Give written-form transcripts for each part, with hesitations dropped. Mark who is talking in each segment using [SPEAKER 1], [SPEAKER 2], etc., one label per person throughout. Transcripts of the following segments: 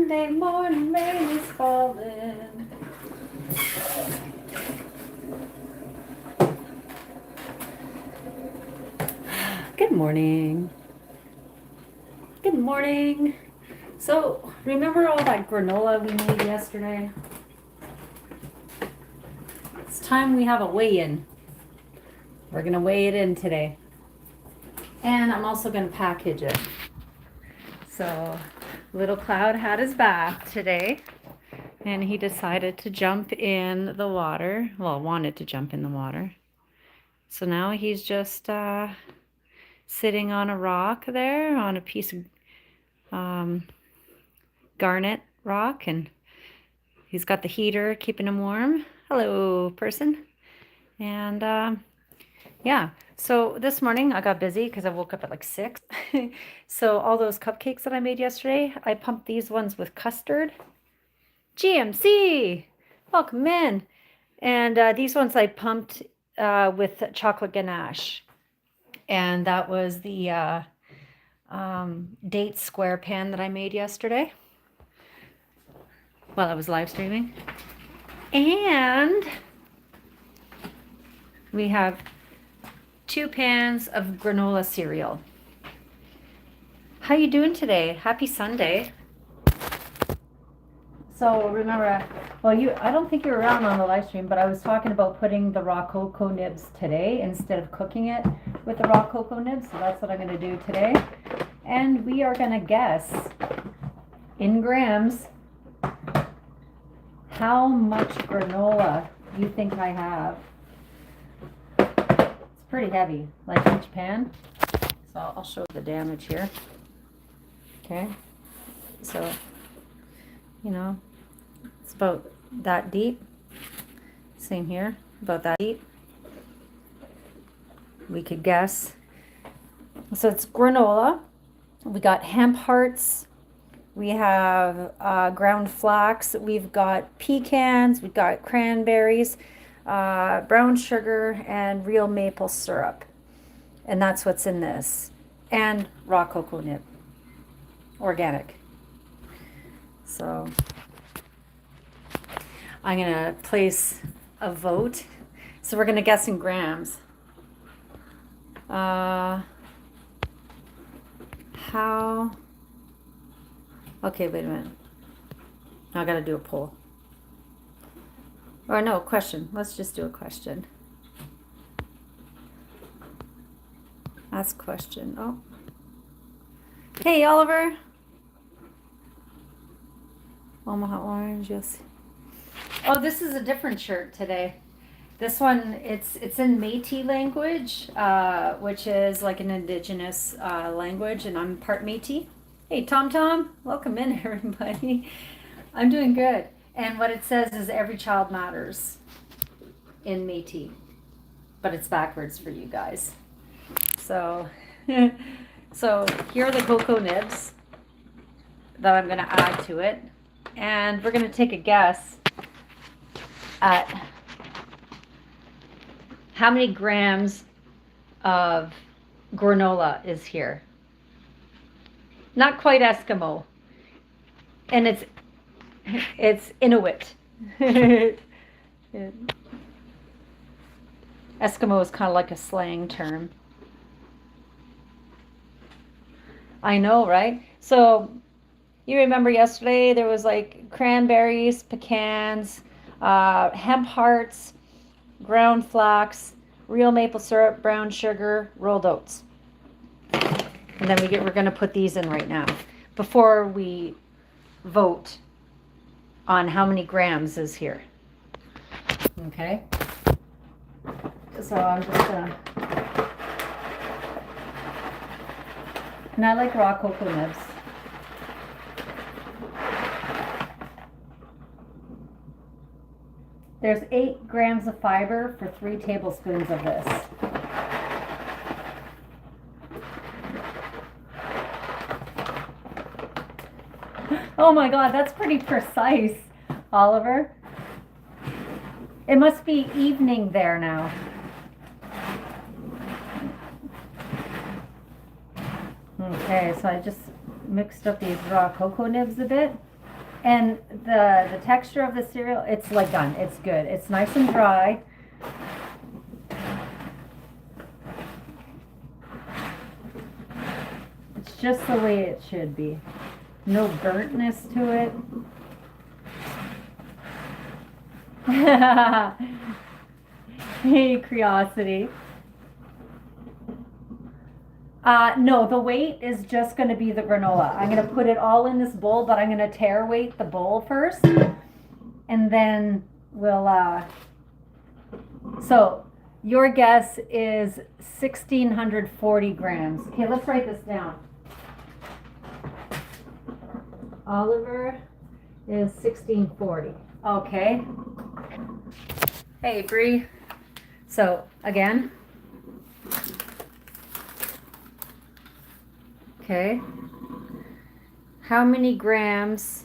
[SPEAKER 1] Sunday morning rain is falling. Good morning. Good morning. So, remember all that granola we made yesterday? It's time we have a weigh-in. We're going to weigh it in today. And I'm also going to package it. So, Little Cloud had his bath today. And he decided to jump in the water. Well, wanted to jump in the water. So now he's just sitting on a rock there, on a piece of garnet rock. And he's got the heater keeping him warm. Hello, person. And yeah, so this morning I got busy because I woke up at like 6. So all those cupcakes that I made yesterday, I pumped these ones with custard. GMC! Welcome in. And these ones I pumped with chocolate ganache. And that was the date square pan that I made yesterday while I was live streaming. And we have 2 pans of granola cereal. How you doing today? Happy Sunday. So remember, well, I don't think you were around on the live stream, but I was talking about putting the raw cocoa nibs today instead of cooking it with the raw cocoa nibs. So that's what I'm going to do today. And we are going to guess in grams how much granola you think I have. It's pretty heavy, like each pan. So I'll show the damage here. Okay. So, you know, it's about that deep. Same here, about that deep. We could guess. So it's granola. We got hemp hearts. We have ground flax. We've got pecans. We've got cranberries, brown sugar, and real maple syrup. And that's what's in this. And raw cocoa nib. Organic. So I'm going to place a vote. So we're going to guess in grams. How? Okay, wait a minute. I got to do a poll. Or no, question. Let's just do a question. Ask question. Oh. Hey, Oliver. Omaha Orange, yes. Oh, this is a different shirt today. This one, it's in Métis language, which is like an indigenous language, and I'm part Métis. Hey, Tom Tom, welcome in, everybody. I'm doing good. And what it says is every child matters in Métis, but it's backwards for you guys. So, so here are the cocoa nibs that I'm going to add to it. And we're going to take a guess at how many grams of granola is here. Not quite Eskimo. And it's Inuit. Eskimo is kind of like a slang term. I know, right? So you remember yesterday there was like cranberries, pecans, hemp hearts, ground flax, real maple syrup, brown sugar, rolled oats. And then we're going to put these in right now before we vote on how many grams is here. Okay? So I'm just going to... And I like raw cocoa nibs. There's 8 grams of fiber for 3 tablespoons of this. Oh my God, that's pretty precise, Oliver. It must be evening there now. Okay, so I just mixed up these raw cocoa nibs a bit. And the texture of the cereal, it's like done. It's good. It's nice and dry. It's just the way it should be. No burntness to it. Hey, Curiosity. No, the weight is just going to be the granola. I'm going to put it all in this bowl, but I'm going to tare weight the bowl first. And then we'll, so your guess is 1,640 grams. Okay, let's write this down. Oliver is 1,640. Okay. Hey, Bree. So, again. Okay. How many grams?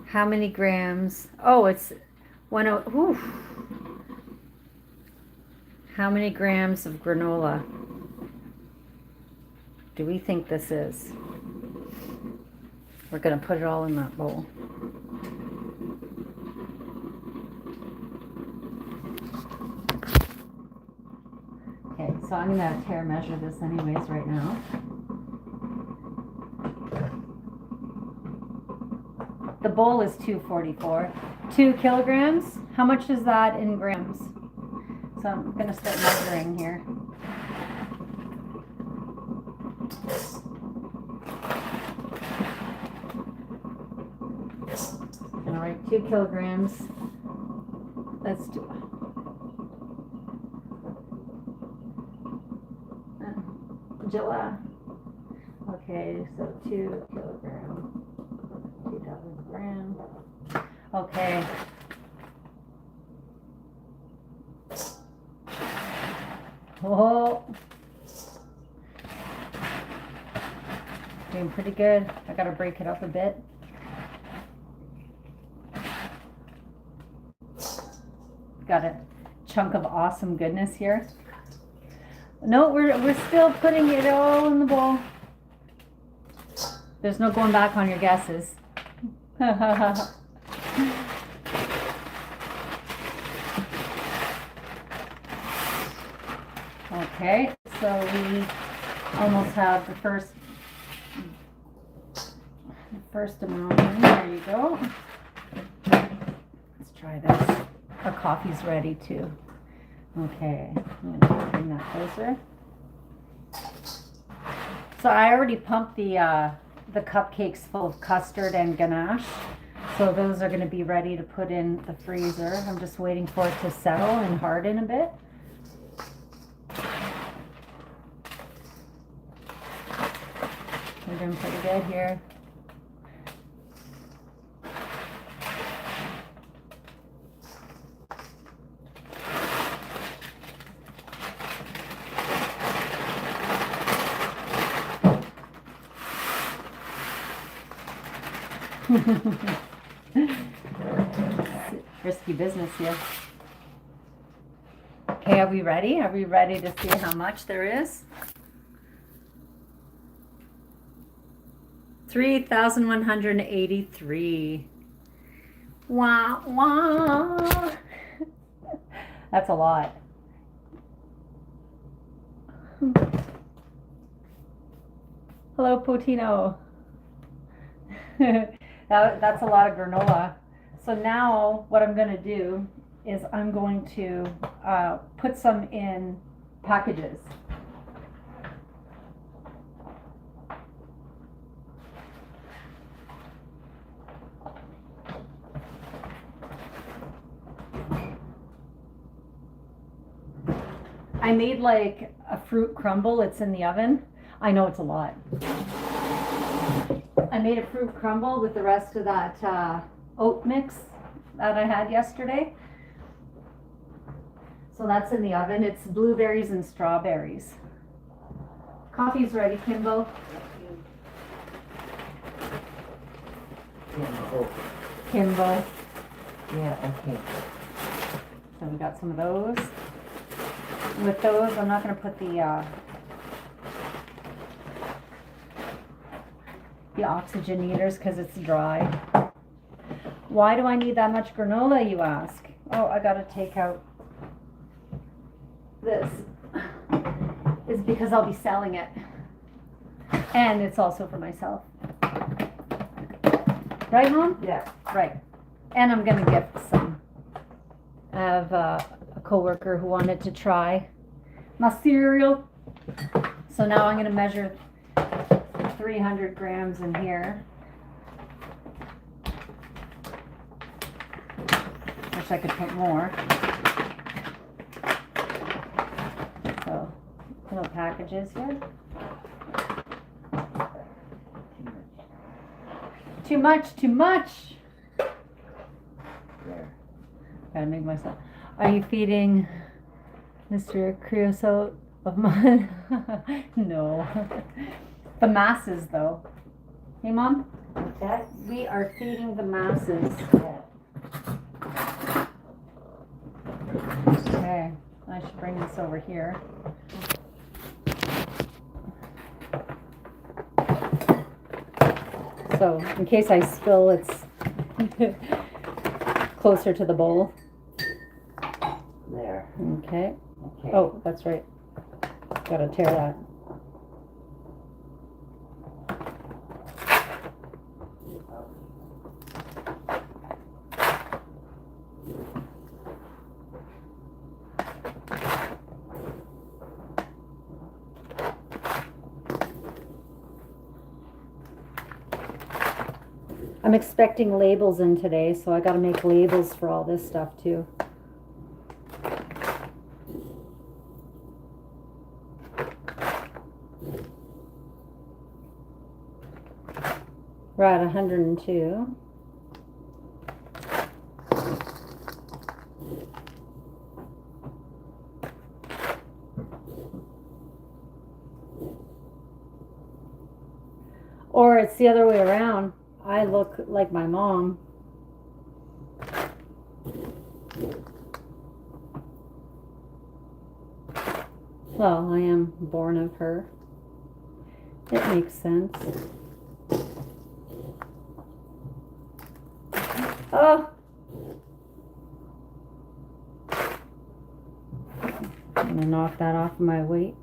[SPEAKER 1] How many grams? Oh, it's 10. Ooh. How many grams of granola do we think this is? We're going to put it all in that bowl. Okay, so I'm going to tare measure this anyways right now. The bowl is 244. 2 kilograms. How much is that in grams? So I'm going to start measuring here. All right, 2 kilograms. Let's do it. Jilla. Okay, so 2 kilograms. 2,000 grams. Okay. Oh, doing pretty good. I gotta break it up a bit. Got a chunk of awesome goodness here. No, we're still putting it all in the bowl. There's no going back on your guesses. Okay, so we almost have the first amount in. There you go. Let's try this. Our coffee's ready too. Okay, I'm gonna bring that closer. So I already pumped the cupcakes full of custard and ganache. So those are going to be ready to put in the freezer. I'm just waiting for it to settle and harden a bit. We're doing pretty good here. Risky business here. Okay, are we ready? Are we ready to see how much there is? 3,183. Wah, wah. That's a lot. Hello, Potino. That's a lot of granola. So now what I'm going to do is I'm going to put some in packages. I made like a fruit crumble. It's in the oven. I know it's a lot. I made a fruit crumble with the rest of that oat mix that I had yesterday. So that's in the oven. It's blueberries and strawberries. Coffee's ready, Kimbo. Kimbo.
[SPEAKER 2] Yeah, okay.
[SPEAKER 1] So we got some of those. With those, I'm not going to put the the oxygenators because it's dry. Why do I need that much granola, you ask? Oh, I gotta take out this. It's because I'll be selling it. And it's also for myself. Right, Mom?
[SPEAKER 2] Yeah.
[SPEAKER 1] Right. And I'm gonna gift some. I have a coworker who wanted to try my cereal. So now I'm gonna measure 300 grams in here. Wish I could put more. So, little packages here. Too much, too much.
[SPEAKER 2] There.
[SPEAKER 1] Gotta make myself. Are you feeding Mr. Creosote of mine? No. The masses, though. Hey, Mom?
[SPEAKER 2] What's that?
[SPEAKER 1] We are feeding the masses.
[SPEAKER 2] Yeah.
[SPEAKER 1] Okay. I should bring this over here. So, in case I spill, it's closer to the bowl.
[SPEAKER 2] There.
[SPEAKER 1] Okay.
[SPEAKER 2] Okay.
[SPEAKER 1] Oh, that's right. Gotta tear that. I'm expecting labels in today, so I gotta make labels for all this stuff too. We're at 102. Or it's the other way around. I look like my mom. Well, I am born of her. It makes sense. Oh! I'm gonna knock that off my weight,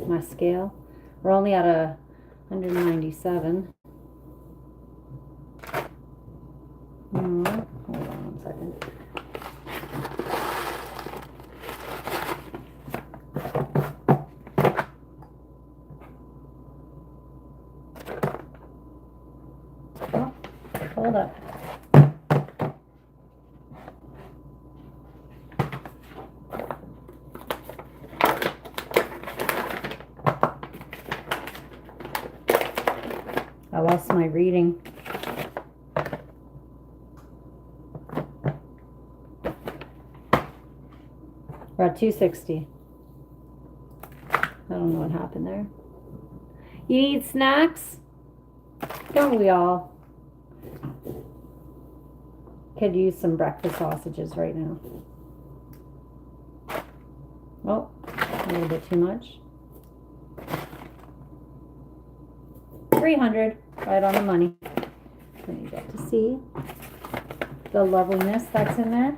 [SPEAKER 1] my scale. We're only at 197. Hold on 1 second. Oh, hold up. I lost my reading. We're at 260. I don't know what happened there. You need snacks? Don't we all? Could use some breakfast sausages right now. Oh, a little bit too much. 300, right on the money. So you get to see the loveliness that's in there.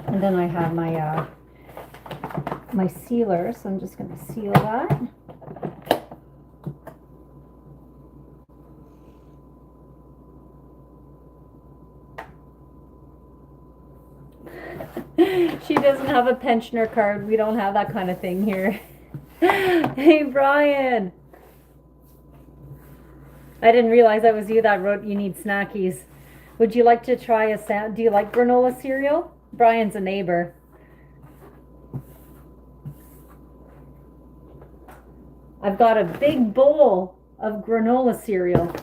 [SPEAKER 1] And then I have my my sealer, so I'm just going to seal that. She doesn't have a pensioner card. We don't have that kind of thing here. Hey, Brian. I didn't realize that was you that wrote you need snackies. Would you like to try a do you like granola cereal? Brian's a neighbor. I've got a big bowl of granola cereal.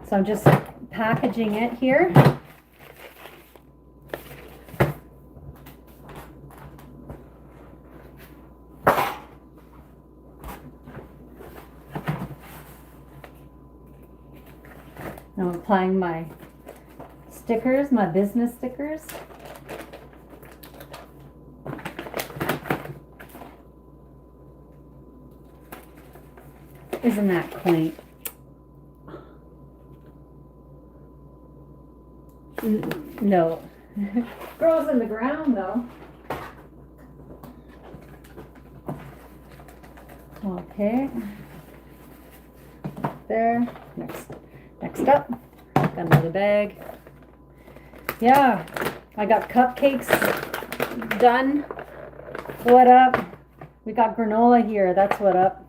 [SPEAKER 1] So I'm just packaging it here. Now I'm applying my stickers, my business stickers. Isn't that quaint? No. Grows in the ground though. Okay. There. Next up. Got another bag. Yeah. I got cupcakes done. What up? We got granola here. That's what up.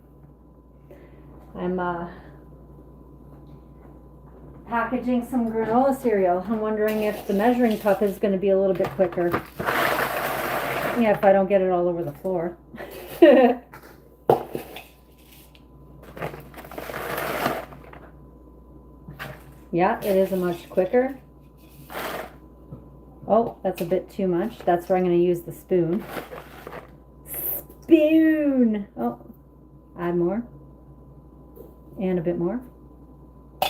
[SPEAKER 1] I'm packaging some granola cereal. I'm wondering if the measuring cup is going to be a little bit quicker. Yeah, if I don't get it all over the floor. Yeah, it is a much quicker. Oh, that's a bit too much. That's where I'm going to use the spoon. Spoon! Oh, add more. And a bit more.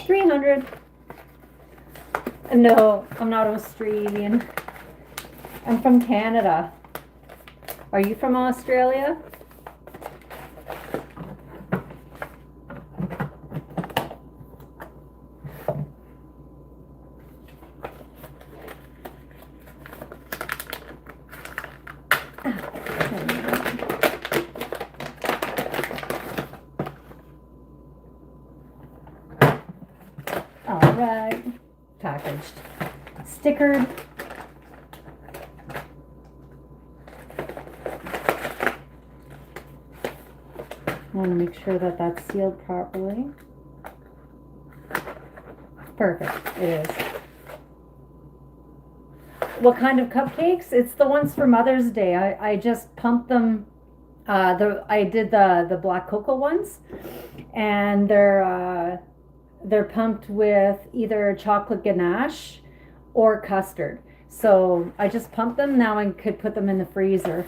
[SPEAKER 1] 300. No, I'm not Australian. I'm from Canada. Are you from Australia? All right, packaged, stickered. I want to make sure that that's sealed properly. Perfect, it is. What kind of cupcakes? It's the ones for Mother's Day. I just pumped them. I did the black cocoa ones, and they're pumped with either chocolate ganache or custard. So I just pumped them. Now I could put them in the freezer.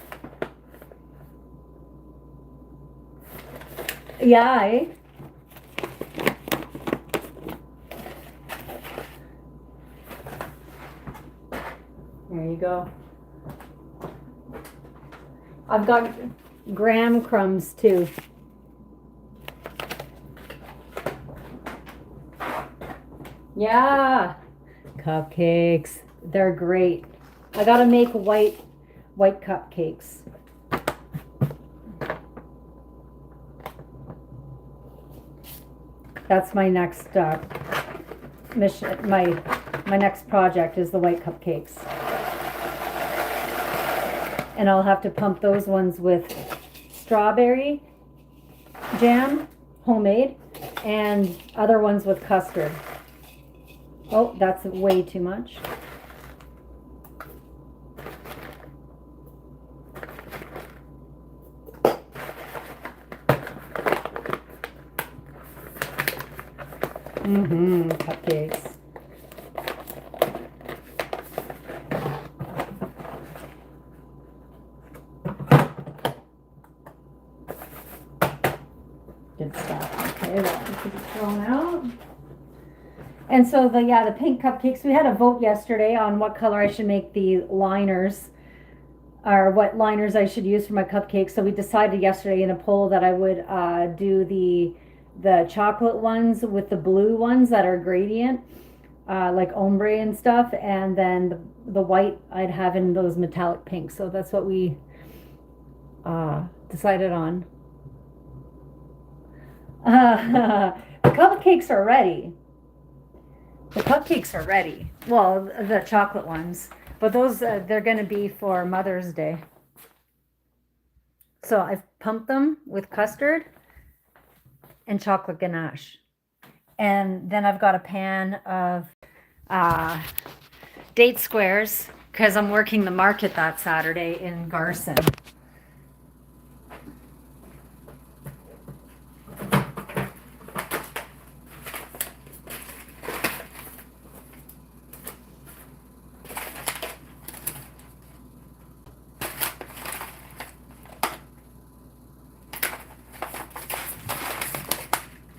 [SPEAKER 1] Yeah, eh? There you go. I've got graham crumbs too. Yeah, cupcakes. They're great. I gotta make white cupcakes. That's my next mission. My next project is the white cupcakes, and I'll have to pump those ones with strawberry jam, homemade, and other ones with custard. Oh, that's way too much. Cupcakes. Good stuff. Okay, that can be thrown out. And so the pink cupcakes, we had a vote yesterday on what color I should make the liners, or what liners I should use for my cupcakes. So we decided yesterday in a poll that I would do the chocolate ones with the blue ones that are gradient, like ombre and stuff, and then the white I'd have in those metallic pinks. So that's what we decided on. The cupcakes are ready. The cupcakes are ready. Well, the chocolate ones. But those, they're going to be for Mother's Day. So I've pumped them with custard and chocolate ganache. And then I've got a pan of date squares because I'm working the market that Saturday in Garson.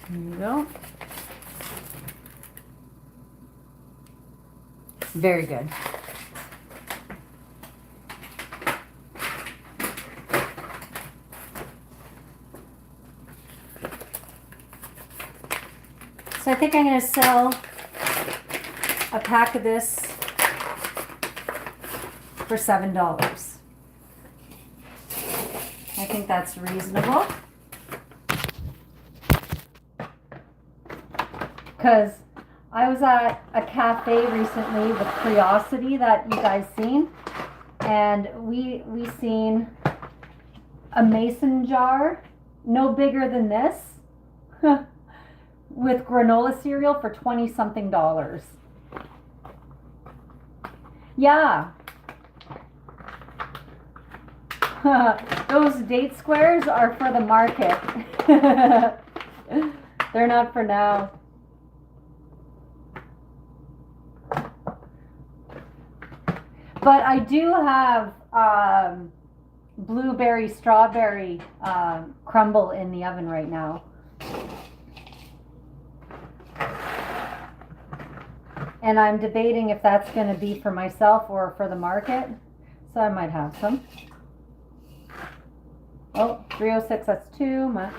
[SPEAKER 1] There you go. Very good. So I think I'm going to sell a pack of this for $7. I think that's reasonable. Because I was at a cafe recently with Curiosity that you guys seen, and we seen a mason jar, no bigger than this, with granola cereal for $20-something. Yeah. Those date squares are for the market. They're not for now. But I do have blueberry strawberry crumble in the oven right now. And I'm debating if that's going to be for myself or for the market. So I might have some. Oh, 306, that's too much.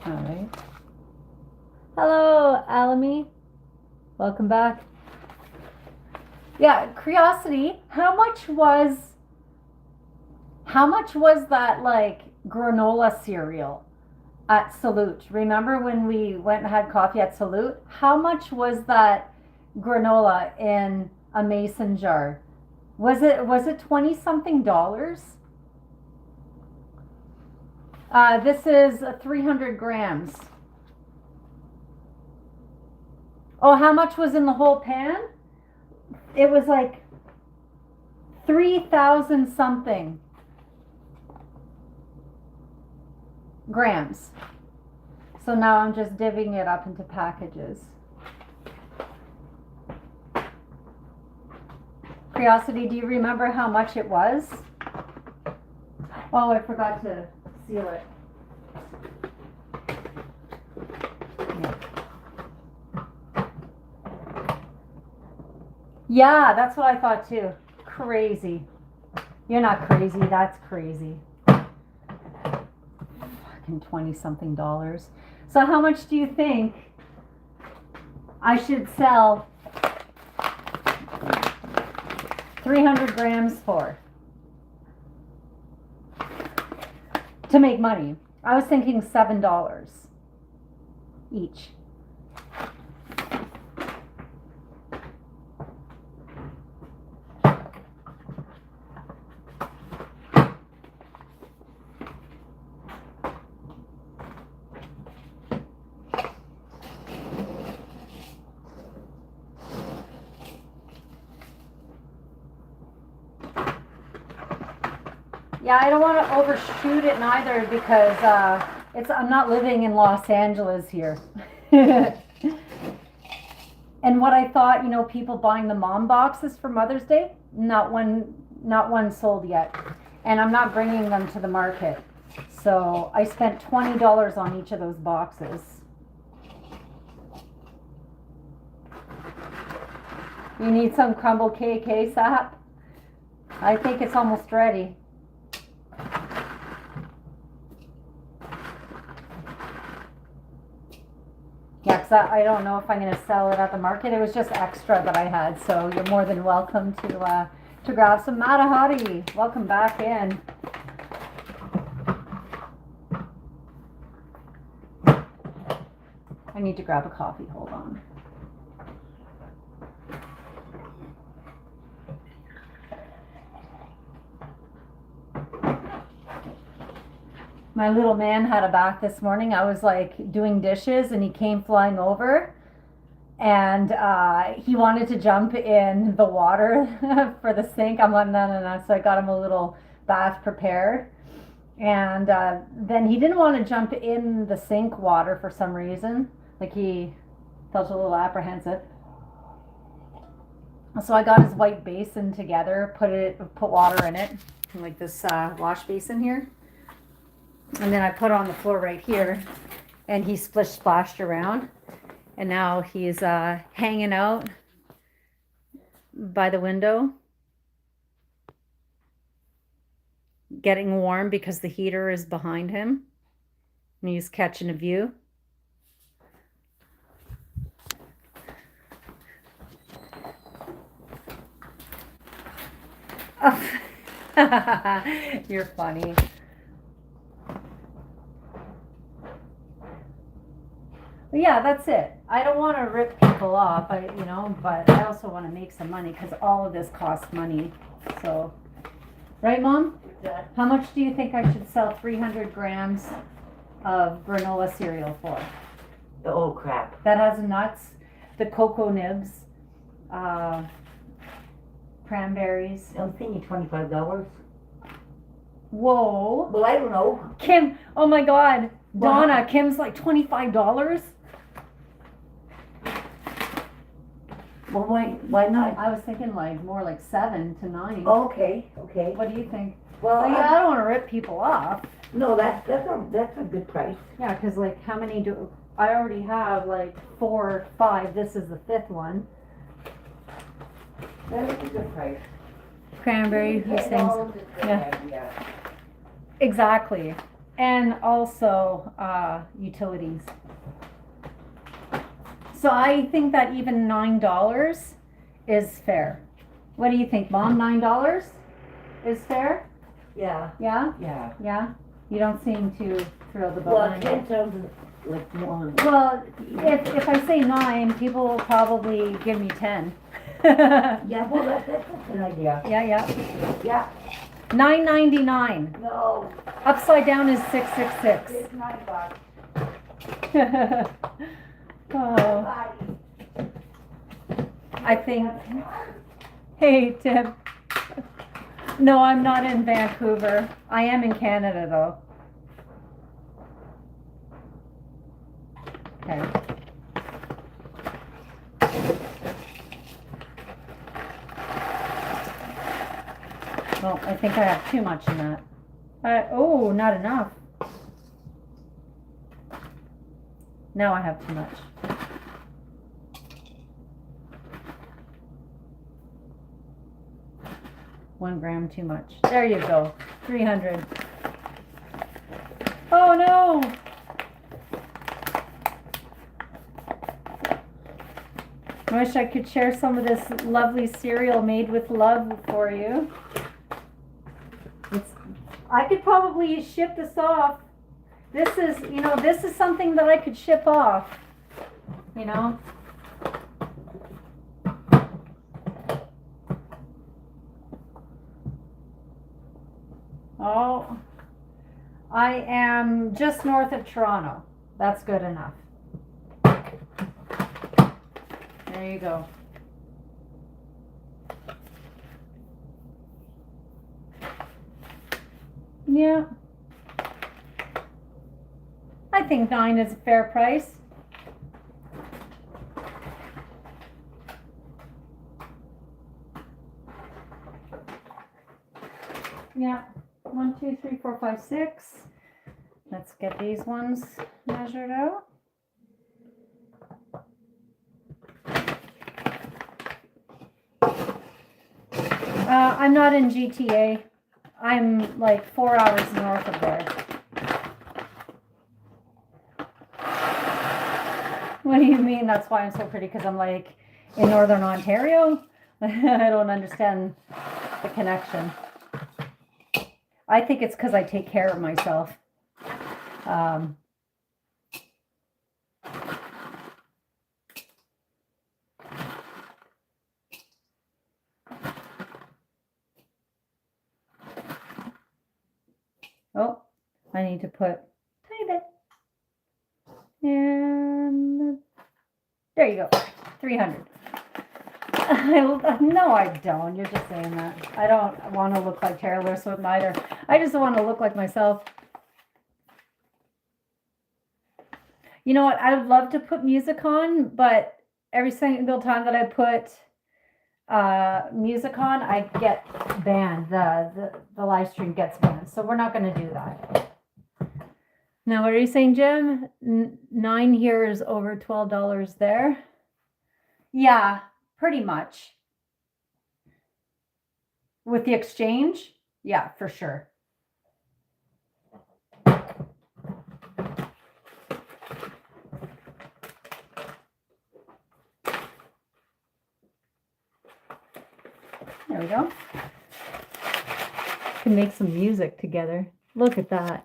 [SPEAKER 1] All right. Hello, Alamy. Welcome back. Yeah, Curiosity, how much was that like granola cereal at Salute? Remember when we went and had coffee at Salute? How much was that granola in a mason jar? Was it $20-something? This is 300 grams. Oh, how much was in the whole pan? It was like 3,000 something grams. So now I'm just divvying it up into packages. Curiosity, do you remember how much it was? Oh, I forgot to seal it. Yeah, that's what I thought too. Crazy. You're not crazy, that's crazy. Fucking $20-something. So how much do you think I should sell 300 grams for? To make money. I was thinking $7 each. Yeah, I don't want to overshoot it neither because I'm not living in Los Angeles here. And what I thought, people buying the mom boxes for Mother's Day, not one sold yet. And I'm not bringing them to the market. So I spent $20 on each of those boxes. You need some crumble cake ASAP? I think it's almost ready. Yeah, because I don't know if I'm going to sell it at the market. It was just extra that I had, so you're more than welcome to grab some. Matahari, welcome back in. I need to grab a coffee, hold on. My little man had a bath this morning. I was like doing dishes and he came flying over and he wanted to jump in the water for the sink. I'm like, no. So I got him a little bath prepared. And then he didn't want to jump in the sink water for some reason. Like he felt a little apprehensive. So I got his white basin together, put water in it, like this wash basin here. And then I put it on the floor right here, and he splish splashed around. And now he's hanging out by the window, getting warm because the heater is behind him. And he's catching a view. Oh. You're funny. But yeah, that's it. I don't want to rip people off, but I also want to make some money because all of this costs money. So, right, Mom? How much do you think I should sell 300 grams of granola cereal for?
[SPEAKER 2] Oh, crap.
[SPEAKER 1] That has nuts, the cocoa nibs, cranberries.
[SPEAKER 2] I'm thinking $25.
[SPEAKER 1] Whoa.
[SPEAKER 2] Well, I don't know.
[SPEAKER 1] Kim, oh my God.
[SPEAKER 2] Well,
[SPEAKER 1] Donna, Kim's like $25?
[SPEAKER 2] Well, why not?
[SPEAKER 1] I was thinking like more like 7 to 9.
[SPEAKER 2] Oh, okay.
[SPEAKER 1] What do you think?
[SPEAKER 2] Well,
[SPEAKER 1] Well, yeah, I don't want to rip people off.
[SPEAKER 2] no, that's a good price.
[SPEAKER 1] Yeah, because like how many do I already have? Like 4 or 5. This is the 5th one.
[SPEAKER 2] That is a good price.
[SPEAKER 1] Cranberry, these
[SPEAKER 2] Yeah,
[SPEAKER 1] things.
[SPEAKER 2] all of it's good,
[SPEAKER 1] Yeah.
[SPEAKER 2] yeah.
[SPEAKER 1] Exactly. And also utilities. So I think that even $9 is fair. What do you think, Mom? $9 is fair?
[SPEAKER 2] Yeah,
[SPEAKER 1] Yeah?
[SPEAKER 2] yeah.
[SPEAKER 1] Yeah? You don't seem too thrilled about
[SPEAKER 2] Well,
[SPEAKER 1] 9.
[SPEAKER 2] 10 sounds like more.
[SPEAKER 1] Well, if I say 9, people will probably give me 10.
[SPEAKER 2] Yeah, well, that's a good idea.
[SPEAKER 1] Yeah.
[SPEAKER 2] Yeah.
[SPEAKER 1] $9.99.
[SPEAKER 2] No,
[SPEAKER 1] Upside down is 666.
[SPEAKER 2] it's $9.
[SPEAKER 1] Oh,
[SPEAKER 2] Bye.
[SPEAKER 1] I think. Hey, Tim. No, I'm not in Vancouver. I am in Canada, though. Okay. Well, I think I have too much in that. Oh, not enough. Now I have too much. One gram too much. There you go. 300. Oh no! I wish I could share some of this lovely cereal made with love for you. I could probably ship this off. This is something that I could ship off. Oh, I am just north of Toronto. That's good enough. There you go. Yeah. I think 9 is a fair price. Yeah. 1, 2, 3, 4, 5, 6. Let's get these ones measured out. I'm not in GTA. I'm like 4 hours north of there. What do you mean? That's why I'm so pretty, because I'm like in Northern Ontario? I don't understand the connection. I think it's because I take care of myself. Oh, I need to put a tiny bit. And there you go. 300. No, I don't. You're just saying that. I don't want to look like Taylor Swift either. I just want to look like myself. You know what? I would love to put music on, but every single time that I put music on, I get banned. The live stream gets banned. So we're not going to do that. Now, what are you saying, Jim? 9 here is over $12 there. Yeah, pretty much. With the exchange? Yeah, for sure. There we go. Can make some music together. Look at that.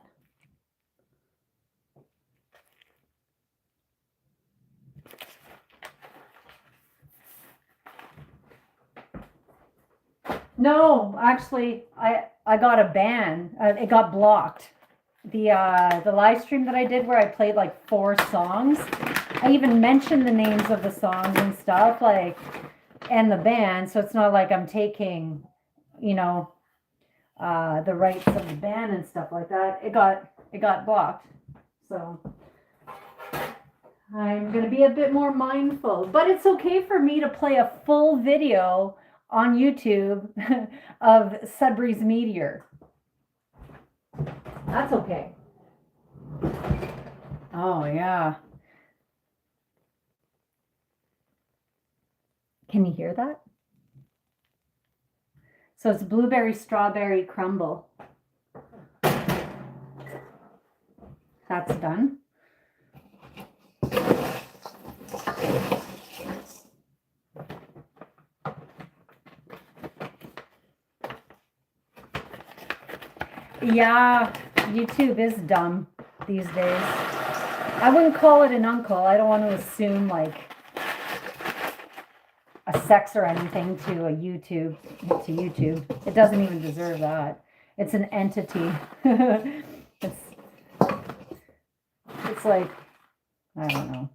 [SPEAKER 1] No, actually, I got a ban. It got blocked. The live stream that I did where I played like 4 songs. I even mentioned the names of the songs and stuff, like, and the band. So it's not like I'm taking, you know, the rights of the band and stuff like that. It got blocked. So I'm gonna be a bit more mindful. But it's okay for me to play a full video on YouTube of Sudbury's Meteor. That's okay. Oh, yeah. Can you hear that? So it's blueberry strawberry crumble. That's done. Yeah, YouTube is dumb these days. I wouldn't call it an uncle. I don't want to assume like a sex or anything to a YouTube. To YouTube, it doesn't even deserve that. It's an entity. it's like, I don't know.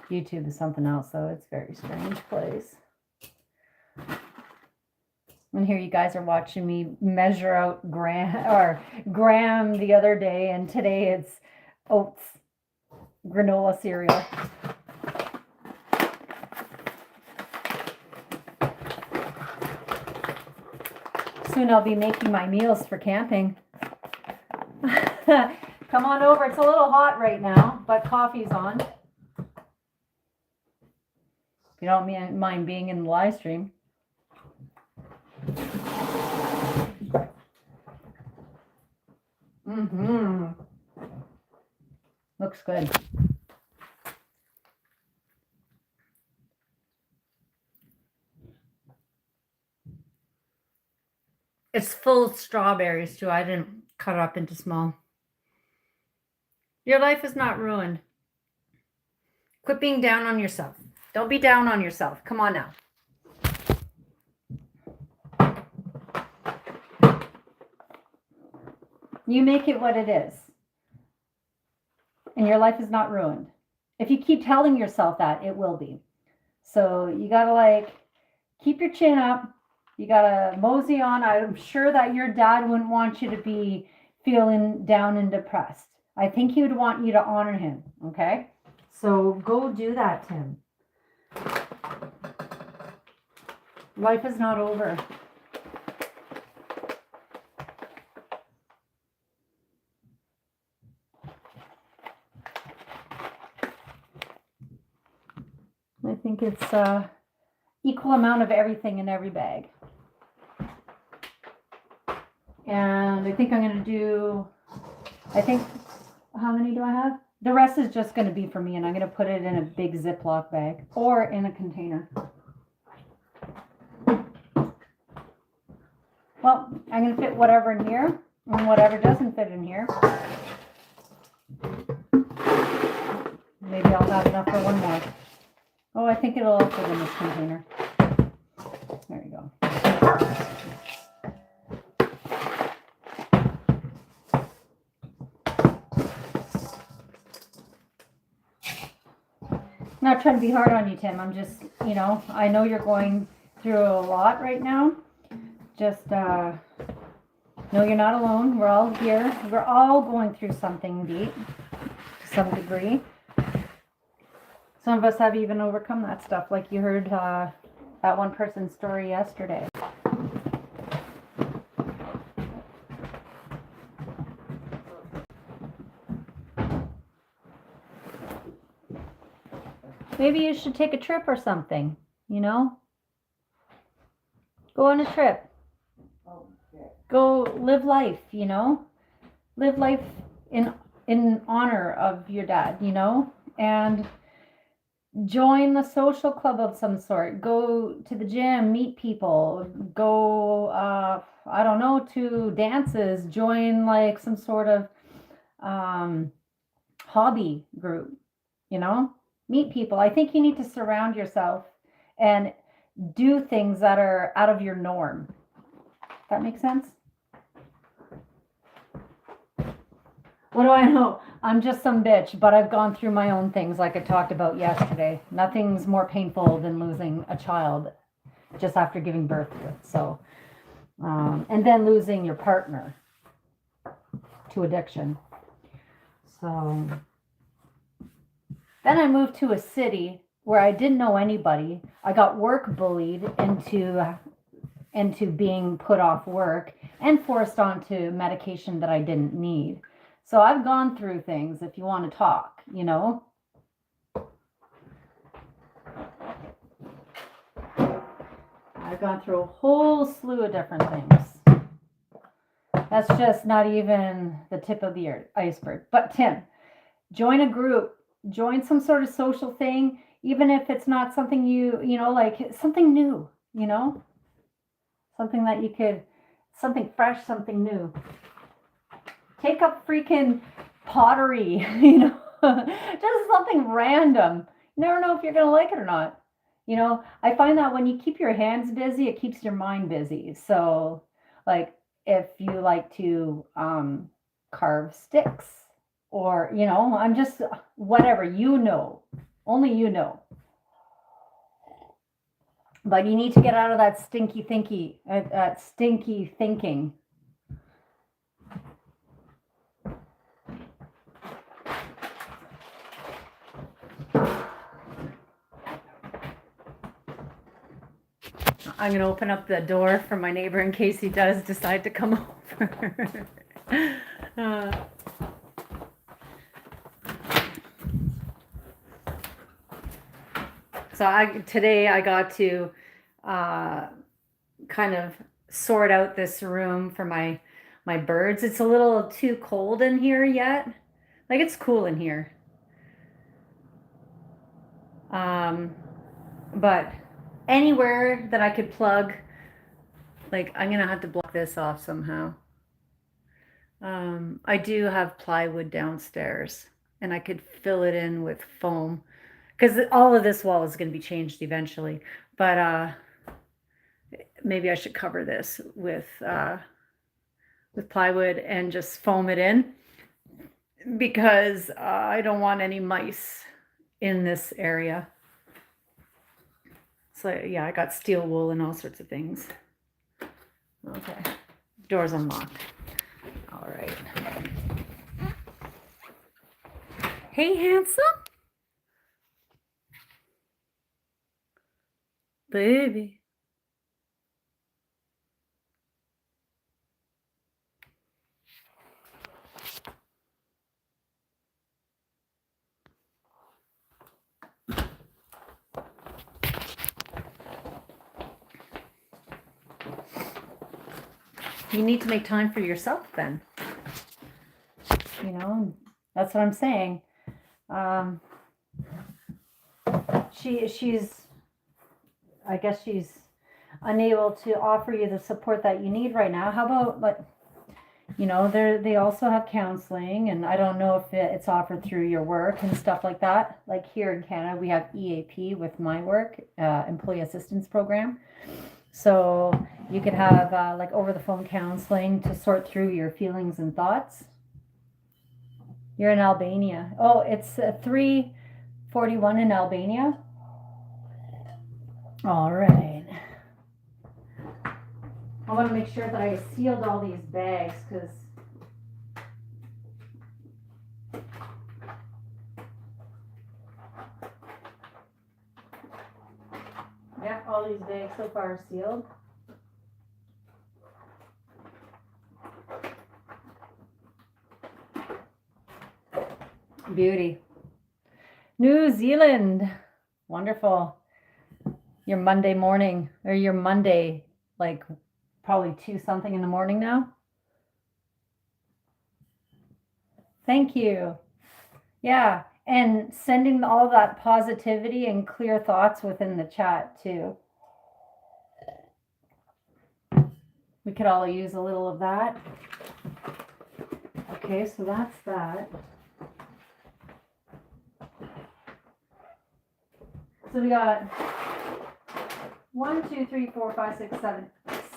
[SPEAKER 1] YouTube is something else, though. It's a very strange place. And here you guys are watching me measure out gram the other day, and today it's oats granola cereal. Soon I'll be making my meals for camping. Come on over. It's a little hot right now, but coffee's on. If you don't mind being in the live stream. Looks good. It's full of strawberries too. I didn't cut it up into small. Your life is not ruined. Quit being down on yourself. Don't be down on yourself. Come on now. You make it what it is. And your life is not ruined. If you keep telling yourself that, it will be. So you got to like keep your chin up. You got to mosey on. I'm sure that your dad wouldn't want you to be feeling down and depressed. I think he would want you to honor him. Okay? So go do that, Tim. Life is not over. I think it's equal amount of everything in every bag. And I think I'm going to do, how many do I have? The rest is just going to be for me, and I'm going to put it in a big Ziploc bag or in a container. Well, I'm going to fit whatever in here and whatever doesn't fit in here. Maybe I'll have enough for one more. Oh, I think it'll all fit in this container. There you go. not trying to be hard on you, Tim. I'm just, I know you're going through a lot right now. Just know you're not alone. We're all here. We're all going through something deep to some degree. Some of us have even overcome that stuff, like you heard that one person's story yesterday. Maybe you should take a trip or something, Go on a trip. Go live life, Live life in honor of your dad, and join a social club of some sort. Go to the gym, meet people, go, I don't know, to dances, join like some sort of hobby group, meet people. I think you need to surround yourself and do things that are out of your norm. That makes sense? What do I know? I'm just some bitch, but I've gone through my own things like I talked about yesterday. Nothing's more painful than losing a child just after giving birth to it. So, and then losing your partner to addiction. So, then I moved to a city where I didn't know anybody. I got work bullied into being put off work and forced onto medication that I didn't need. So I've gone through things, if you want to talk, I've gone through a whole slew of different things. That's just not even the tip of the iceberg. But Tim, join a group, join some sort of social thing, even if it's not something like something new, something that you could, something fresh, something new. Take up freaking pottery, just something random. You never know if you're going to like it or not. I find that when you keep your hands busy, it keeps your mind busy. So, like, if you like to carve sticks or, I'm just, whatever, only But you need to get out of that stinky thinking. I'm going to open up the door for my neighbor in case he does decide to come over. Today I got to kind of sort out this room for my birds. It's a little too cold in here yet. Like, it's cool in here. But anywhere that I could plug, like, I'm gonna have to block this off somehow. I do have plywood downstairs and I could fill it in with foam because all of this wall is going to be changed eventually, but maybe I should cover this with plywood and just foam it in because I don't want any mice in this area. So yeah, I got steel wool and all sorts of things. Okay, door's unlocked. All right. Hey, handsome. Baby. You need to make time for yourself then. That's what I'm saying. She's I guess she's unable to offer you the support that you need right now. How about, like, they also have counseling, and I don't know if it's offered through your work and stuff like that. Like here in Canada, we have EAP with my work, Employee Assistance Program. So you could have like over the phone counseling to sort through your feelings and thoughts. You're in Albania. Oh, it's 41 in Albania. All right. I want to make sure that I sealed all these bags because yeah, all these bags so far are sealed. Beauty. New Zealand. Wonderful. Your Monday morning or your Monday, like probably 2 something in the morning now. Thank you. Yeah. And sending all that positivity and clear thoughts within the chat too. We could all use a little of that. Okay, so that's that. So we got 1, 2, 3, 4, 5, 6,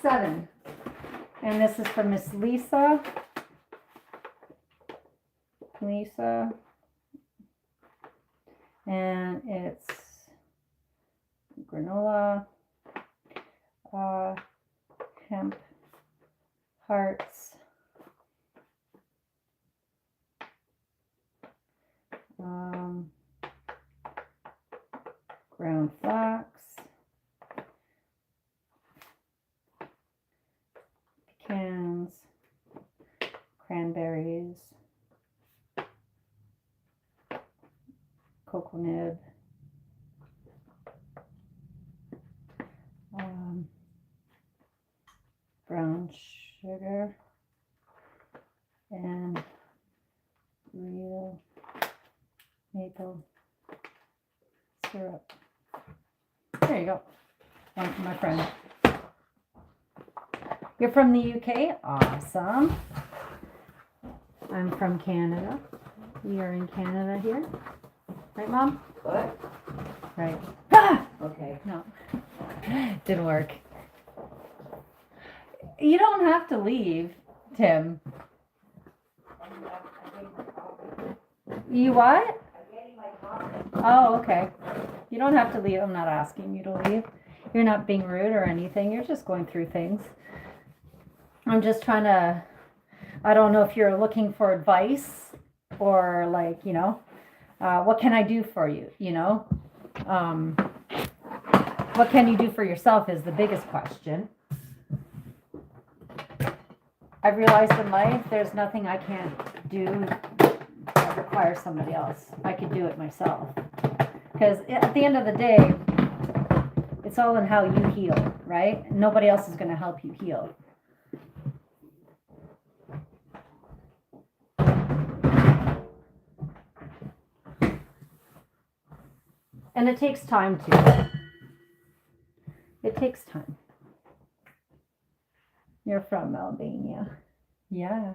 [SPEAKER 1] 7. And this is from Miss Lisa. And it's granola, hemp, hearts, ground flax, pecans, cranberries, cocoa nib, brown sugar, and real maple syrup. There you go. One for my friend. You're from the UK? Awesome. I'm from Canada. We are in Canada here. Right, Mom?
[SPEAKER 2] What?
[SPEAKER 1] Right. Ah!
[SPEAKER 2] Okay.
[SPEAKER 1] No. Didn't work. You don't have to leave, Tim. You what? Oh, okay. You don't have to leave. I'm not asking you to leave. You're not being rude or anything. You're just going through things. I'm just trying to, I don't know if you're looking for advice or like, you know, what can I do for you? You know, what can you do for yourself is the biggest question. I've realized in life, there's nothing I can't do that requires somebody else. I could do it myself. Because at the end of the day, it's all in how you heal, right? Nobody else is going to help you heal. And it takes time too. It takes time. You're from Albania. Yeah.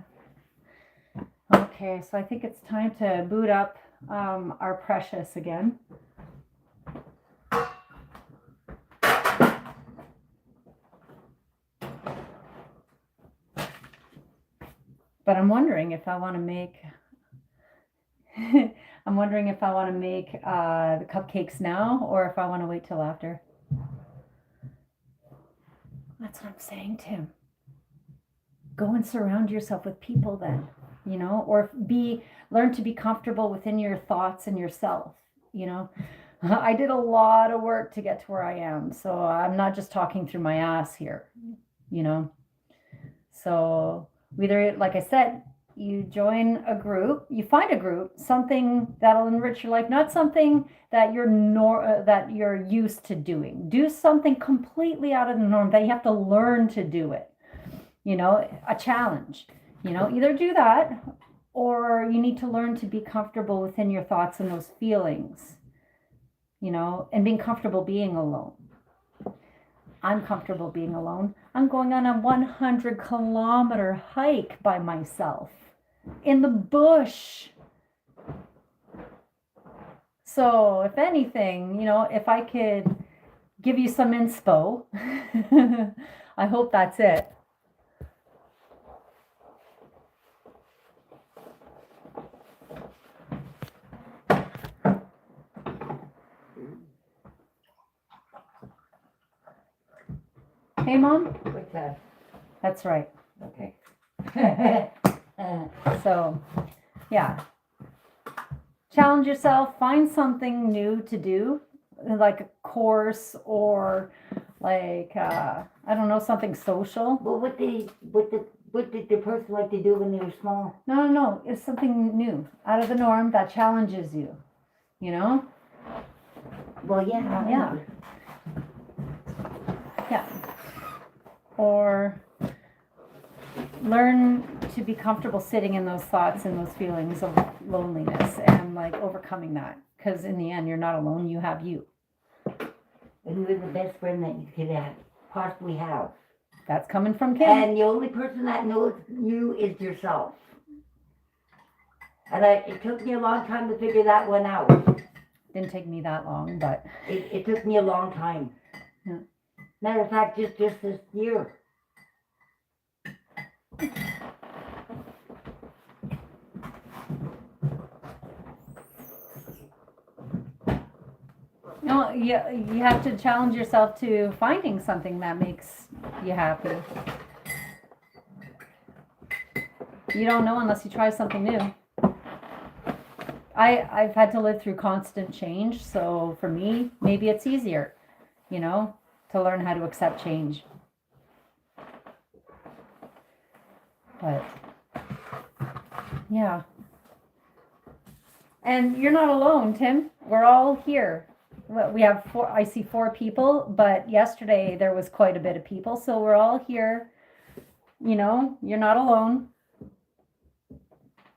[SPEAKER 1] Okay, so I think it's time to boot up our precious again. But I'm wondering if I want to make the cupcakes now or if I want to wait till after. That's what I'm saying, Tim. Go and surround yourself with people then, you know, or learn to be comfortable within your thoughts and yourself, you know. I did a lot of work to get to where I am, so I'm not just talking through my ass here, you know. So either, like I said, you join a group, you find a group, something that'll enrich your life, not something that you're used to doing. Do something completely out of the norm that you have to learn to do it. You know, a challenge. You know, either do that or you need to learn to be comfortable within your thoughts and those feelings. You know, and being comfortable being alone. I'm comfortable being alone. I'm going on a 100-kilometer hike by myself in the bush. So if anything, you know, if I could give you some inspo, I hope that's it. Hey, Mom?
[SPEAKER 2] What's that?
[SPEAKER 1] That's right.
[SPEAKER 2] Okay.
[SPEAKER 1] So, yeah. Challenge yourself. Find something new to do, like a course or like, I don't know, something social.
[SPEAKER 2] Well, what did the person like to do when they were small?
[SPEAKER 1] No. It's something new, out of the norm that challenges you, you know?
[SPEAKER 2] Well, yeah.
[SPEAKER 1] Yeah. Yeah. Or learn to be comfortable sitting in those thoughts and those feelings of loneliness and like overcoming that. Because in the end, you're not alone, you have you.
[SPEAKER 2] And who is the best friend that you could possibly have?
[SPEAKER 1] That's coming from Kim.
[SPEAKER 2] And the only person that knows you is yourself. And it took me a long time to figure that one out.
[SPEAKER 1] Didn't take me that long, but
[SPEAKER 2] It took me a long time.
[SPEAKER 1] Yeah.
[SPEAKER 2] Matter of fact, just this year.
[SPEAKER 1] no, you have to challenge yourself to finding something that makes you happy. You don't know unless you try something new. I've had to live through constant change, so for me, maybe it's easier, you know, to learn how to accept change. But yeah. And you're not alone, Tim. We're all here. We have I see 4 people, but yesterday there was quite a bit of people, so we're all here. You know, you're not alone.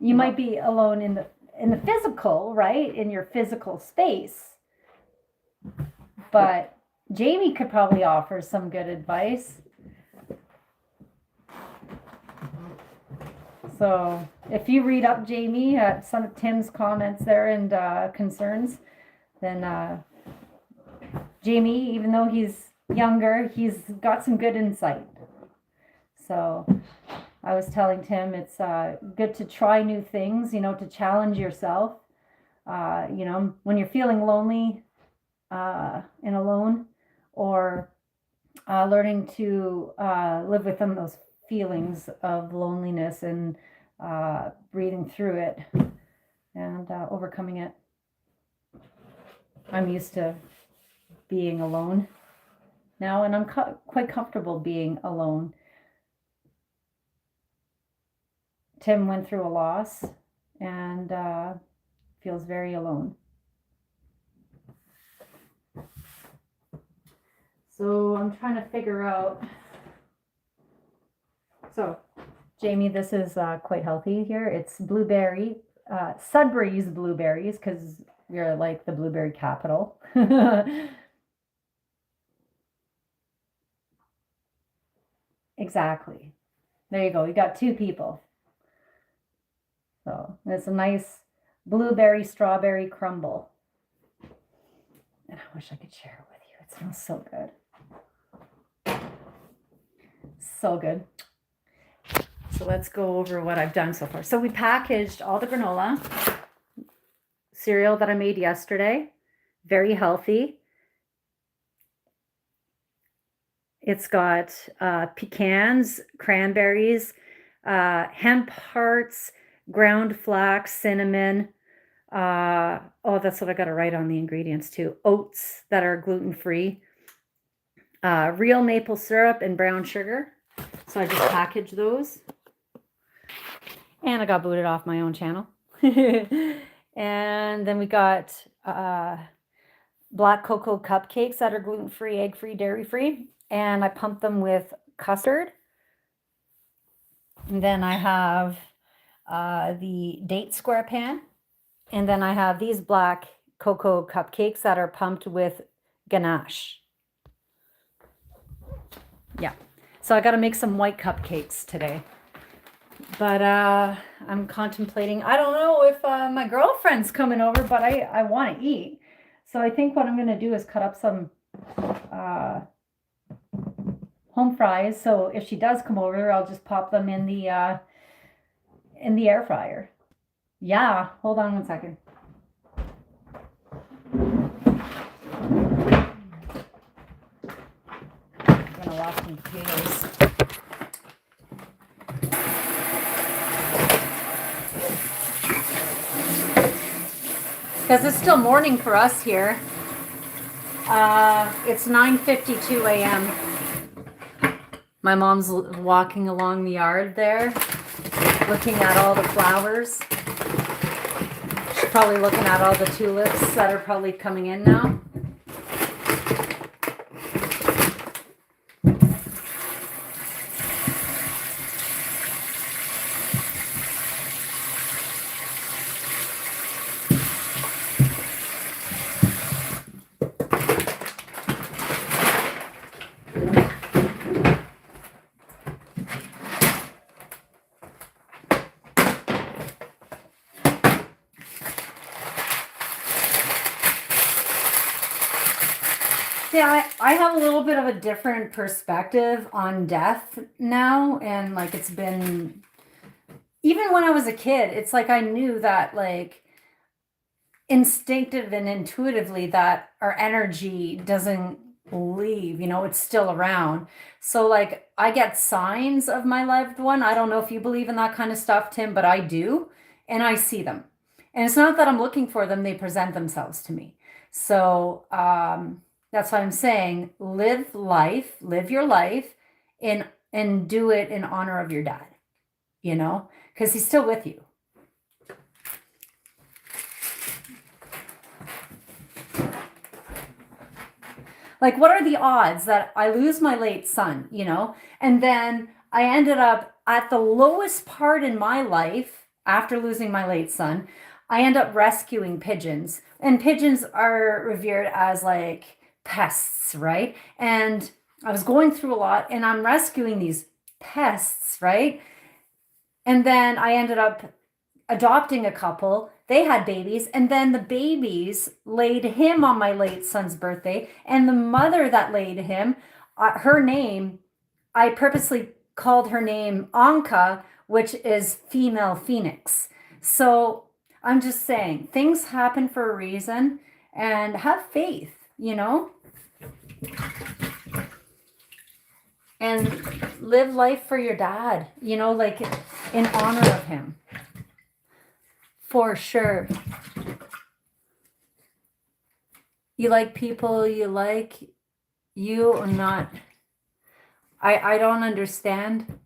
[SPEAKER 1] You might be alone in the physical, right? In your physical space. But Jamie could probably offer some good advice. So if you read up, Jamie, at some of Tim's comments there and concerns, then Jamie, even though he's younger, he's got some good insight. So I was telling Tim it's good to try new things, you know, to challenge yourself. You know, when you're feeling lonely and alone, or learning to live within those feelings of loneliness and breathing through it and overcoming it. I'm used to being alone now, and I'm quite comfortable being alone. Tim went through a loss and feels very alone. So I'm trying to figure out. So, Jamie, this is quite healthy here. It's blueberry, Sudbury's blueberries, because we're like the blueberry capital. Exactly. There you go. You got 2 people. So it's a nice blueberry strawberry crumble. And I wish I could share it with you. It smells so good. So good. So let's go over what I've done so far. So we packaged all the granola cereal that I made yesterday. Very healthy. It's got pecans, cranberries, hemp hearts, ground flax, cinnamon. That's what I got to write on the ingredients too. Oats that are gluten-free. Real maple syrup and brown sugar. So I just packaged those. And I got booted off my own channel. And then we got black cocoa cupcakes that are gluten-free, egg-free, dairy-free. And I pumped them with custard. And then I have the date square pan. And then I have these black cocoa cupcakes that are pumped with ganache. Yeah. So I got to make some white cupcakes today. But I'm contemplating. I don't know if my girlfriend's coming over, but I want to eat. So I think what I'm going to do is cut up some home fries. So if she does come over, I'll just pop them in the air fryer. Yeah, hold on one second. I'm gonna off some potatoes. Because it's still morning for us here. It's 9:52 a.m. My mom's walking along the yard there, looking at all the flowers. She's probably looking at all the tulips that are probably coming in now. Yeah, I have a little bit of a different perspective on death now. And like it's been, even when I was a kid, it's like I knew that like instinctive and intuitively that our energy doesn't leave, it's still around. So like I get signs of my loved one. I don't know if you believe in that kind of stuff, Tim, but I do. And I see them. And it's not that I'm looking for them, they present themselves to me. So, that's why I'm saying live your life and do it in honor of your dad, because he's still with you. Like, what are the odds that I lose my late son, and then I ended up at the lowest part in my life after losing my late son. I end up rescuing pigeons, and pigeons are revered as like pests, right? And I was going through a lot and I'm rescuing these pests, right? And then I ended up adopting a couple. They had babies, and then the babies laid him on my late son's birthday, and the mother that laid him, her name, I purposely called her name Anka, which is female phoenix. So I'm just saying things happen for a reason, and have faith, and live life for your dad, like in honor of him. For sure. You like people you like, you or not. I don't understand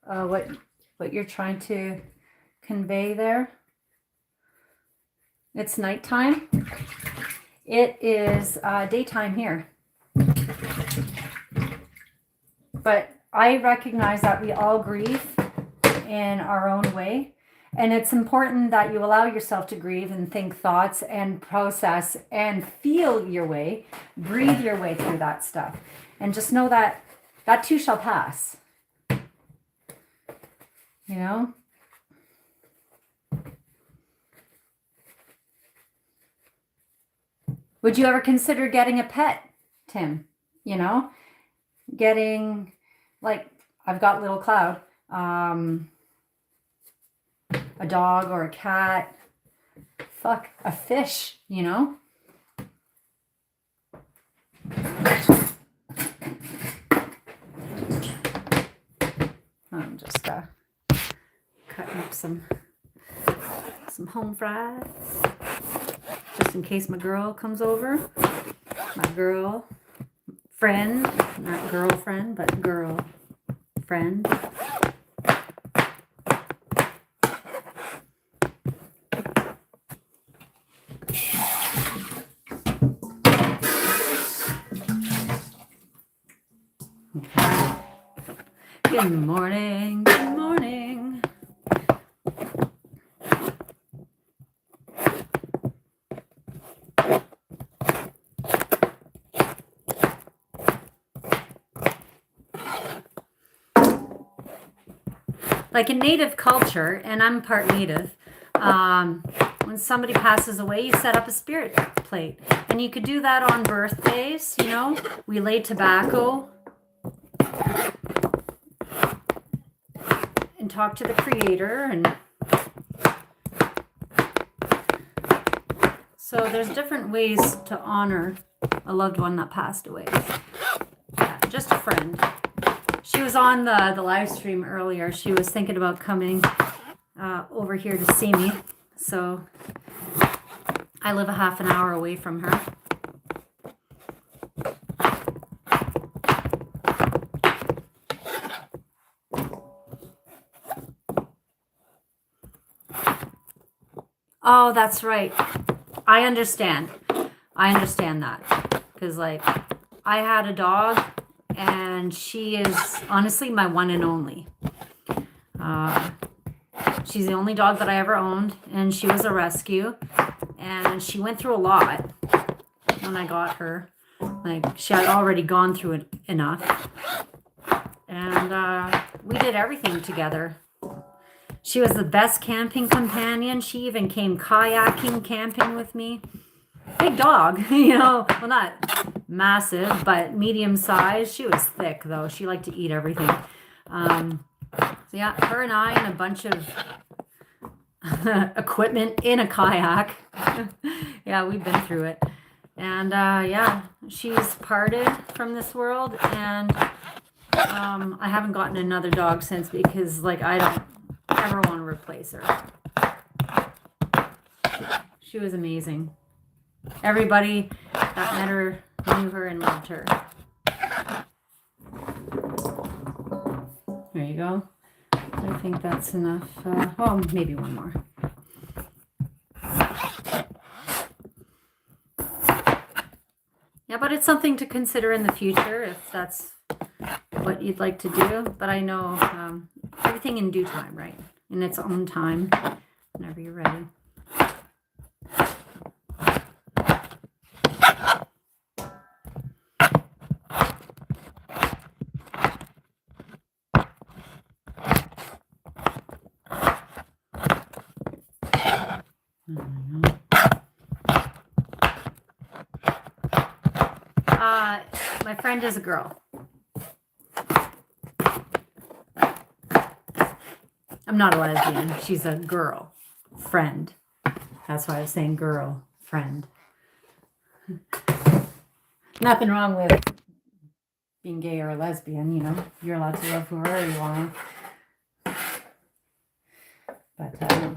[SPEAKER 1] what you're trying to convey there. It's nighttime. It is daytime here. But I recognize that we all grieve in our own way. And it's important that you allow yourself to grieve and think thoughts and process and feel your way, breathe your way through that stuff. And just know that that too shall pass. Would you ever consider getting a pet, Tim? Getting, like, I've got little Cloud, a dog or a cat, a fish, I'm just cutting up some home fries, just in case my girl comes over. My girl friend, not girlfriend, but girl friend. Good morning, good morning. Like in Native culture, and I'm part Native, when somebody passes away, you set up a spirit plate. And you could do that on birthdays, we lay tobacco and talk to the creator. And so there's different ways to honor a loved one that passed away. Yeah, just a friend. She was on the live stream earlier. She was thinking about coming over here to see me. So I live a half an hour away from her. Oh, that's right. I understand. I understand that. Because, like, I had a dog, and she is honestly my one and only. She's the only dog that I ever owned, and she was a rescue. And she went through a lot when I got her. Like, she had already gone through it enough. And we did everything together. She was the best camping companion. She even came kayaking camping with me. Big dog, you know, well, not massive, but medium size. She was thick, though. She liked to eat everything. So, yeah, her and I and a bunch of equipment in a kayak. Yeah, we've been through it. And, yeah, she's parted from this world. And I haven't gotten another dog since because, like, I don't ever want to replace her. She was amazing. Everybody that met her knew her and loved her. There you go. I think that's enough. Oh, maybe one more. Yeah, but it's something to consider in the future if that's what you'd like to do. But I know everything in due time, right? In its own time, whenever you're ready. My friend is a girl. I'm not a lesbian. She's a girl friend. That's why I was saying girl friend. Nothing wrong with being gay or a lesbian, you know. You're allowed to love whoever you want. But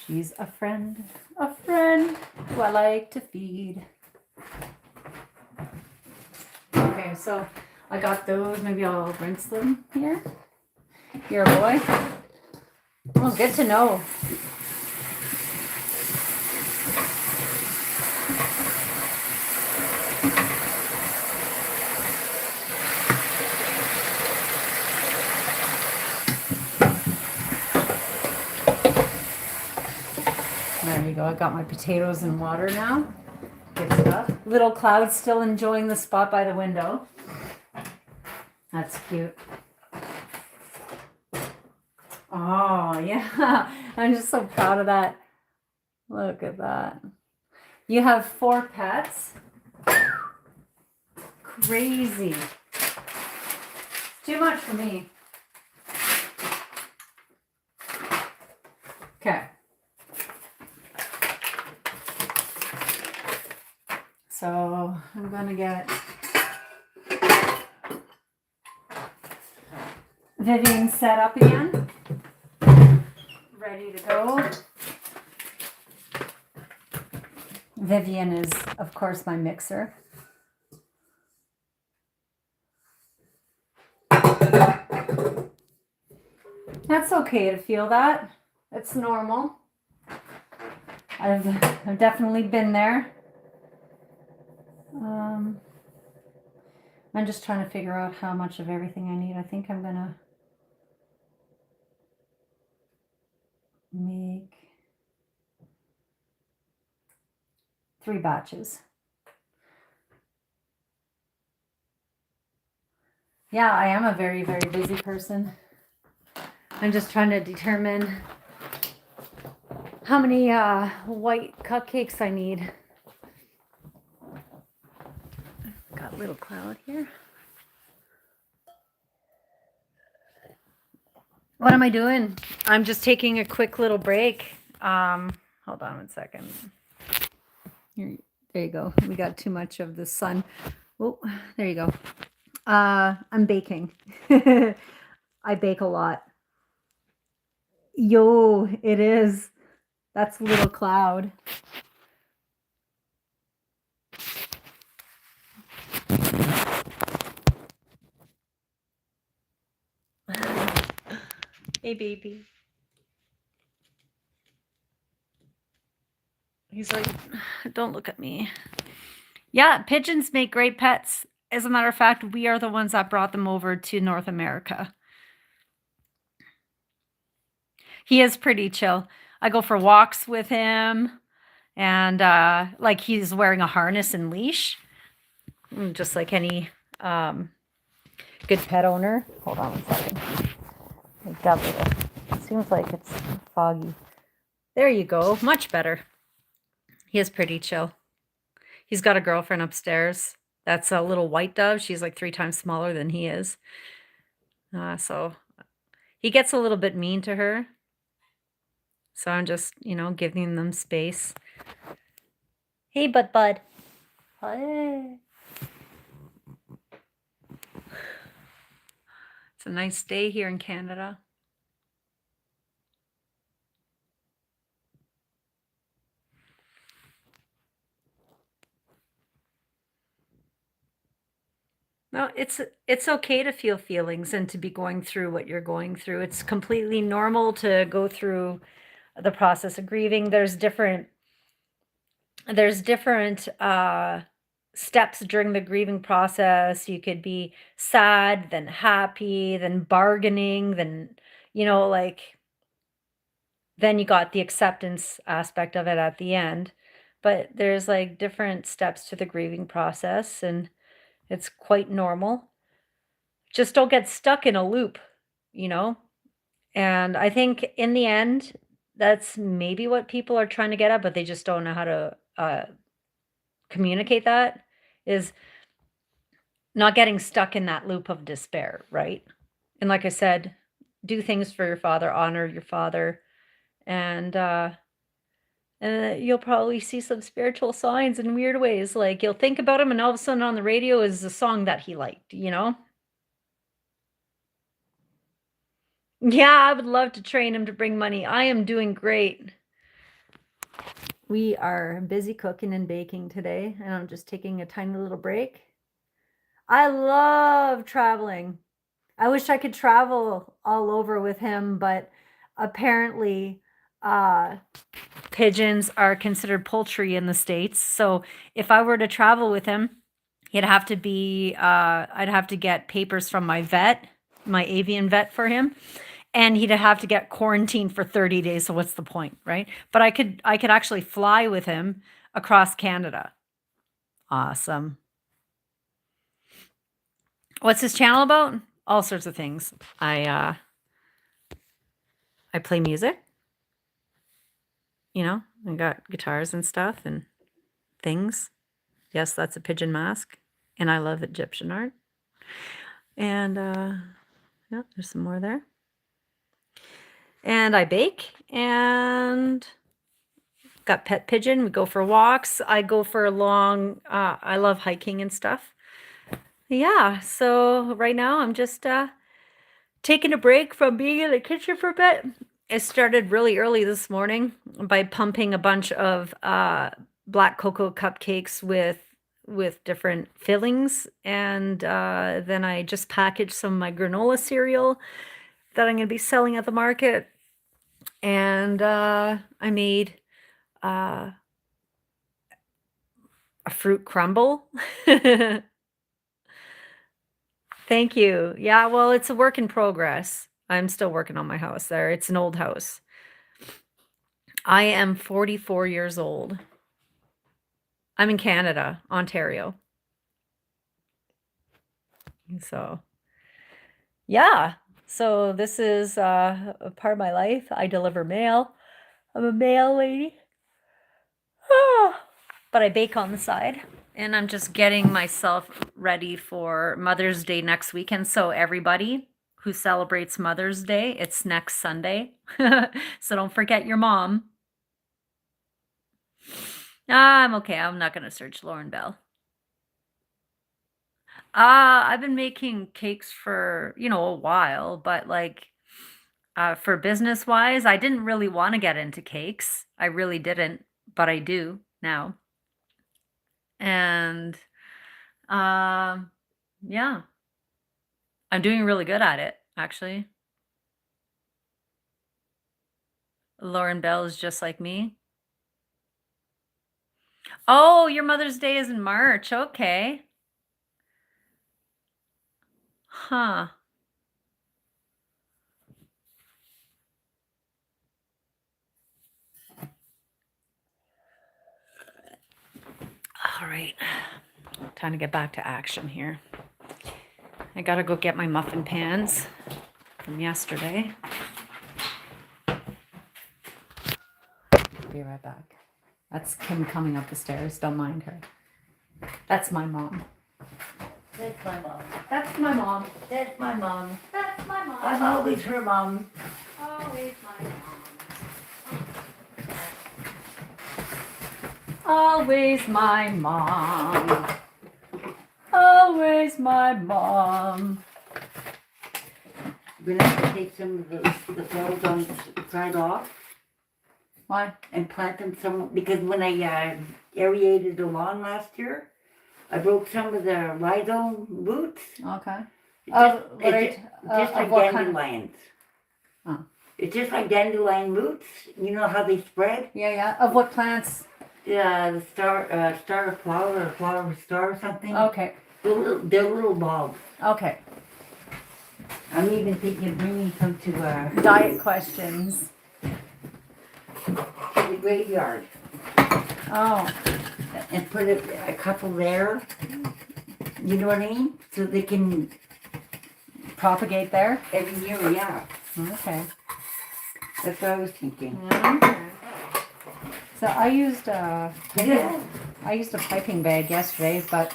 [SPEAKER 1] she's a friend who I like to feed. Okay, so I got those. Maybe I'll rinse them here. You're a boy? Well, good to know. There you go. I got my potatoes in water now. Good stuff. Little Cloud still enjoying the spot by the window. That's cute. Oh, yeah. I'm just so proud of that. Look at that. You have 4 pets. Crazy. Too much for me. Okay. So I'm going to get Vivian set up again. Ready to go. Vivian is, of course, my mixer. That's okay to feel that. It's normal. I've definitely been there. I'm just trying to figure out how much of everything I need. I think I'm gonna make 3 batches. Yeah, I am a very, very busy person. I'm just trying to determine how many white cupcakes I need. Got a little cloud here. What am I doing? I'm just taking a quick little break. Hold on 1 second. Here, there you go. We got too much of the sun. Oh, there you go. I'm baking. I bake a lot. Yo, it is. That's little cloud. Hey, baby. He's like, don't look at me. Yeah, pigeons make great pets. As a matter of fact, we are the ones that brought them over to North America. He is pretty chill. I go for walks with him, and like he's wearing a harness and leash, just like any good pet owner. Hold on one second. It seems like it's foggy. There you go. Much better. He is pretty chill. He's got a girlfriend upstairs. That's a little white dove. She's like 3 times smaller than he is. So he gets a little bit mean to her. So I'm just, giving them space. Hey, bud. Hi. It's a nice day here in Canada. No, it's okay to feel feelings and to be going through what you're going through. It's completely normal to go through the process of grieving. There's different steps during the grieving process. You could be sad, then happy, then bargaining, then like then you got the acceptance aspect of it at the end. But there's like different steps to the grieving process, and it's quite normal. Just don't get stuck in a loop, you know? And I think in the end, that's maybe what people are trying to get at, but they just don't know how to communicate that is not getting stuck in that loop of despair, right? And like I said, do things for your father, honor your father, and you'll probably see some spiritual signs in weird ways. Like you'll think about him, and all of a sudden on the radio is a song that he liked, Yeah, I would love to train him to bring money. I am doing great. We are busy cooking and baking today, and I'm just taking a tiny little break. I love traveling. I wish I could travel all over with him, but apparently, uh, pigeons are considered poultry in the States. So if I were to travel with him, I'd have to get papers from my vet, my avian vet for him, and he'd have to get quarantined for 30 days. So what's the point, right? But I could actually fly with him across Canada. Awesome. What's his channel about? All sorts of things. I play music, I got guitars and stuff and things. Yes, that's a pigeon mask. And I love Egyptian art. And yeah, there's some more there. And I bake and got pet pigeon. We go for walks. I go for a long, I love hiking and stuff. Yeah, so right now I'm just taking a break from being in the kitchen for a bit. I started really early this morning by pumping a bunch of black cocoa cupcakes with different fillings, and then I just packaged some of my granola cereal that I'm going to be selling at the market, and I made a fruit crumble. Thank you. Yeah, well, it's a work in progress. I'm still working on my house there. It's an old house. I am 44 years old. I'm in Canada, Ontario. So, yeah. So this is a part of my life. I deliver mail. I'm a mail lady. But I bake on the side. And I'm just getting myself ready for Mother's Day next weekend. So everybody who celebrates Mother's Day, it's next Sunday. So don't forget your mom. I'm okay. I'm not going to search Lauren Bell. I've been making cakes for, a while, but like for business wise, I didn't really want to get into cakes. I really didn't, but I do now. And um yeah, I'm doing really good at it, actually. Lauren Bell is just like me. Oh, your Mother's Day is in March. Okay. Huh. All right. Time to get back to action here. I gotta go get my muffin pans from yesterday. Be right back. That's Kim coming up the stairs. Don't mind her. That's my mom.
[SPEAKER 2] That's my mom.
[SPEAKER 1] That's my mom.
[SPEAKER 2] That's my mom.
[SPEAKER 1] That's my mom.
[SPEAKER 2] I'm always her mom.
[SPEAKER 1] Always my mom. Always my mom. Always my mom.
[SPEAKER 2] We're gonna have to take some of the flowers on the side off
[SPEAKER 1] Why?
[SPEAKER 2] and plant them some, because when I aerated the lawn last year, I broke some of the rhizome roots.
[SPEAKER 1] Okay.
[SPEAKER 2] It's
[SPEAKER 1] Of
[SPEAKER 2] just,
[SPEAKER 1] what
[SPEAKER 2] it's just like
[SPEAKER 1] what kind of-
[SPEAKER 2] dandelions.
[SPEAKER 1] Oh.
[SPEAKER 2] It's just like dandelion roots. You know how they spread?
[SPEAKER 1] Yeah. Of what plants?
[SPEAKER 2] The star flower or flower star or something.
[SPEAKER 1] Okay.
[SPEAKER 2] They're little bulbs.
[SPEAKER 1] Okay.
[SPEAKER 2] I'm even thinking of bringing some to
[SPEAKER 1] Diet questions.
[SPEAKER 2] the graveyard
[SPEAKER 1] Oh.
[SPEAKER 2] and put a couple there. You know what I mean? So they can
[SPEAKER 1] Propagate there?
[SPEAKER 2] every year, yeah.
[SPEAKER 1] Okay.
[SPEAKER 2] That's what I was thinking.
[SPEAKER 1] Okay. So I used
[SPEAKER 2] Yeah.
[SPEAKER 1] I used a piping bag yesterday, but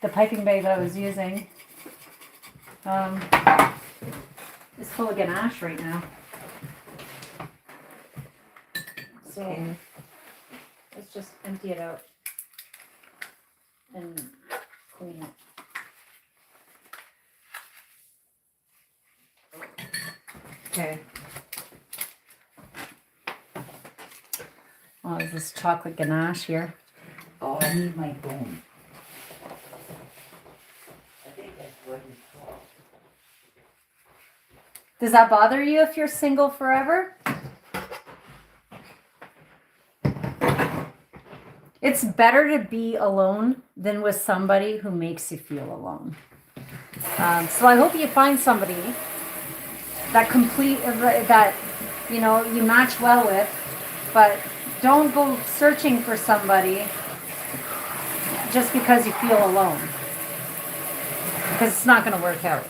[SPEAKER 1] the piping bag that I was using is full of ganache right now. So
[SPEAKER 2] Okay.
[SPEAKER 1] let's just empty it out and clean it. Okay. Oh, is this chocolate ganache here?
[SPEAKER 2] Oh, I need my phone. I think that's what it's called.
[SPEAKER 1] Does that bother you if you're single forever? It's better to be alone than with somebody who makes you feel alone. So I hope you find somebody that you match well with, but don't go searching for somebody just because you feel alone, because it's not going to work out.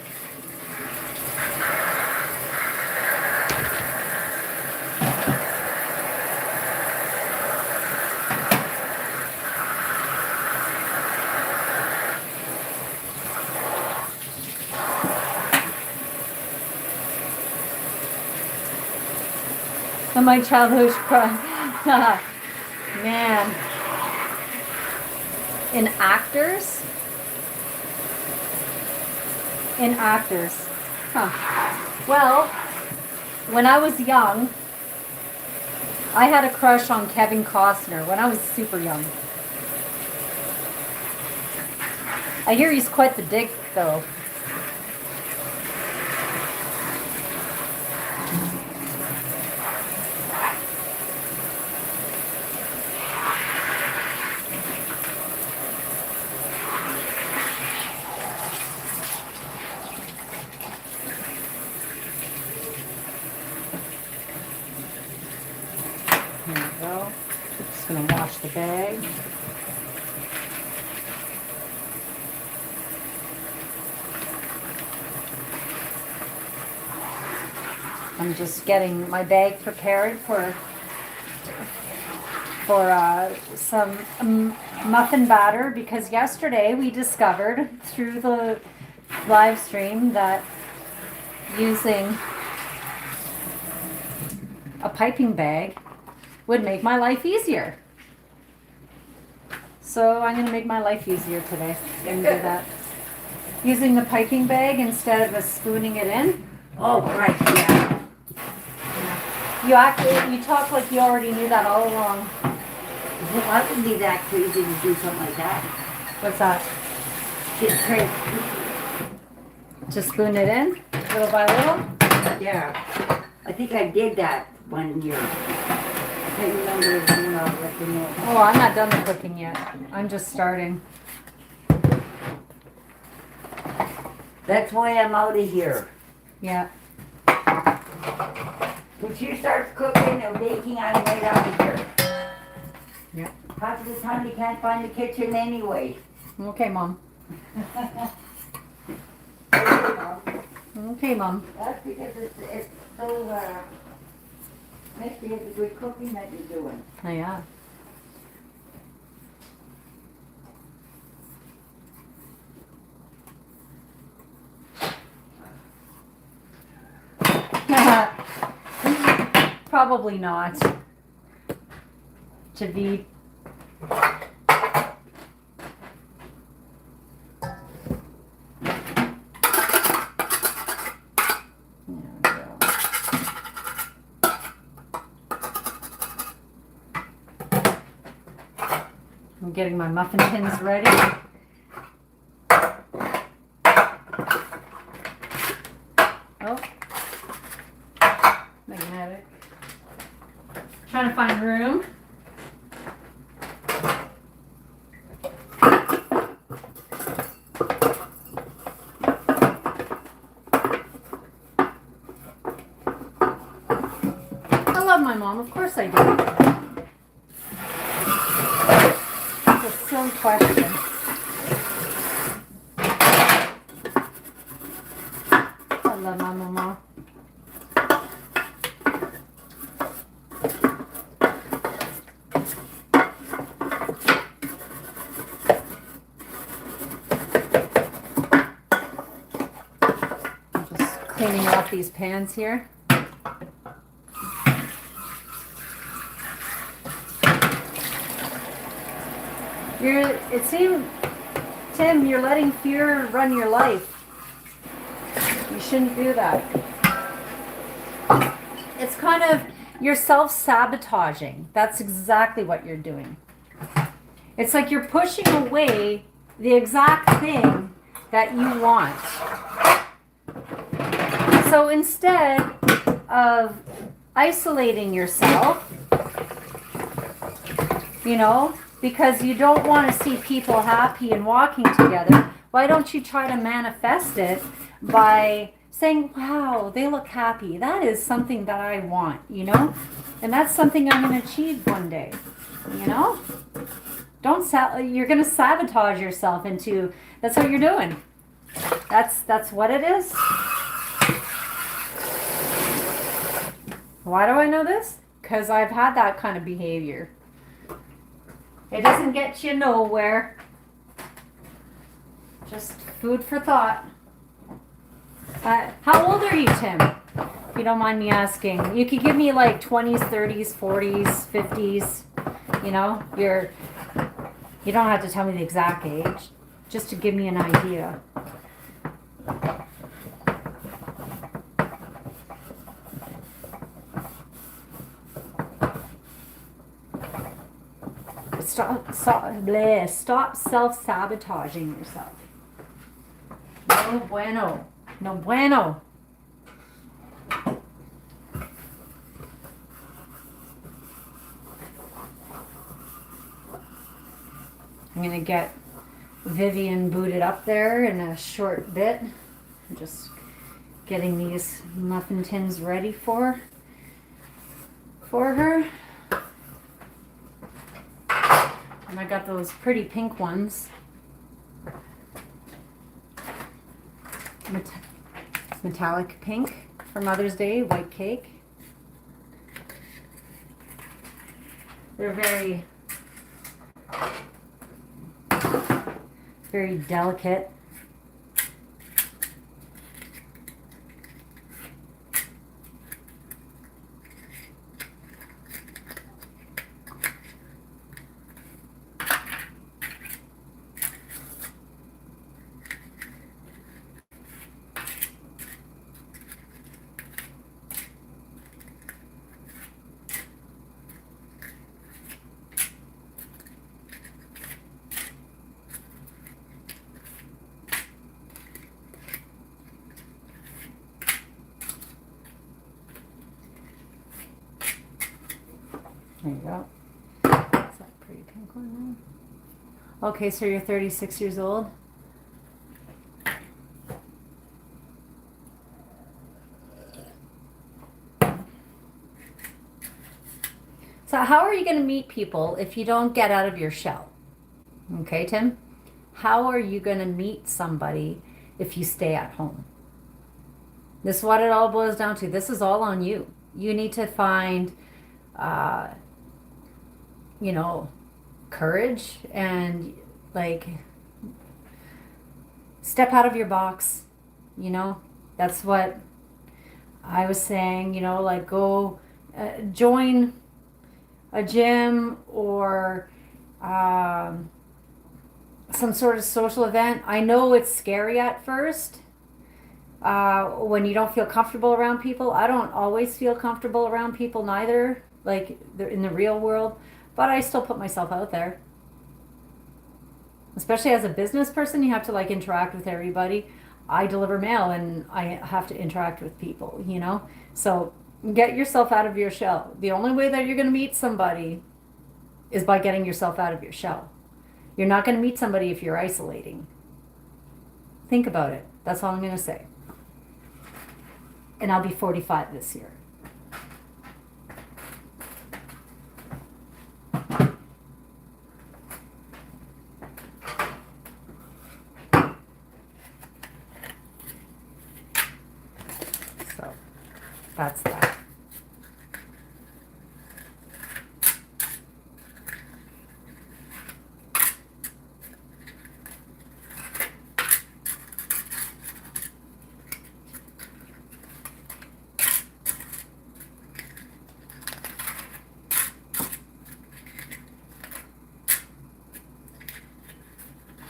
[SPEAKER 1] And my childhood crush, man, in actors, huh? Well, when I was young, I had a crush on Kevin Costner when I was super young. I hear he's quite the dick, though. Here we go. Just gonna wash the bag. I'm just getting my bag prepared for some muffin batter, because yesterday we discovered through the live stream that using a piping bag would make my life easier. So I'm going to make my life easier today and do that. Using the piping bag instead of a spooning it in.
[SPEAKER 2] Oh, right, yeah.
[SPEAKER 1] You talk like you already knew that all along.
[SPEAKER 2] Well, I would be that crazy to do something like that.
[SPEAKER 1] What's that?
[SPEAKER 2] Just try,
[SPEAKER 1] Just spoon it in, little by little?
[SPEAKER 2] yeah. I think I did that one year. I can't remember if you know, let you know.
[SPEAKER 1] Oh, I'm not done the cooking yet. I'm just starting.
[SPEAKER 2] That's why I'm out of here.
[SPEAKER 1] Yeah.
[SPEAKER 2] When she starts cooking or baking, I'm right out of here.
[SPEAKER 1] Yeah.
[SPEAKER 2] Half of the time you can't find the kitchen anyway.
[SPEAKER 1] Okay, Mom. Okay, Mom.
[SPEAKER 2] That's because it's so, makes you have the good cooking that you're doing.
[SPEAKER 1] Oh, yeah. Probably not. To be. I'm getting my muffin tins ready. Oh, magnetic. Trying to find room. I love my mom, of course I do. That's a silly question. I love my mama. I'm just cleaning off these pans here. It seems, Tim, you're letting fear run your life. You shouldn't do that. It's kind of, you're self-sabotaging. That's exactly what you're doing. It's like you're pushing away the exact thing that you want. So instead of isolating yourself, you know, because you don't want to see people happy and walking together, why don't you try to manifest it by saying, wow, they look happy. That is something that I want, you know? And that's something I'm going to achieve one day, you know? You're going to sabotage yourself into, that's what you're doing. That's what it is. Why do I know this? Because I've had that kind of behavior. It doesn't get you nowhere. Just food for thought. How old are you, Tim? If you don't mind me asking. You could give me like 20s, 30s, 40s, 50s. You know, you don't have to tell me the exact age. Just to give me an idea. Stop self-sabotaging yourself. No bueno. No bueno. I'm going to get Vivian booted up there in a short bit. I'm just getting these muffin tins ready for her. And I got those pretty pink ones. Metallic pink for Mother's Day, white cake. They're very, very delicate. There you go. Is that pretty pink one there? Okay, so you're 36 years old. So how are you going to meet people if you don't get out of your shell? Okay, Tim? How are you going to meet somebody if you stay at home? This is what it all boils down to. This is all on you. You need to find, you know, courage and like step out of your box. You know, that's what I was saying, you know, like go join a gym or some sort of social event. I know it's scary at first when you don't feel comfortable around people. I don't always feel comfortable around people neither, like in the real world, but I still put myself out there. Especially as a business person, you have to like interact with everybody. I deliver mail and I have to interact with people, you know? So get yourself out of your shell. The only way that you're going to meet somebody is by getting yourself out of your shell. You're not going to meet somebody if you're isolating. Think about it. That's all I'm going to say. And I'll be 45 this year. So that's that.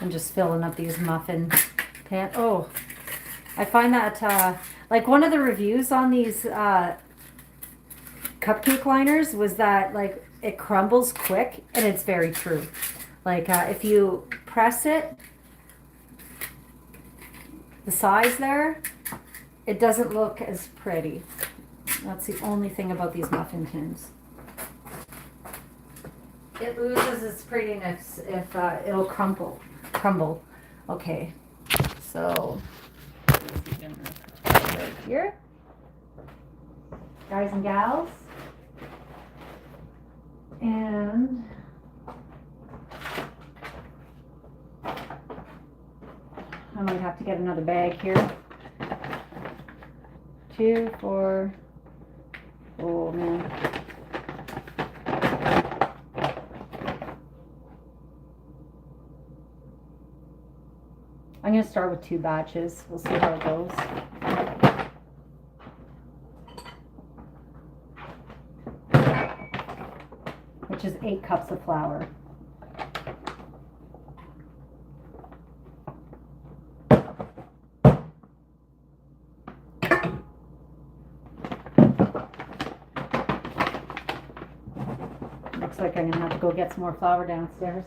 [SPEAKER 1] I'm just filling up these muffin pan. Oh, I find that like one of the reviews on these cupcake liners was that like it crumbles quick, and it's very true. Like if you press it, the size there, it doesn't look as pretty. That's the only thing about these muffin tins. It loses its prettiness if it'll crumble. Okay, so right here, guys and gals, and I might have to get another bag here. 2, 4. Oh man. I'm going to start with 2 batches. We'll see how it goes. Which is 8 cups of flour. Looks like I'm going to have to go get some more flour downstairs.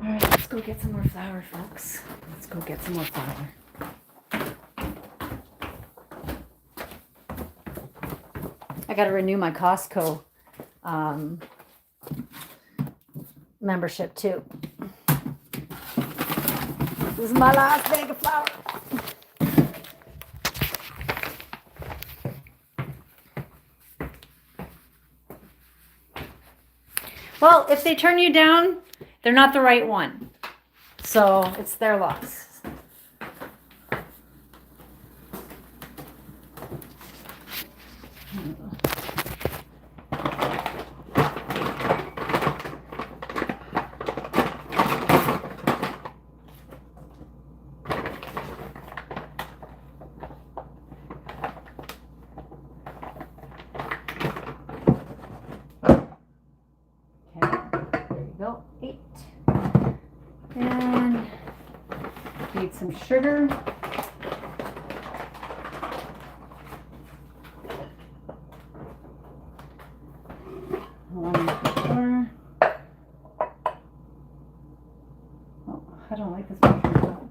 [SPEAKER 1] Let's go get some more flour, folks. Let's go get some more flour. I got to renew my Costco membership too. This is my last bag of flour. Well, if they turn you down, they're not the right one. So it's their loss. Go 8, and need some sugar. More. Oh, I don't like this mushroom.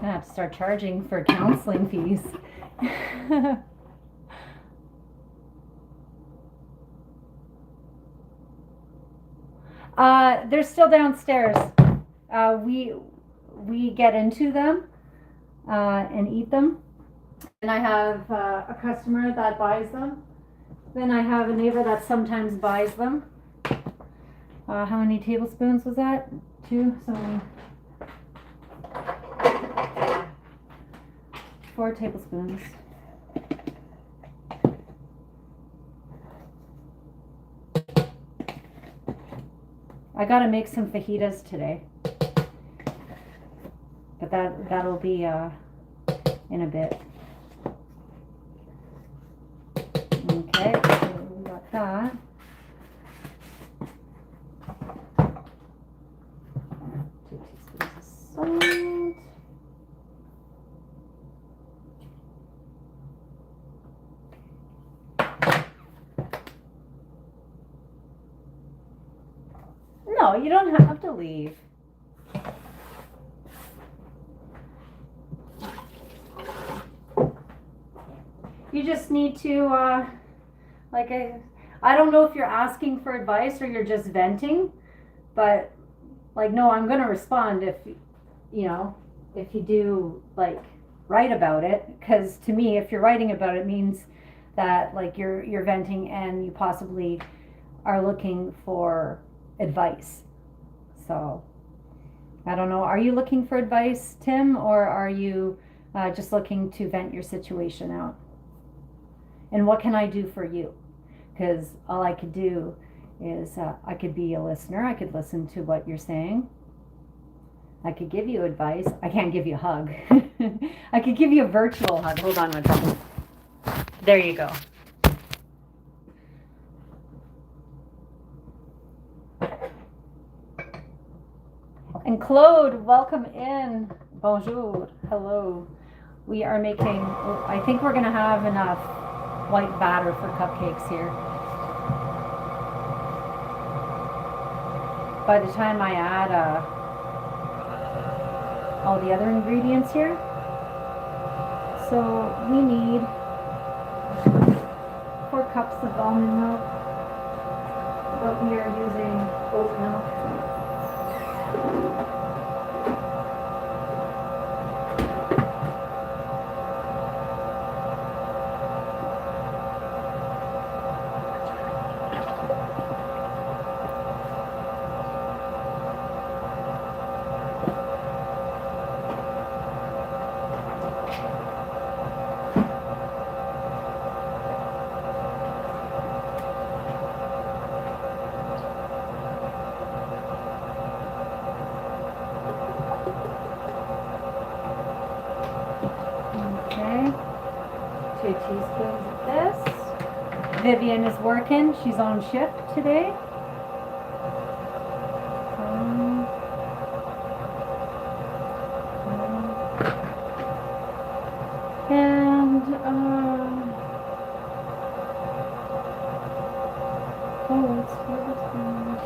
[SPEAKER 1] gonna have to start charging for counseling fees. They're still downstairs. We get into them and eat them. And I have a customer that buys them. Then I have a neighbor that sometimes buys them. How many tablespoons was that? 2? So 4 tablespoons. I gotta make some fajitas today, but that'll be in a bit. Okay, so we got that. Salt. No, you don't have to leave. You just need to, I don't know if you're asking for advice or you're just venting, but no, I'm gonna respond if you do write about it, because to me, if you're writing about it, means that you're venting and you possibly are looking for advice. So I don't know, are you looking for advice, Tim, or are you just looking to vent your situation out? And what can I do for you? Because all I could do is I could be a listener. I could listen to what you're saying. I could give you advice. I can't give you a hug. I could give you a virtual hug. Hold on one second. There you go. And Claude, welcome in. Bonjour. Hello. We are making, I think we're going to have enough white batter for cupcakes here. By the time I add all the other ingredients here. So we need 4 cups of almond milk, but we are using oat milk. Teaspoons of this. Vivian is working. She's on shift today. And 4 tablespoons.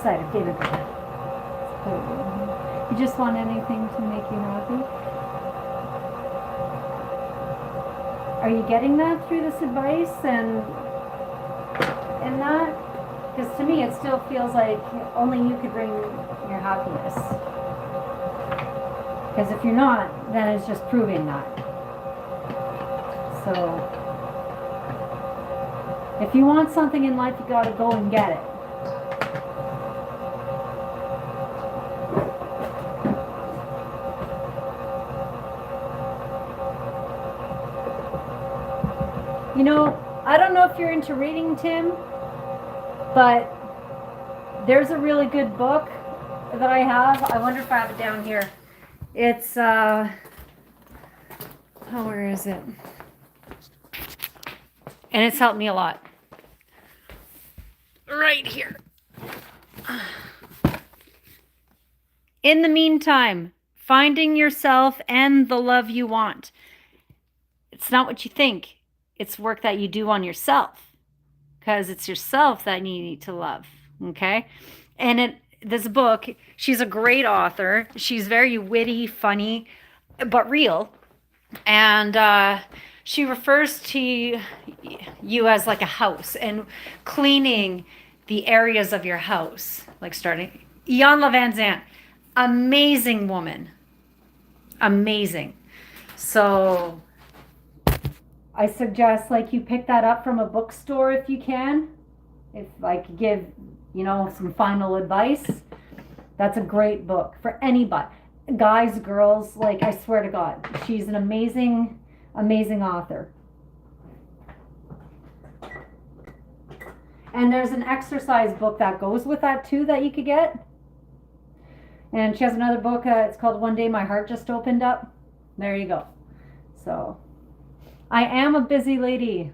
[SPEAKER 1] Cider vinegar. You just want anything to make you happy? Are you getting that through this advice and that? Because to me it still feels like only you could bring your happiness. Because if you're not, then it's just proving that. So if you want something in life, you gotta go and get it. You know, I don't know if you're into reading, Tim, but there's a really good book that I have. I wonder if I have it down here. It's, where is it? And it's helped me a lot. Right here. In the meantime, finding yourself and the love you want. It's not what you think. It's work that you do on yourself, because it's yourself that you need to love. Okay? And this book, she's a great author. She's very witty, funny, but real. And she refers to you as like a house and cleaning the areas of your house, like starting. Ian Van Zandt, amazing woman, amazing. So I suggest like you pick that up from a bookstore if you can. If I could give, some final advice, that's a great book for anybody. Guys, girls, like I swear to God, she's an amazing, amazing author. And there's an exercise book that goes with that too that you could get. And she has another book, it's called One Day My Heart Just Opened Up. There you go. So, I am a busy lady.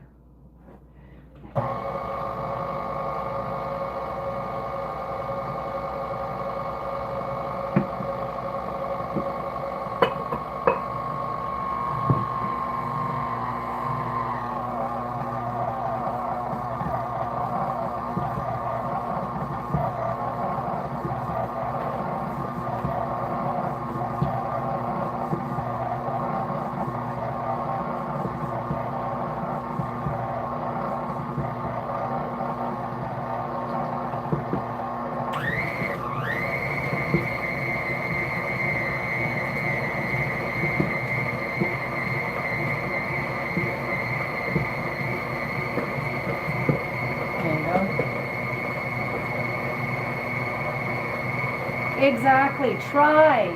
[SPEAKER 1] Exactly. Try.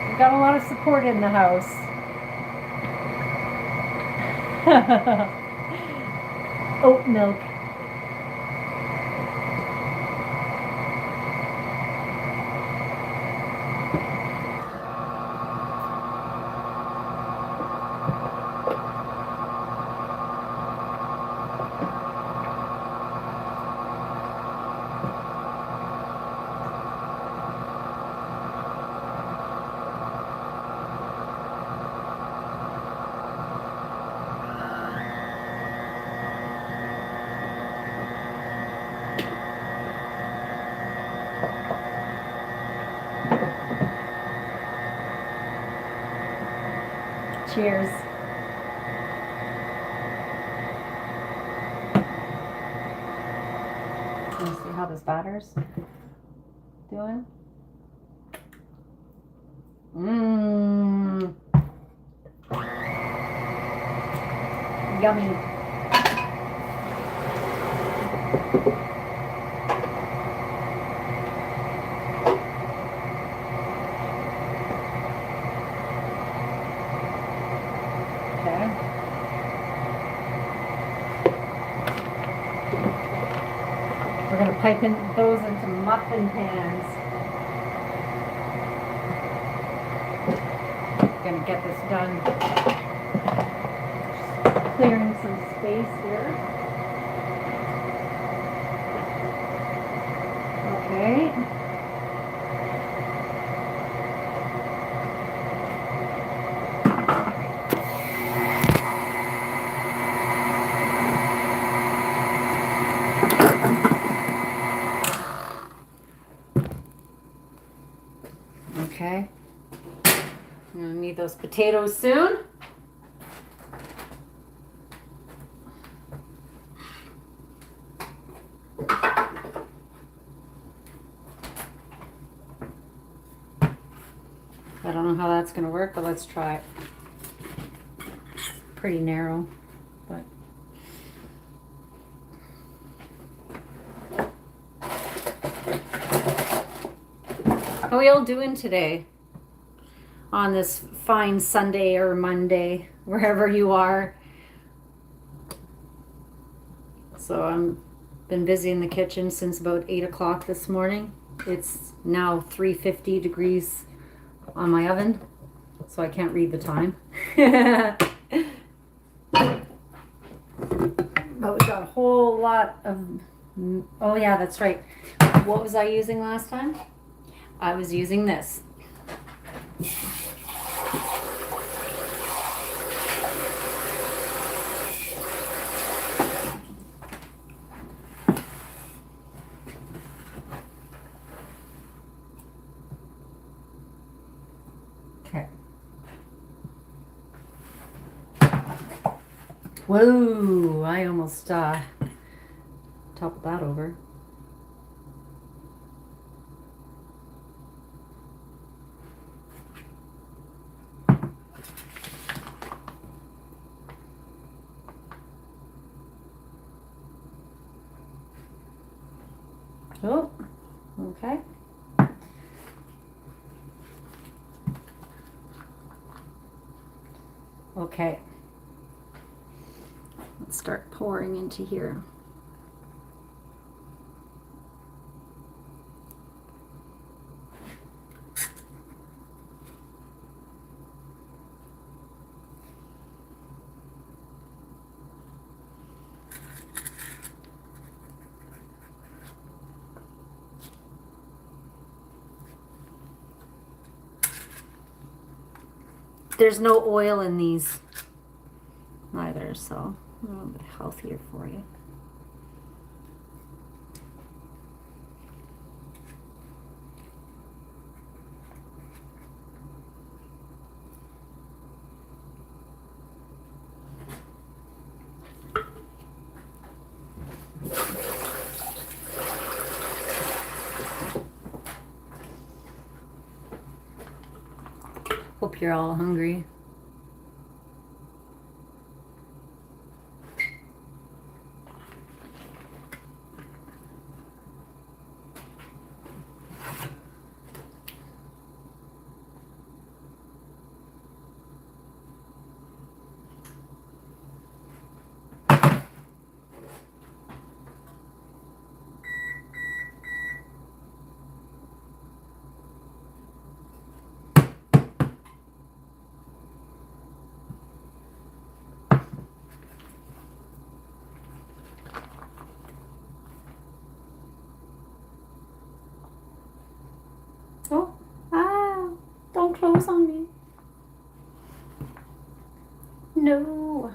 [SPEAKER 1] We've got a lot of support in the house. Oat milk. Cheers. Let's see how this batter's doing. Mmm. Yummy. We're going to pipe those into muffin pans. Going to get this done. Just clearing some space here. Okay. Okay, I'm gonna need those potatoes soon. I don't know how that's gonna work, but let's try it. Pretty narrow, but. How are we all doing today on this fine Sunday or Monday, wherever you are? So I'm been busy in the kitchen since about 8 o'clock this morning. It's now 350 degrees on my oven, so I can't read the time. But lot of, oh yeah, that's right. What was I using last time? I was using this. Okay. Whoa, I almost toppled that over. Oh, okay. Okay. Let's start pouring into here. There's no oil in these either, so a little bit healthier for you. Hope you're all hungry. Oh, don't close on me. No.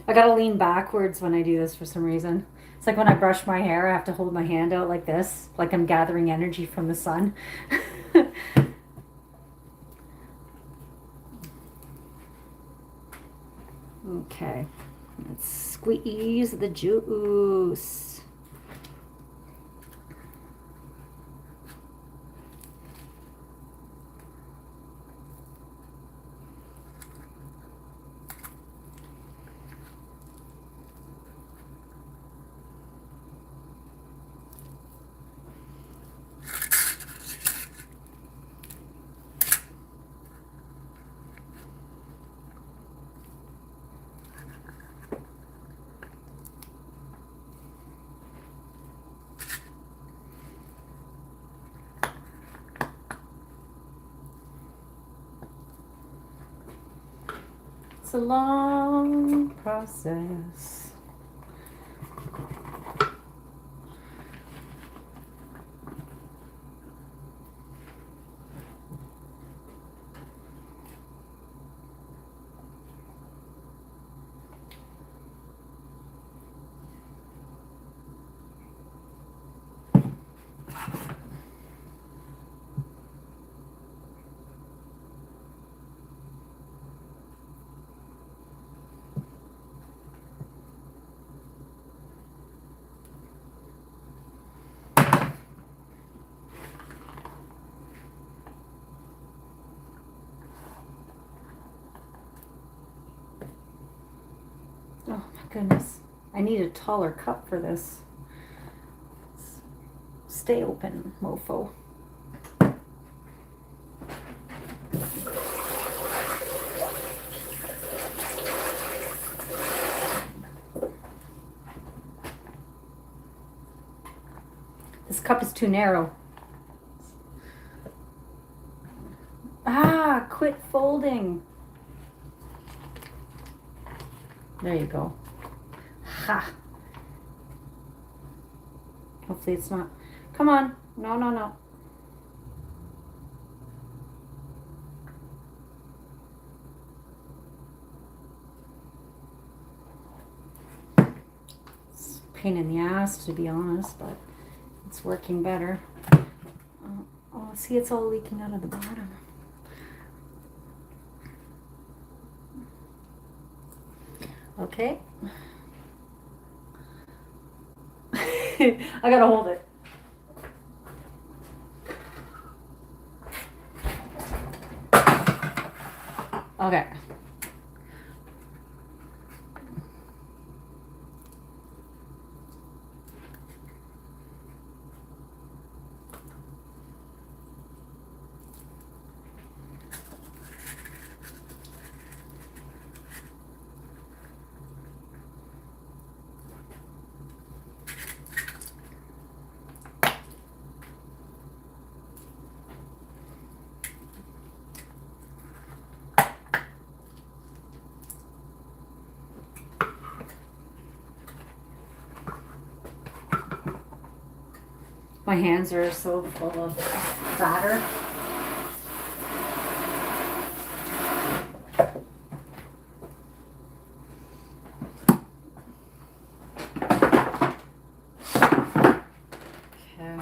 [SPEAKER 1] I gotta lean backwards when I do this for some reason. It's like when I brush my hair, I have to hold my hand out like this, like I'm gathering energy from the sun. Okay, let's squeeze the juice. It's a long process. Oh my goodness. I need a taller cup for this. Stay open, mofo. This cup is too narrow. Quit folding. There you go. Ha! Hopefully it's not. Come on. No, no, no. It's a pain in the ass, to be honest, but it's working better. Oh, see, it's all leaking out of the bottom. Okay. I gotta hold it. Okay. My hands are so full of batter. Okay.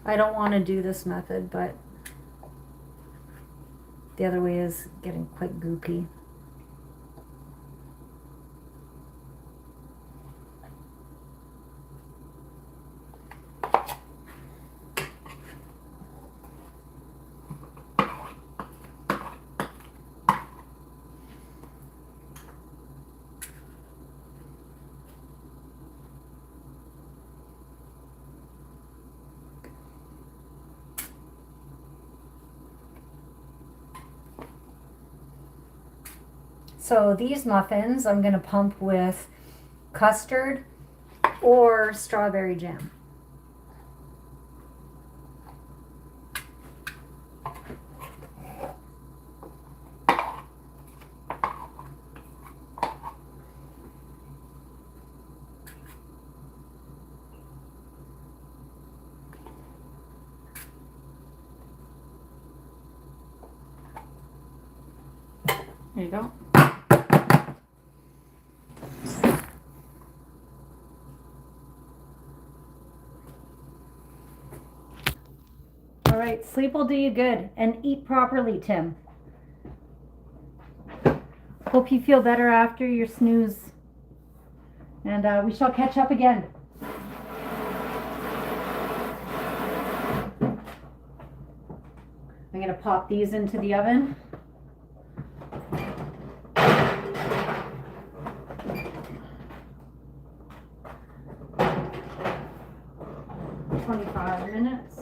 [SPEAKER 1] I don't want to do this method, but the other way is getting quite goopy. So these muffins I'm going to pump with custard or strawberry jam. There you go. All right, sleep will do you good, and eat properly, Tim. Hope you feel better after your snooze, and we shall catch up again. I'm gonna pop these into the oven. For 25 minutes.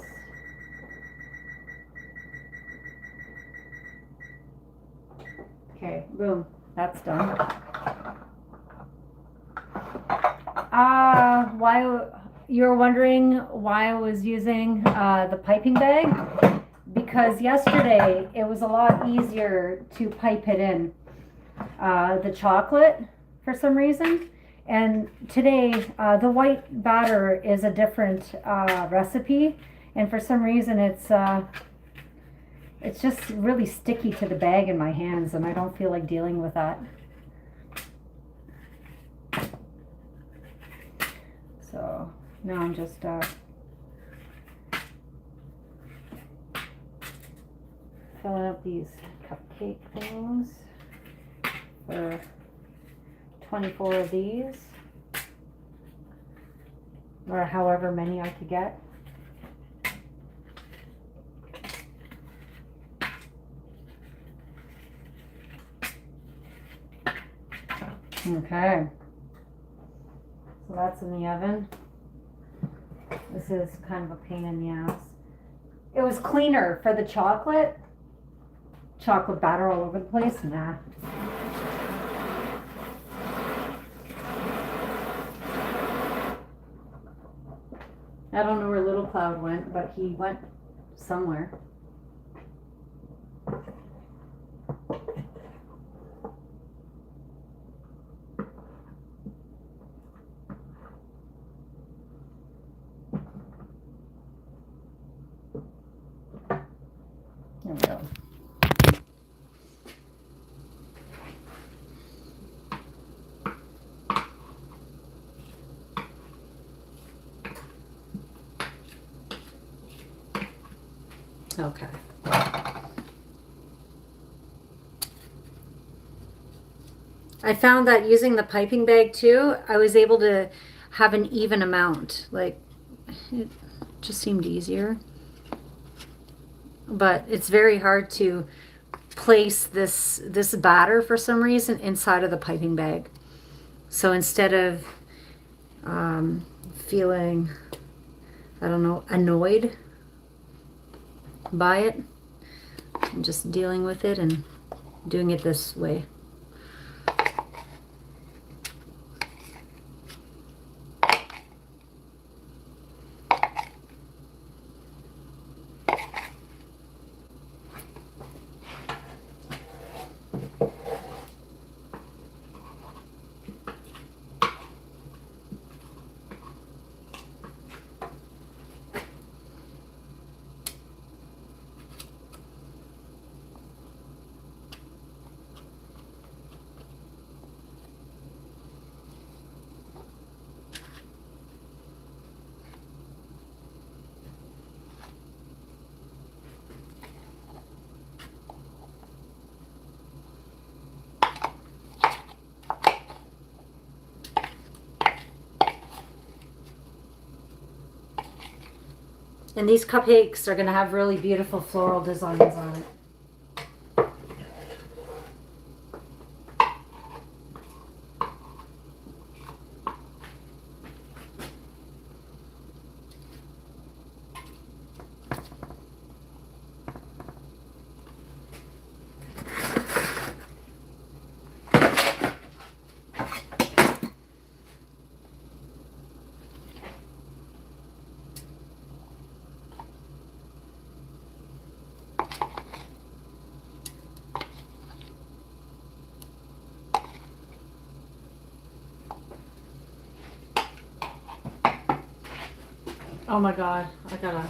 [SPEAKER 1] Okay, boom, that's done. Why you're wondering why I was using the piping bag? Because yesterday it was a lot easier to pipe it in the chocolate for some reason, and today the white batter is a different recipe, and for some reason it's just really sticky to the bag in my hands, and I don't feel like dealing with that. So now I'm just filling up these cupcake things for 24 of these, or however many I could get. Okay, so that's in the oven. This is kind of a pain in the ass. It was cleaner for the chocolate batter all over the place. Nah. I don't know where Little Cloud went, but he went somewhere. There we go. Okay. I found that using the piping bag too, I was able to have an even amount. Like, it just seemed easier. But it's very hard to place this batter for some reason inside of the piping bag. So instead of feeling, I don't know, annoyed by it, I'm just dealing with it and doing it this way. And these cupcakes are going to have really beautiful floral designs on it. Oh my God, I gotta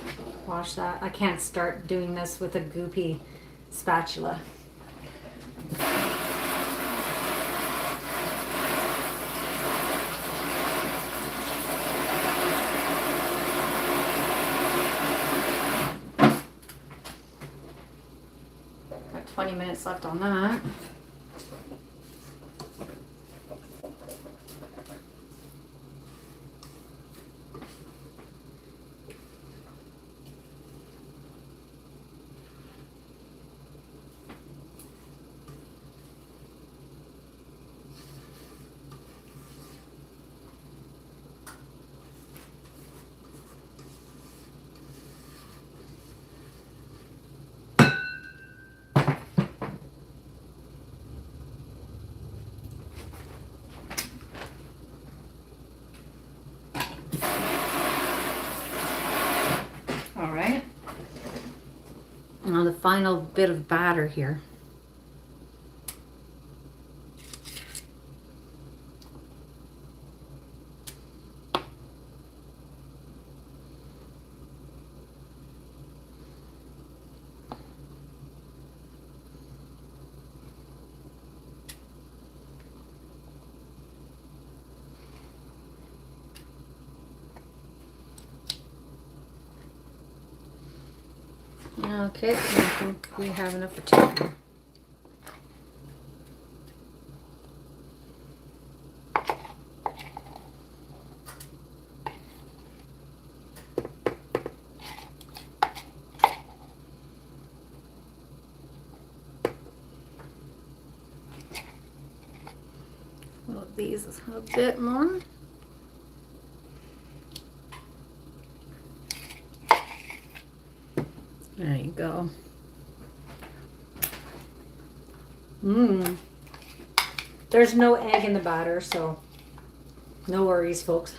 [SPEAKER 1] wash that. I can't start doing this with a goopy spatula. Got 20 minutes left on that. All right. Now the final bit of batter here. Okay, I think we have enough for two. Well, these a bit more. There you go. There's no egg in the batter, so no worries, folks.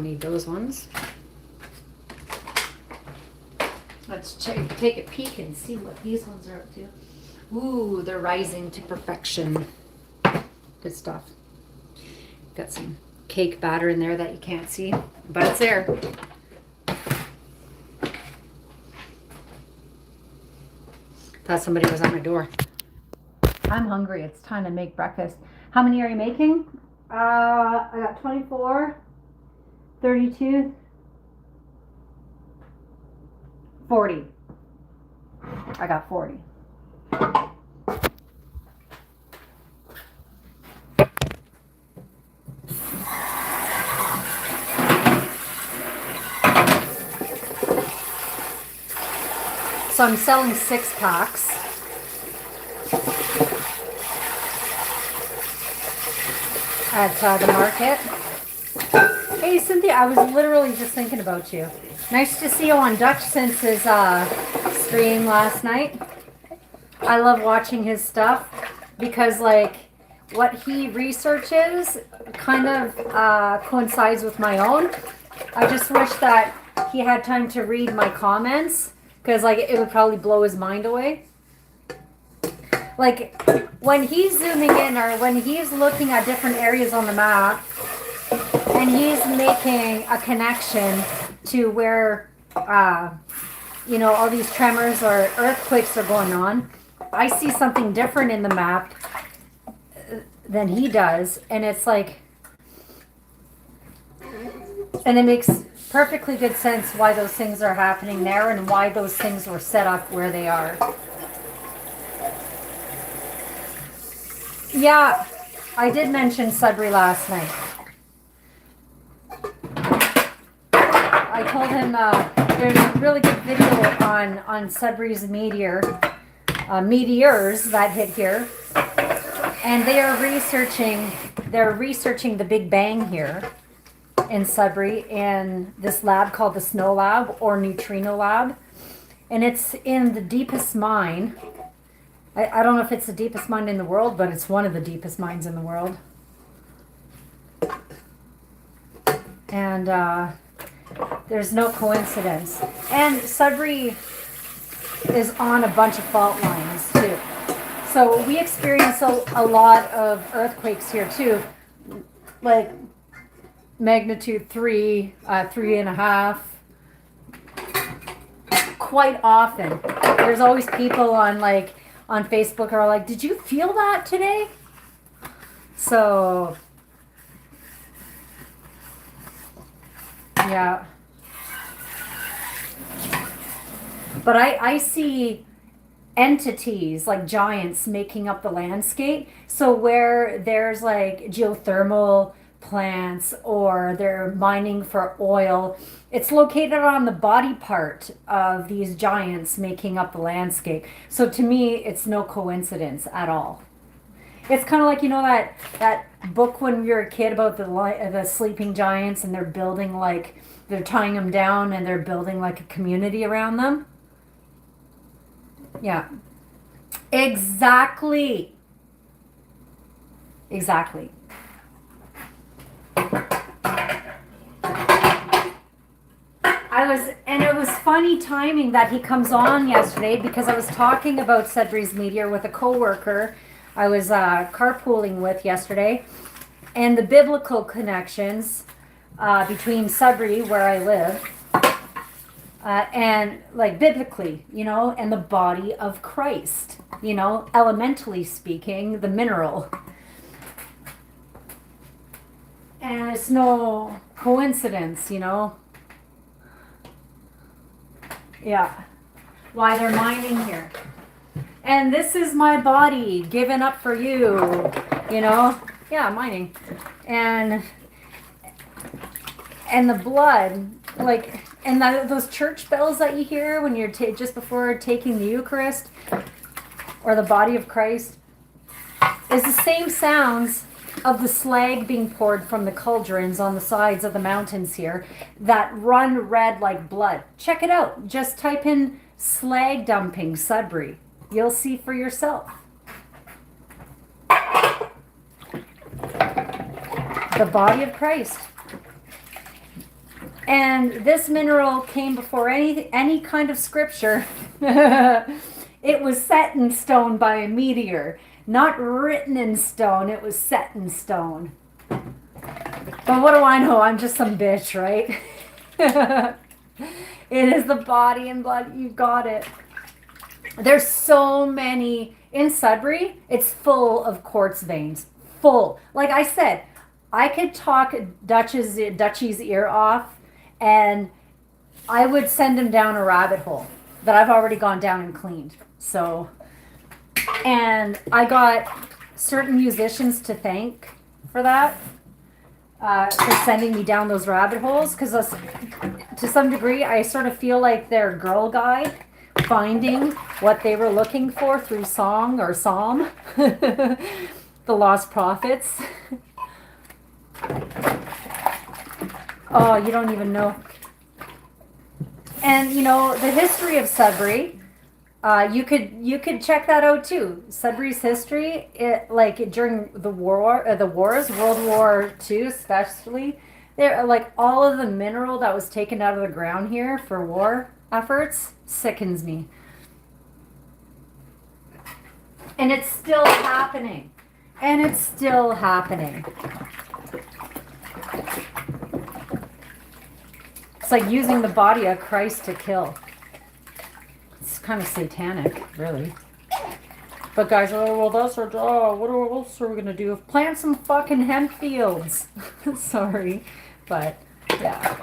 [SPEAKER 1] need those ones. Let's take a peek and see what these ones are up to. Ooh, they're rising to perfection. Good stuff. Got some cake batter in there that you can't see, but it's there. Thought somebody was at my door. I'm hungry. It's time to make breakfast. How many are you making? I got 24, 32, 40. I got 40. So I'm selling 6 packs. At the market. Hey Cynthia, I was literally just thinking about you. Nice to see you on Dutch since his stream last night. I love watching his stuff because like what he researches kind of coincides with my own. I just wish that he had time to read my comments because like it would probably blow his mind away. Like when he's zooming in or when he's looking at different areas on the map and he's making a connection to where you know, all these tremors or earthquakes are going on, I see something different in the map than he does, and it's like, and it makes perfectly good sense why those things are happening there and why those things were set up where they are. Yeah, I did mention Sudbury last night. I told him there's a really good video on Sudbury's meteors that hit here, and they are researching the Big Bang here in Sudbury in this lab called the Snow Lab or Neutrino Lab, and it's in the deepest mine. I don't know if it's the deepest mine in the world, but it's one of the deepest mines in the world. And there's no coincidence. And Sudbury is on a bunch of fault lines too. So we experience a lot of earthquakes here too, like magnitude 3, 3.5. Quite often. There's always people on Facebook are like, did you feel that today? So, yeah. But I see entities like giants making up the landscape. So where there's like geothermal plants or they're mining for oil, it's located on the body part of these giants making up the landscape. So to me, it's no coincidence at all. It's kind of like, you know, that book when you're a kid about the sleeping giants and they're building like, they're tying them down and they're building like a community around them. Yeah. Exactly. Exactly. It was funny timing that he comes on yesterday because I was talking about Sudbury's meteor with a coworker I was carpooling with yesterday, and the biblical connections between Sudbury, where I live, and like biblically, you know, and the body of Christ, you know, elementally speaking, the mineral. And it's no coincidence, you know. Yeah. Why they're mining here. And this is my body given up for you, you know. Yeah, mining. And the blood, like, and those church bells that you hear when you're just before taking the Eucharist or the body of Christ is the same sounds of the slag being poured from the cauldrons on the sides of the mountains here that run red like blood. Check it out. Just type in slag dumping Sudbury. You'll see for yourself. The body of Christ. And this mineral came before any kind of scripture. It was set in stone by a meteor, not written in stone. It was set in stone. But what do I know? I'm just some bitch, right? It is the body and blood. You got it. There's so many in Sudbury. It's full of quartz veins. Full. Like I said, I could talk Dutchie's ear off, and I would send him down a rabbit hole that I've already gone down and cleaned. So, and I got certain musicians to thank for that, for sending me down those rabbit holes, because to some degree I sort of feel like they're girl guide, finding what they were looking for through song or psalm. The lost prophets. Oh, you don't even know. And you know the history of Sudbury. You could check that out too. Sudbury's history, like during the wars, World War II especially, there like all of the mineral that was taken out of the ground here for war efforts sickens me. And it's still happening. And it's still happening. It's like using the body of Christ to kill. It's kind of satanic, really. But guys, oh, well, that's our job. What else are we going to do? Plant some fucking hemp fields. Sorry. But, yeah.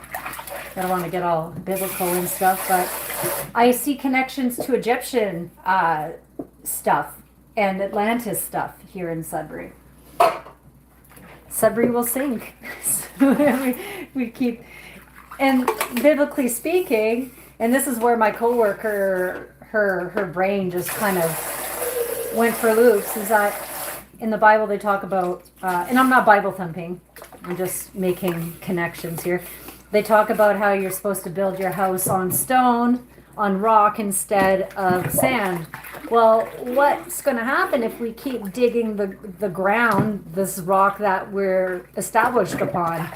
[SPEAKER 1] I don't want to get all biblical and stuff, but I see connections to Egyptian stuff and Atlantis stuff here in Sudbury. Sudbury will sink. we keep... And biblically speaking, and this is where my coworker, her brain just kind of went for loops, is that in the Bible they talk about, and I'm not Bible thumping, I'm just making connections here. They talk about how you're supposed to build your house on stone, on rock instead of sand. Well, what's going to happen if we keep digging the ground, this rock that we're established upon?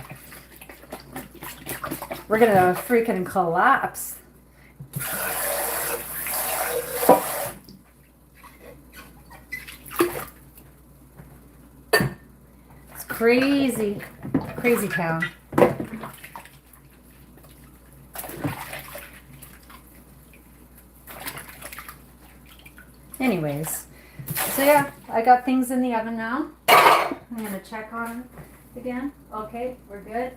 [SPEAKER 1] We're going to freaking collapse. It's crazy. Crazy town. Anyways, so yeah, I got things in the oven now. I'm going to check on it again. Okay, we're good.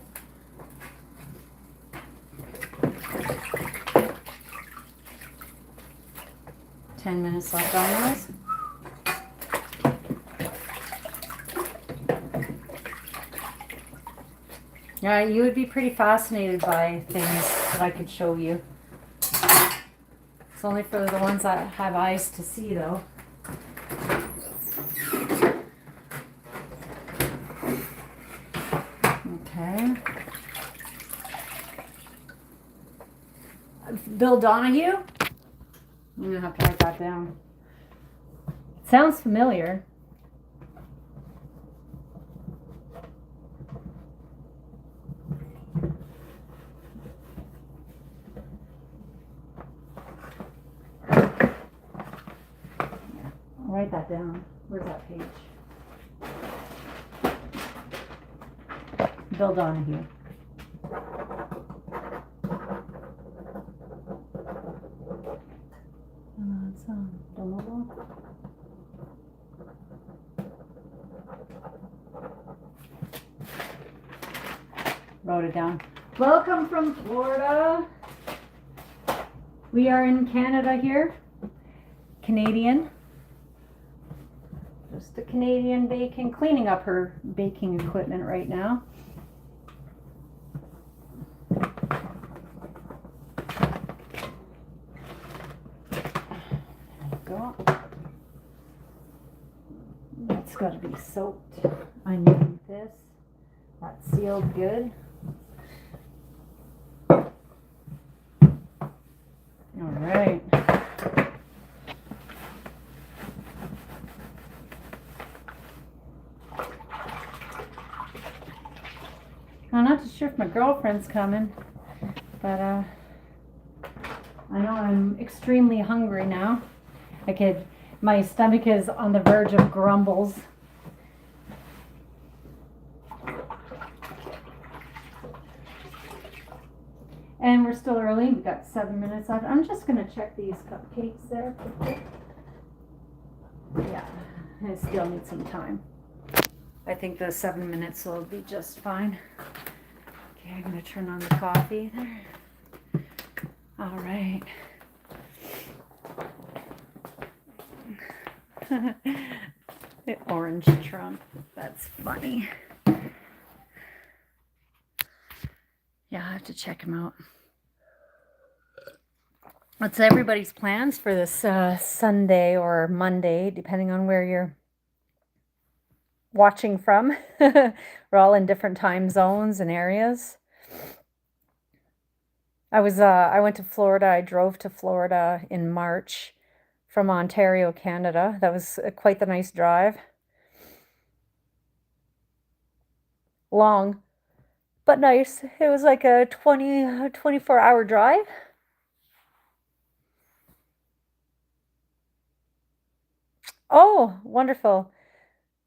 [SPEAKER 1] Ten minutes left on those. Yeah, you would be pretty fascinated by things that I could show you. It's only for the ones that have eyes to see, though. Okay. Bill Donahue? I'm gonna have to write that down. Sounds familiar. I'll write that down. Where's that page? Bill Donahue. It's Granola. Wrote it down. Welcome from Florida. We are in Canada here. Canadian. Just a Canadian baking, cleaning up her baking equipment right now. Go. It's got to be soaked. I need this. That's sealed good. All right. I'm not too sure if my girlfriend's coming. But I know I'm extremely hungry now. My stomach is on the verge of grumbles. And we're still early. We've got 7 minutes left. I'm just going to check these cupcakes there quickly. Yeah, I still need some time. I think the 7 minutes will be just fine. Okay, I'm going to turn on the coffee there. All right. The orange Trump. That's funny. Yeah, I have to check him out. What's everybody's plans for this Sunday or Monday, depending on where you're watching from? We're all in different time zones and areas. I went to Florida. I drove to Florida in March from Ontario, Canada. That was quite the nice drive. Long, but nice. It was like a 24-hour drive. Oh, wonderful.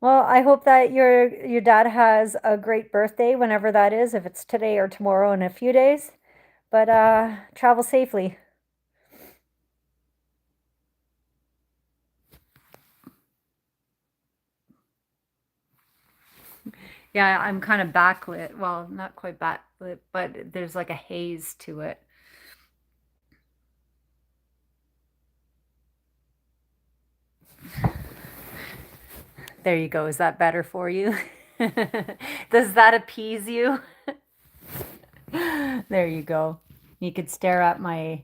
[SPEAKER 1] Well, I hope that your dad has a great birthday whenever that is, if it's today or tomorrow in a few days. But travel safely. Yeah, I'm kind of backlit. Well, not quite backlit, but there's like a haze to it. There you go. Is that better for you? Does that appease you? There you go. You could stare at my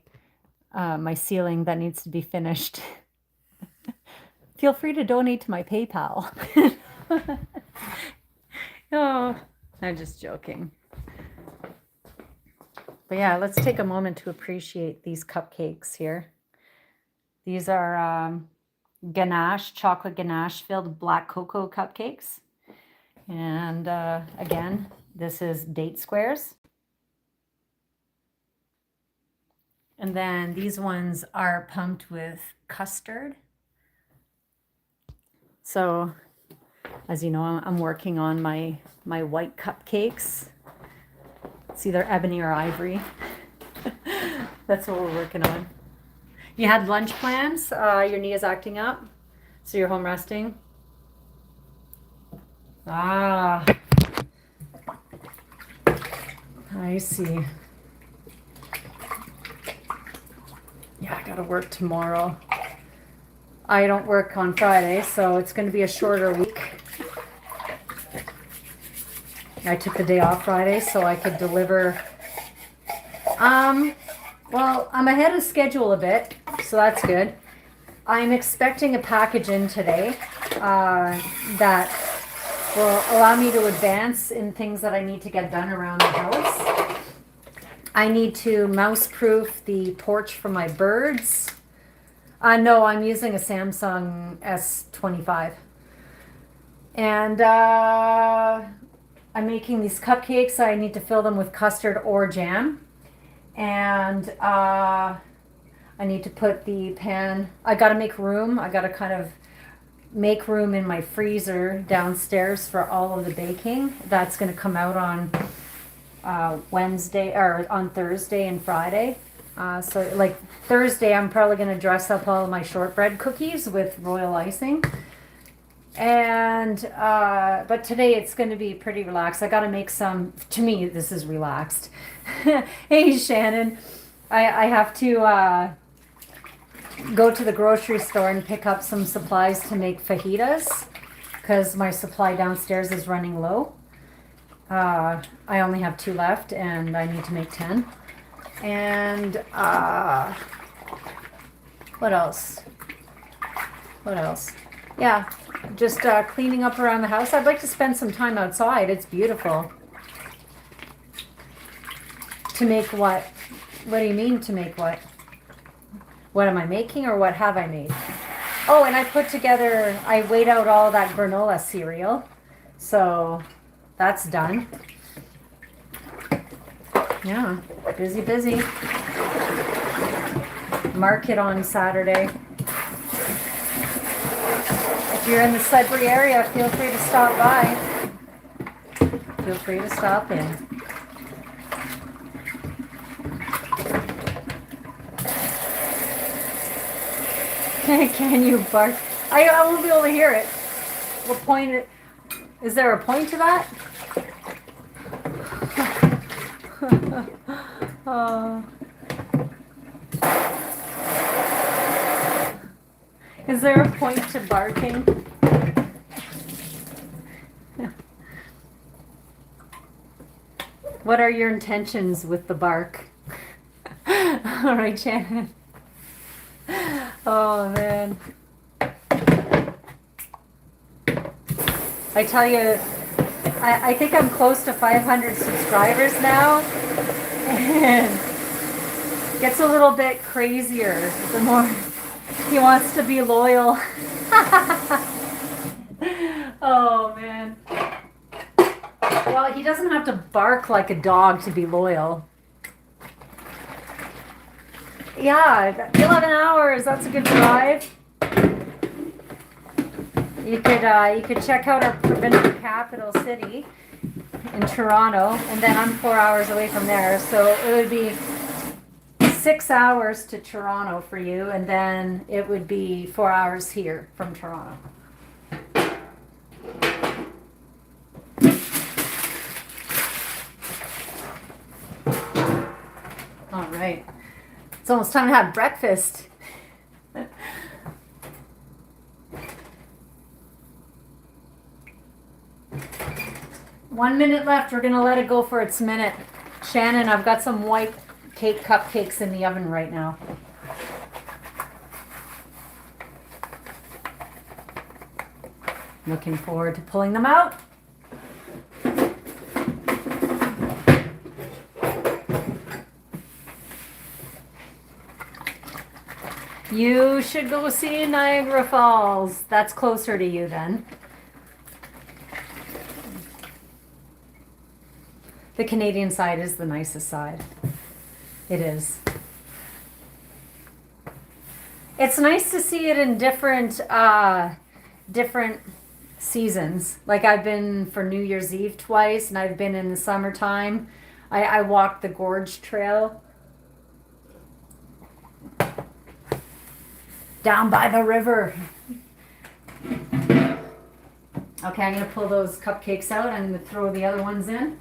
[SPEAKER 1] my ceiling that needs to be finished. Feel free to donate to my PayPal. Oh, I'm just joking. But yeah, let's take a moment to appreciate these cupcakes here. These are ganache, chocolate ganache filled black cocoa cupcakes. And again, this is date squares. And then these ones are pumped with custard. So, as you know, I'm working on my white cupcakes. It's either ebony or ivory. That's what we're working on. You had lunch plans? Your knee is acting up? So you're home resting? Ah, I see. Yeah, I gotta work tomorrow. I don't work on Friday, so it's gonna be a shorter week. I took the day off Friday so I could deliver. Well, I'm ahead of schedule a bit, so that's good. I'm expecting a package in today that will allow me to advance in things that I need to get done around the house. I need to mouse-proof the porch for my birds. No, I'm using a Samsung S25. And I'm making these cupcakes. I need to fill them with custard or jam. And I need to put the pan, I gotta make room. I gotta kind of make room in my freezer downstairs for all of the baking. That's gonna come out on Wednesday or on Thursday and Friday. So like Thursday, I'm probably gonna dress up all of my shortbread cookies with royal icing. And but today it's going to be pretty relaxed. I got to make some. To me, this is relaxed. Hey Shannon, I have to go to the grocery store and pick up some supplies to make fajitas because my supply downstairs is running low. I only have 2 left, and I need to make 10. And what else? What else? Yeah, just cleaning up around the house. I'd like to spend some time outside. It's beautiful. To make what? What do you mean to make what? What am I making or what have I made? Oh, and I weighed out all that granola cereal. So that's done. Yeah, busy, busy. Market on Saturday. If you're in the Sudbury area, feel free to stop by. Feel free to stop in. Can you bark? I won't be able to hear it. What point? Is there a point to that? Is there a point to barking? What are your intentions with the bark? All right, Shannon. Oh, man. I tell you, I think I'm close to 500 subscribers now. And it gets a little bit crazier the more he wants to be loyal. Oh, man. Well, he doesn't have to bark like a dog to be loyal. Yeah, 11 hours, that's a good drive. You could check out our provincial capital city in Toronto, and then I'm 4 hours away from there, so it would be 6 hours to Toronto for you, and then it would be 4 hours here from Toronto. All right. It's almost time to have breakfast. 1 minute left. We're going to let it go for its minute. Shannon, I've got some white cake cupcakes in the oven right now. Looking forward to pulling them out. You should go see Niagara Falls. That's closer to you then. The Canadian side is the nicest side. It is. It's nice to see it in different seasons. Like I've been for New Year's Eve twice, and I've been in the summertime. I walked the Gorge Trail down by the river. Okay, I'm gonna pull those cupcakes out. I'm gonna throw the other ones in.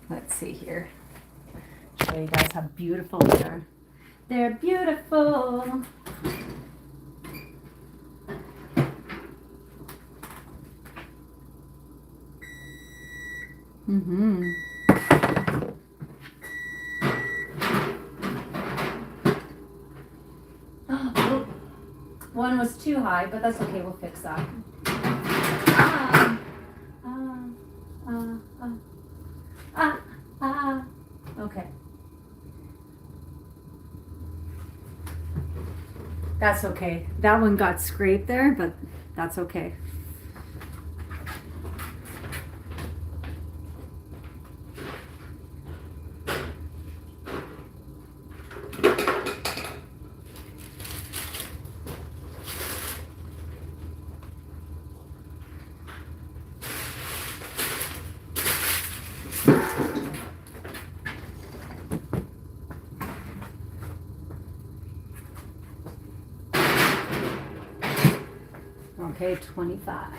[SPEAKER 1] Let's see here. Show you guys how beautiful they are. They're beautiful. Mm-hmm. Oh, one was too high, but that's okay. We'll fix that. Okay. That's okay. That one got scraped there, but that's okay. Okay, 25.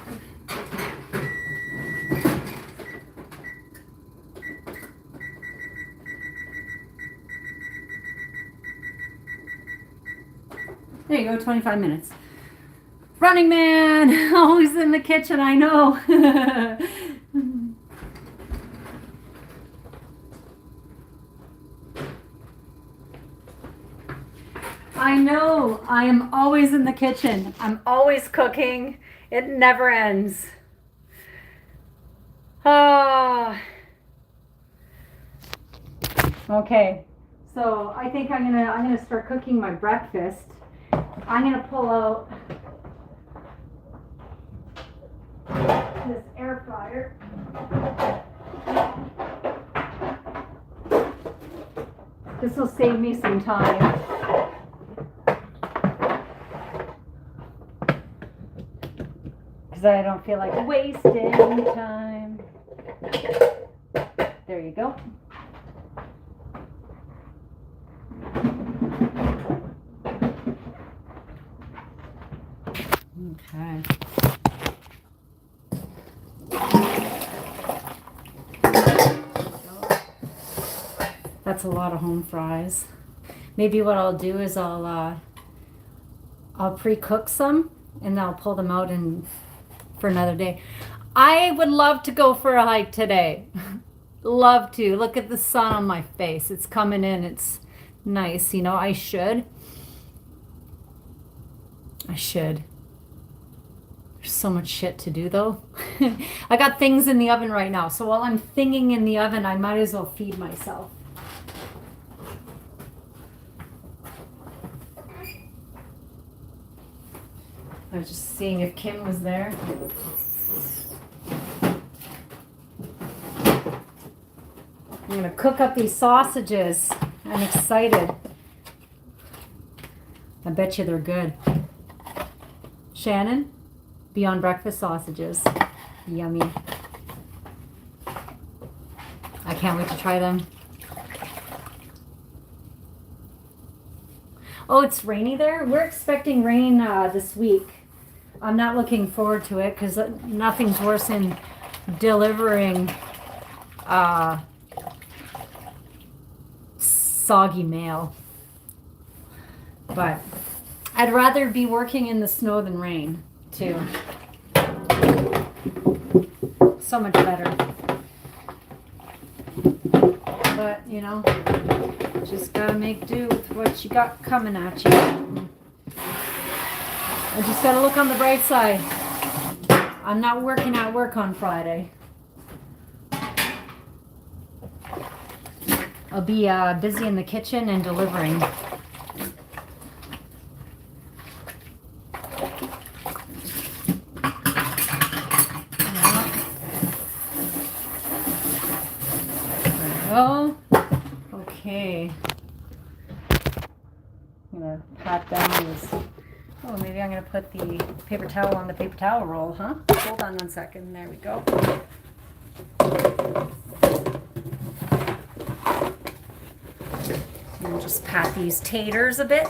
[SPEAKER 1] There you go, 25 minutes. Running Man, always in the kitchen, I know. I know, I am always in the kitchen. I'm always cooking. It never ends. Ah. Okay, so I think I'm gonna start cooking my breakfast. I'm gonna pull out this air fryer. This will save me some time. Because I don't feel like wasting time. There you go. Okay. That's a lot of home fries. Maybe what I'll do is I'll pre-cook some and I'll pull them out and for another day. I would love to go for a hike today. Love to. Look at the sun on my face. It's coming in. It's nice. You know, I should. There's so much shit to do though. I got things in the oven right now. So while I'm thinging in the oven, I might as well feed myself. I was just seeing if Kim was there. I'm gonna cook up these sausages. I'm excited. I bet you they're good. Shannon, Beyond Breakfast sausages. Yummy. I can't wait to try them. Oh, it's rainy there? We're expecting rain this week. I'm not looking forward to it because nothing's worse than delivering soggy mail. But I'd rather be working in the snow than rain, too. So much better. But, you know, just gotta make do with what you got coming at you. I just gotta look on the bright side. I'm not working at work on Friday. I'll be busy in the kitchen and delivering. Oh, okay. I'm gonna pat down these. Oh, maybe I'm gonna put the paper towel on the paper towel roll, huh? Hold on 1 second. There we go. And just pat these taters a bit.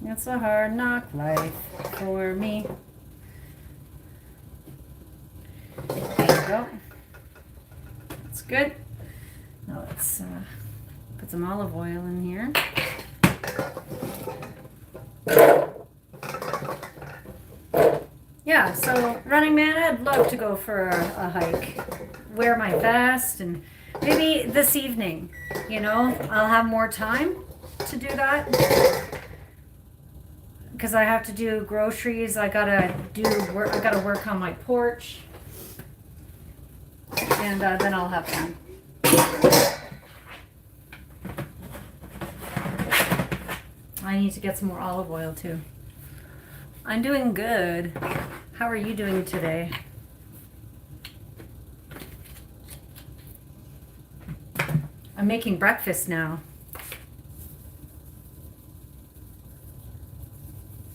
[SPEAKER 1] It's a hard knock life for me. There we go. That's good. Now let's put some olive oil in here. Yeah, so Running Man, I'd love to go for a hike. Wear my vest and maybe this evening, you know, I'll have more time to do that. Because I have to do groceries, I gotta work on my porch. And then I'll have time. I need to get some more olive oil too. I'm doing good. How are you doing today? I'm making breakfast now.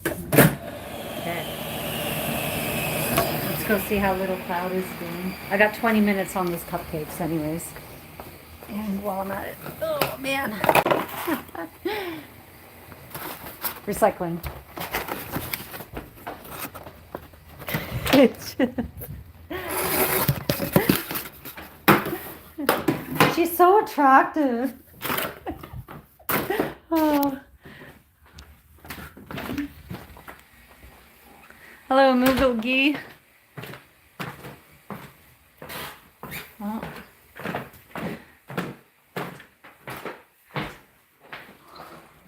[SPEAKER 1] Okay. Let's go see how Little Cloud is doing. I got 20 minutes on these cupcakes anyways. And while I'm at it, oh man. Recycling. She's so attractive. Oh. Hello, Moogle. Oh.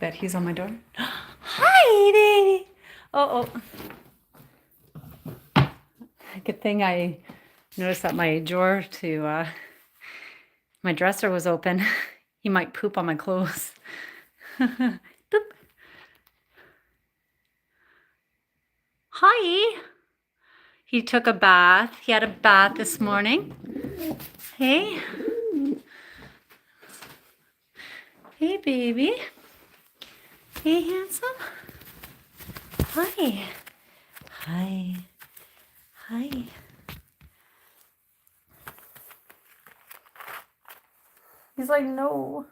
[SPEAKER 1] Bet he's on my door. Hi, Daddy. Oh. Good thing I noticed that my drawer to my dresser was open. He might poop on my clothes. Boop. Hi. He took a bath. He had a bath this morning. Hey. Hey, baby. Hey, handsome. Hi. Hi. Hi. He's like, no.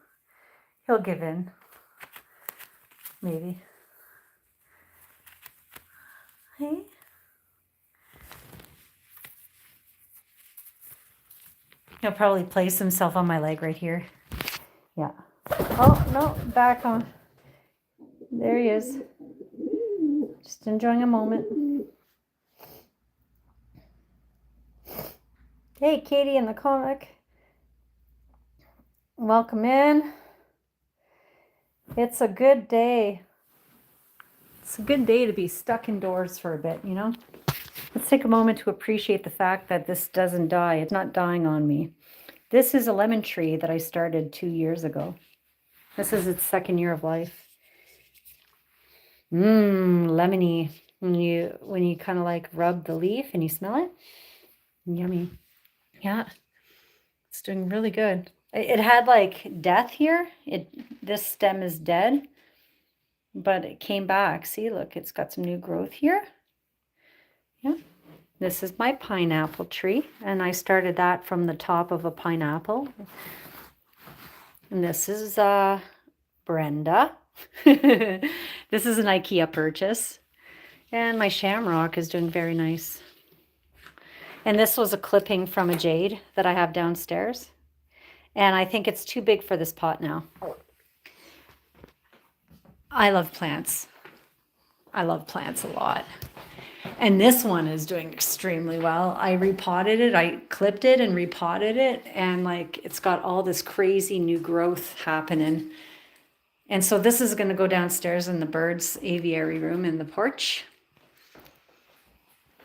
[SPEAKER 1] He'll give in. Maybe. Hey. He'll probably place himself on my leg right here. Yeah. Oh, no, back on. There he is. Just enjoying a moment. Hey, Katie in the comic. Welcome in. It's a good day. It's a good day to be stuck indoors for a bit, you know? Let's take a moment to appreciate the fact that this doesn't die. It's not dying on me. This is a lemon tree that I started 2 years ago. This is its 2nd year of life. Lemony. When you kind of like rub the leaf and you smell it, yummy. Yeah, it's doing really good. It had like death here. This stem is dead, but it came back. See, look, it's got some new growth here. Yeah. This is my pineapple tree, and I started that from the top of a pineapple. And this is Brenda. This is an IKEA purchase. And my shamrock is doing very nice. And this was a clipping from a jade that I have downstairs. And I think it's too big for this pot now. I love plants. I love plants a lot. And this one is doing extremely well. I repotted it. I clipped it and repotted it. And like it's got all this crazy new growth happening. And so this is going to go downstairs in the birds' aviary room in the porch.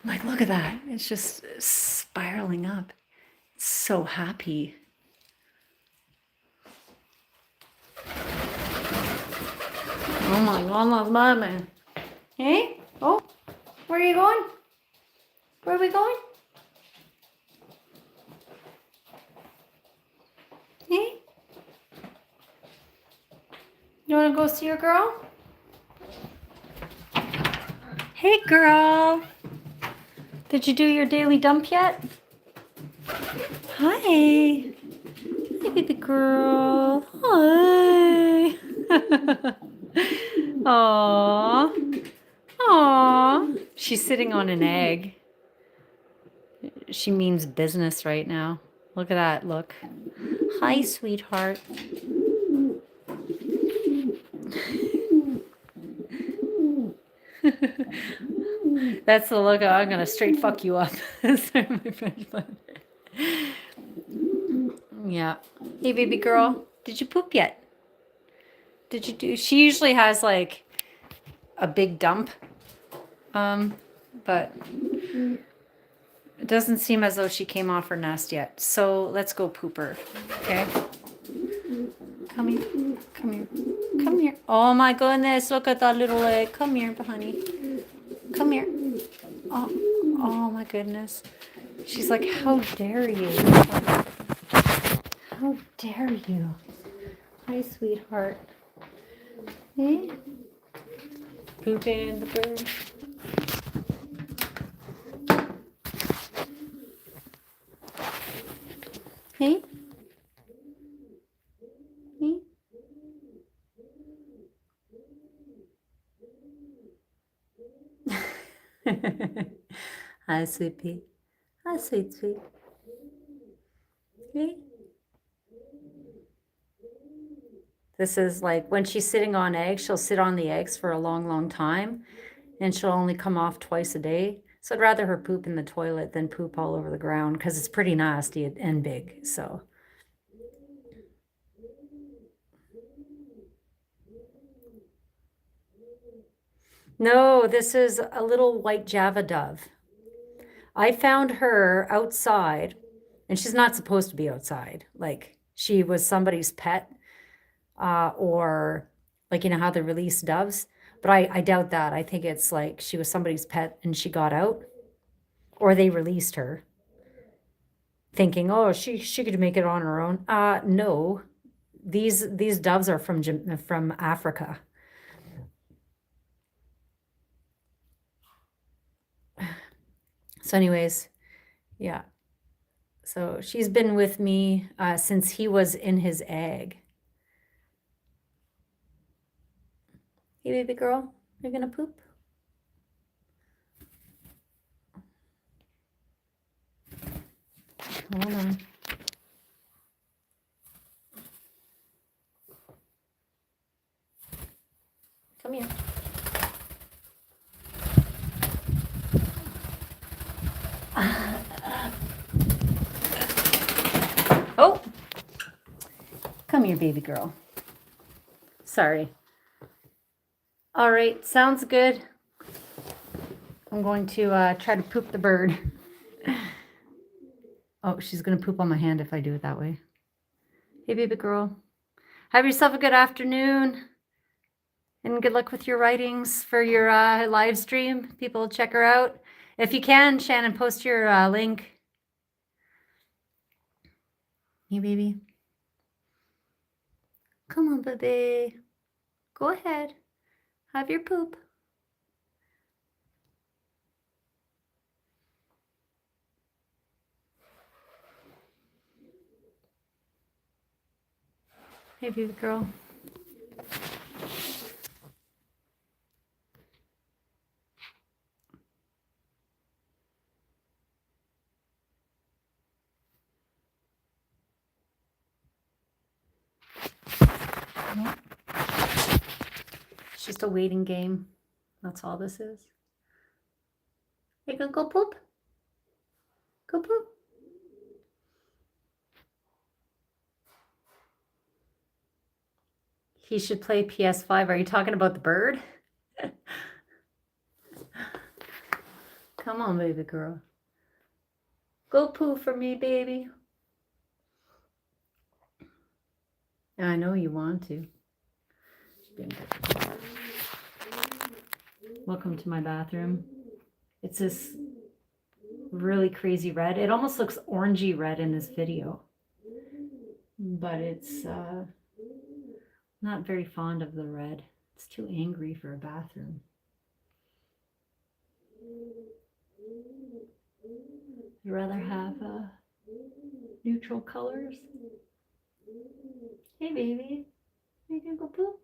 [SPEAKER 1] Like, look at that. It's just spiraling up. It's so happy. Oh my God, mama. Hey? Oh, where are you going? Where are we going? Hey? You want to go see your girl? Hey, girl. Did you do your daily dump yet? Hi. Hey, baby girl. Hi. Aww. Aww. She's sitting on an egg. She means business right now. Look at that look. Hi, sweetheart. That's the look of, I'm going to straight fuck you up. Sorry, my French, but... Yeah. Hey, baby girl. Did you poop yet? Did you do... She usually has, like, a big dump. But it doesn't seem as though she came off her nest yet. So let's go poop her. Okay? Come here. Come here. Come here. Oh, my goodness. Look at that little leg. Come here, honey. Come here. Oh my goodness. She's like, how dare you? How dare you? Hi, sweetheart. Hey? Pooping the bird. Hey? Hey? Hi, sweet pea. Hi, sweet. Hey? This is like when she's sitting on eggs, she'll sit on the eggs for a long, long time, and she'll only come off twice a day. So I'd rather her poop in the toilet than poop all over the ground because it's pretty nasty and big. So. No, this is a little white Java dove. I found her outside, and she's not supposed to be outside. Like, she was somebody's pet, or like, you know how they release doves? But I doubt that. I think it's like she was somebody's pet and she got out. or they released her thinking, oh, she could make it on her own. No, these doves are from Africa. So anyways, yeah. So she's been with me since he was in his egg. Hey, baby girl, you're gonna poop? Hold on. Come here. Oh, come here, baby girl. Sorry. All right, sounds good. I'm going to try to poop the bird. Oh, she's going to poop on my hand if I do it that way. Hey, baby girl. Have yourself a good afternoon. And good luck with your writings for your live stream. People, check her out. If you can, Shannon, post your link. Hey, baby. Come on, baby. Go ahead. Have your poop. Hey, baby girl. Nope. It's just a waiting game. That's all this is. You gonna go poop? Go poop. He should play PS5. Are you talking about the bird? Come on, baby girl. Go poo for me, baby. I know you want to. Welcome to my bathroom. It's this really crazy red. It almost looks orangey red in this video. But it's not very fond of the red. It's too angry for a bathroom. I'd rather have neutral colors. Hey, baby. You gonna go poop?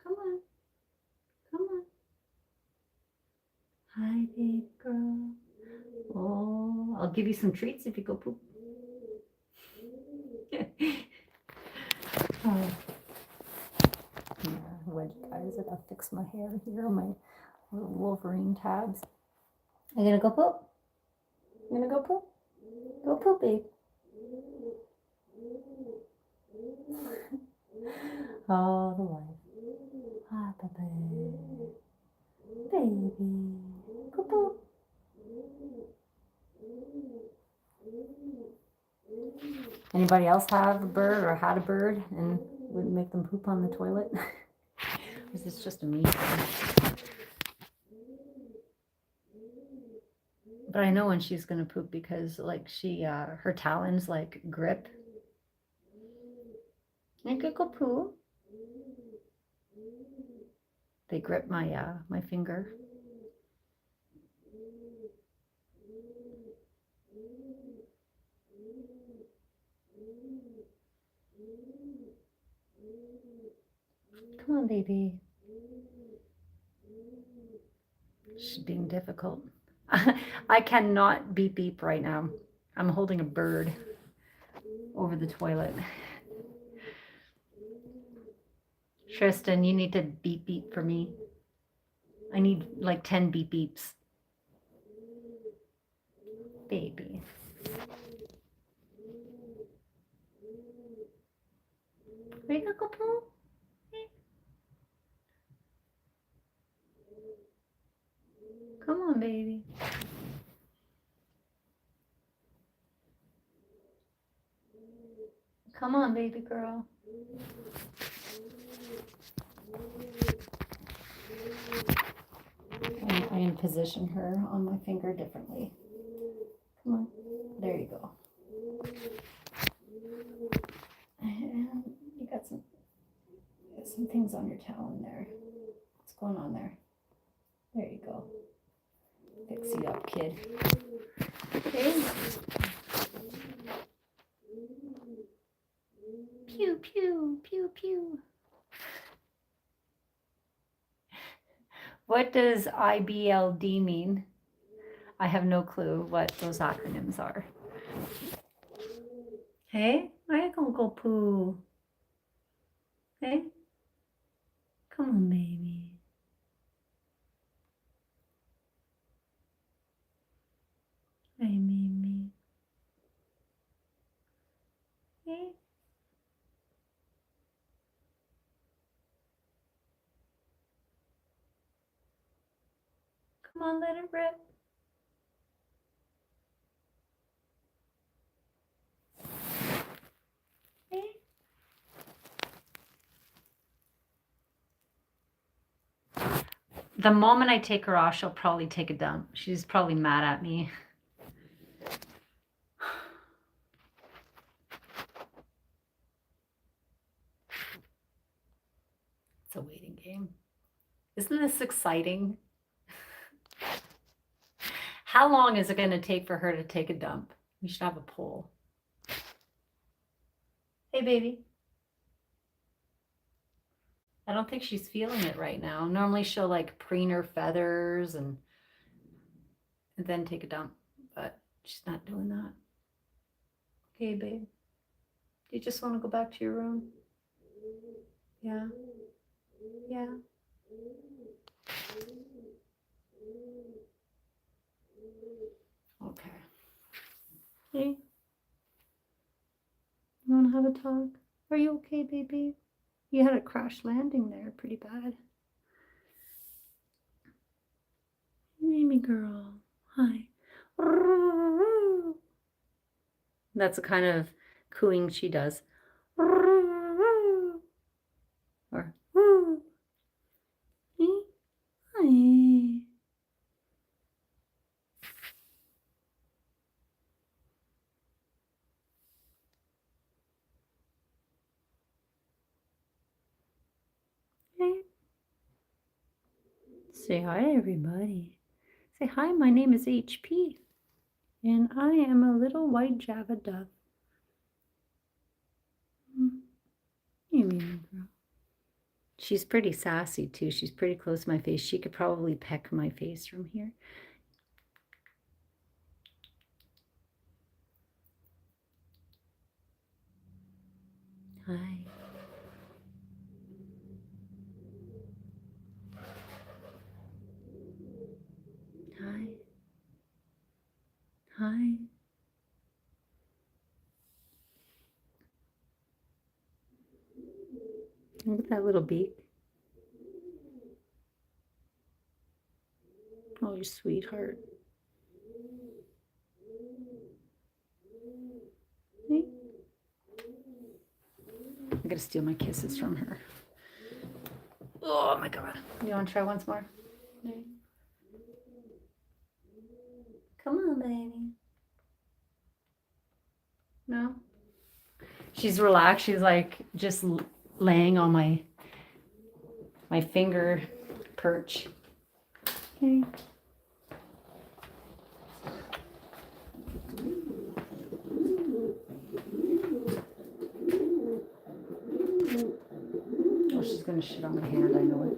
[SPEAKER 1] Come on. Come on. Hi, baby girl. Oh, I'll give you some treats if you go poop. Oh. Yeah, wedge ties. I gotta fix my hair here, my little Wolverine tabs. Are you gonna go poop? You gonna go poop? Go poop, babe. All the way. Ah, baby. Baby. Go poop. Anybody else have a bird or had a bird and would make them poop on the toilet? Or is this just a me thing? But I know when she's gonna poop because like she her talons like grip. You could go poo. They grip my my finger. Come on, baby. She's being difficult. I cannot beep beep right now. I'm holding a bird over the toilet. Tristan, you need to beep beep for me. I need like 10 beep beeps. Baby. Wake up, poo. Come on, baby. Come on, baby girl. I'm going to position her on my finger differently. fix you up, kid. Okay. Pew, pew, pew, pew. What does IBLD mean? I have no clue what those acronyms are. Hey, why gonna go poo? Hey, come on, baby. Hey, Mimi. Hey. Come on, let it rip. Hey. The moment I take her off, she'll probably take a dump. She's probably mad at me. It's a waiting game. Isn't this exciting? How long is it going to take for her to take a dump? We should have a poll. Hey, baby. I don't think she's feeling it right now. Normally she'll like preen her feathers and then take a dump, but she's not doing that. Okay, babe. Do you just want to go back to your room? Yeah. Yeah. Okay. Hey. You want to have a talk? Are you okay, baby? You had a crash landing there, pretty bad. Mimi girl. Hi. That's the kind of cooing she does. Or hi. Hey. Say hi, everybody. Say hi, my name is HP, and I am a little white Java dove. Girl. She's pretty sassy, too. She's pretty close to my face. She could probably peck my face from here. Hi. Hi. Hi. Look at that little beak. Oh, you sweetheart. Hey. I gotta steal my kisses from her. Oh my god. You want to try once more? Come on, baby. No? She's relaxed. She's like just laying on my finger perch. Okay. Oh, she's gonna shit on my hand, I know it.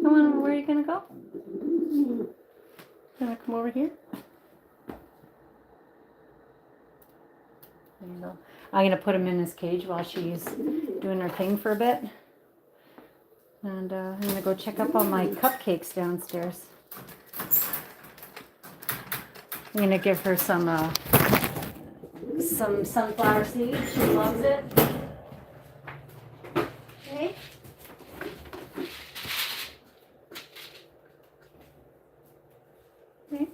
[SPEAKER 1] Come on, where are you gonna go? Gonna come over here? There you go. I'm gonna put him in his cage while she's doing her thing for a bit. And I'm gonna go check up on my cupcakes downstairs. I'm gonna give her some sunflower seeds. She loves it. Okay. Okay.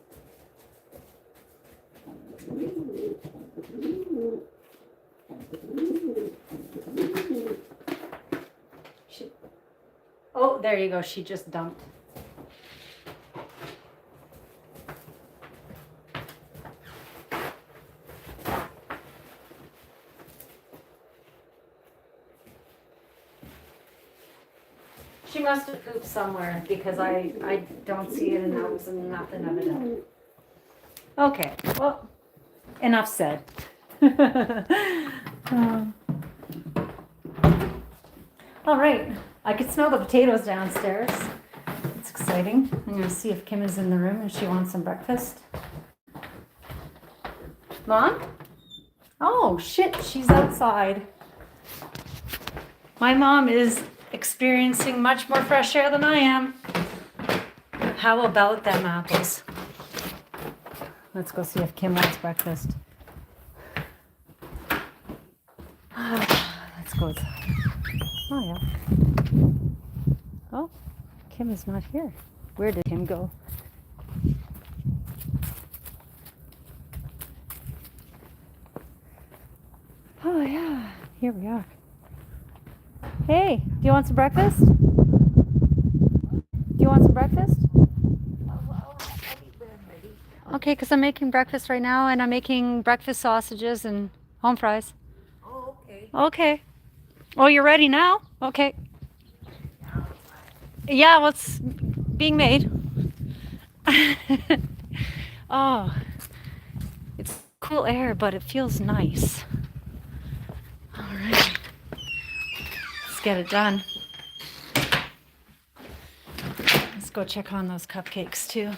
[SPEAKER 1] Oh, there you go. She just dumped. She must have pooped somewhere because I don't see it and that was nothing evident. Okay, well, enough said. All right, I could smell the potatoes downstairs. It's exciting. I'm gonna see if Kim is in the room and she wants some breakfast. Mom? Oh shit, she's outside. My mom is experiencing much more fresh air than I am. How about them apples? Let's go see if Kim wants breakfast. Let's go outside. Oh yeah. Oh, Kim is not here. Where did Kim go? Oh yeah, here we are. Hey, do you want some breakfast? Do you want some breakfast? Okay, because I'm making breakfast right now and I'm making breakfast sausages and home fries.
[SPEAKER 2] Oh, okay.
[SPEAKER 1] Okay. Oh, you're ready now? Okay. Yeah, well, it's being made. Oh, it's cool air, but it feels nice. All right. Let's get it done. Let's go check on those cupcakes too.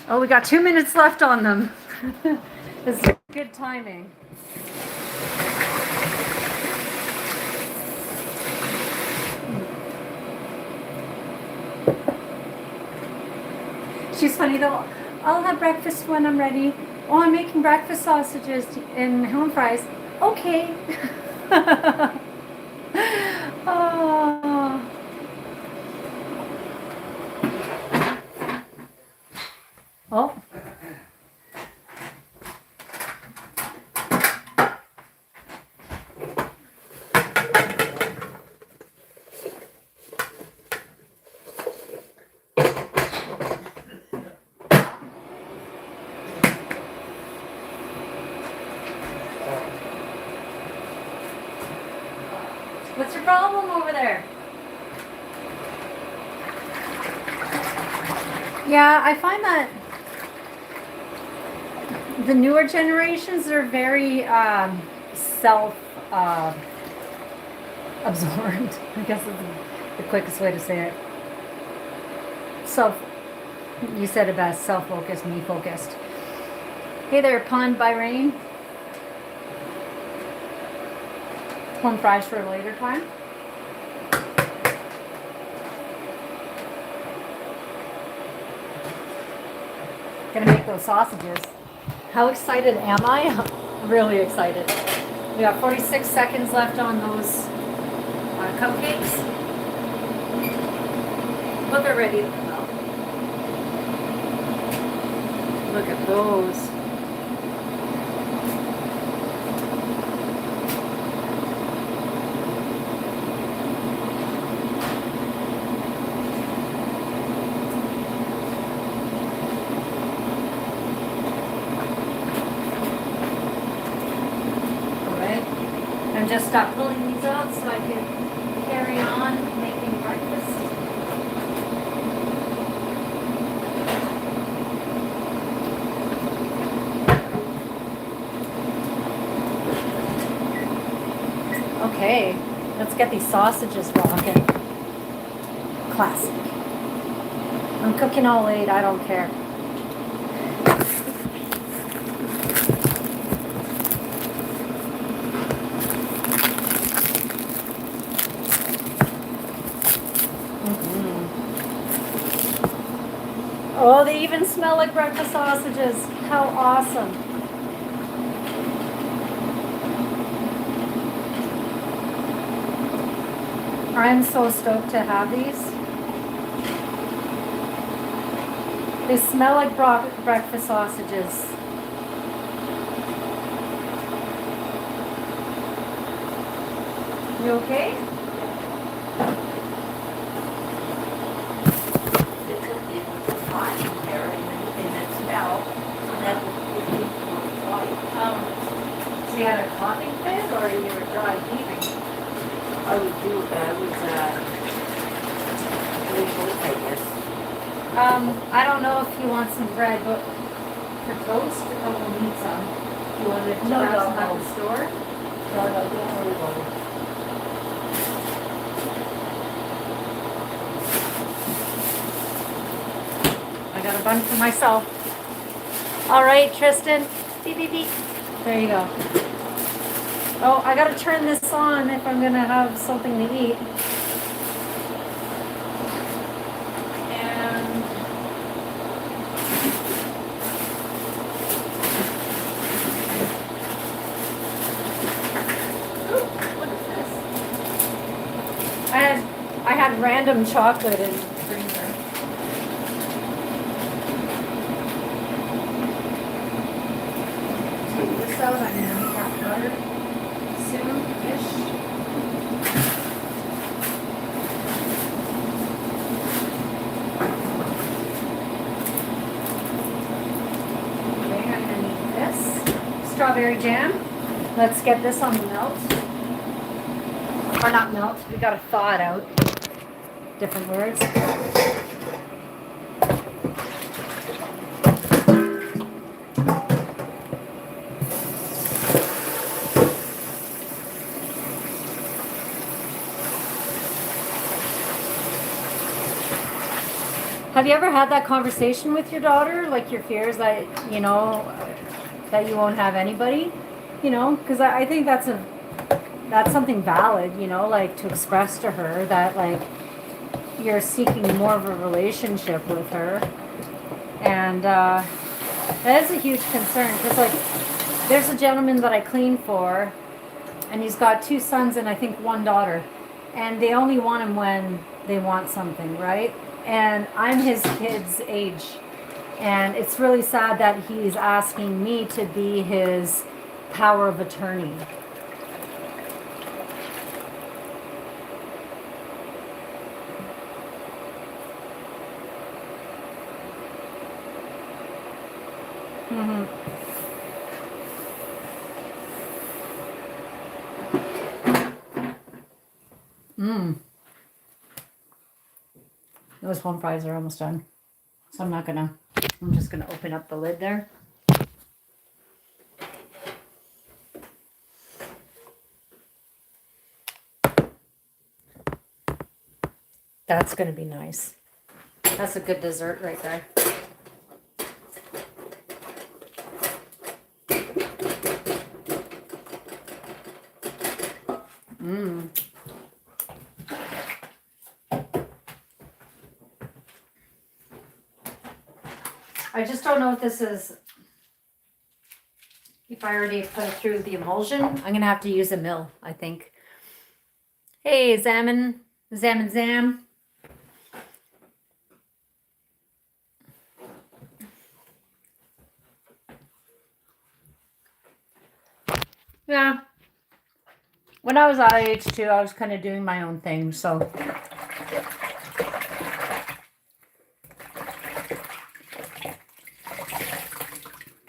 [SPEAKER 1] Oh, we got 2 minutes left on them. This is good timing. She's funny though. I'll have breakfast when I'm ready. Oh, I'm making breakfast sausages and home fries. Okay. Oh. Oh. What's your problem over there? Yeah, I find that the newer generations are very self absorbed. I guess is the quickest way to say it. You said it best, self-focused, me-focused. Hey there, Pond by Rain. Home fries for a later time. Gonna make those sausages. How excited am I? Really excited. We got 46 seconds left on those cupcakes. But they're ready to go. Look at those. Just stop pulling these out so I can carry on making breakfast. Okay, let's get these sausages rocking. Classic. I'm cooking all late, I don't care. Oh, they even smell like breakfast sausages. How awesome. I'm so stoked to have these. They smell like breakfast sausages. You okay? So you had a coughing fit or you were dry heaving? I don't know if you want some bread, but for toast, or we'll need some. You want to grab some at the store?
[SPEAKER 2] No, don't worry about it.
[SPEAKER 1] I got a bun for myself. All right, Tristan. Beep, beep, beep. There you go. Oh, I gotta turn this on if I'm gonna have something to eat. And ooh, look at this. I had random chocolate in the freezer. Take this out. I'm gonna make that butter soon-ish. Okay, I'm gonna need this strawberry jam. Let's get this on the melt. Or not melt, we gotta thaw it out. Different words. Have you ever had that conversation with your daughter? Like your fears that, that you won't have anybody? Because I think that's something valid, like to express to her that like you're seeking more of a relationship with her. And that is a huge concern because like there's a gentleman that I clean for and he's got 2 sons and I think 1 daughter. And they only want him when they want something, right? And I'm his kid's age. And it's really sad that he's asking me to be his power of attorney. Those home fries are almost done. So I'm just gonna open up the lid there. That's gonna be nice. That's a good dessert right there. I just don't know if this is, if I already put it through the emulsion, I'm gonna have to use a mill, I think. Hey, Zam. Yeah. When I was that age too, I was kind of doing my own thing, so.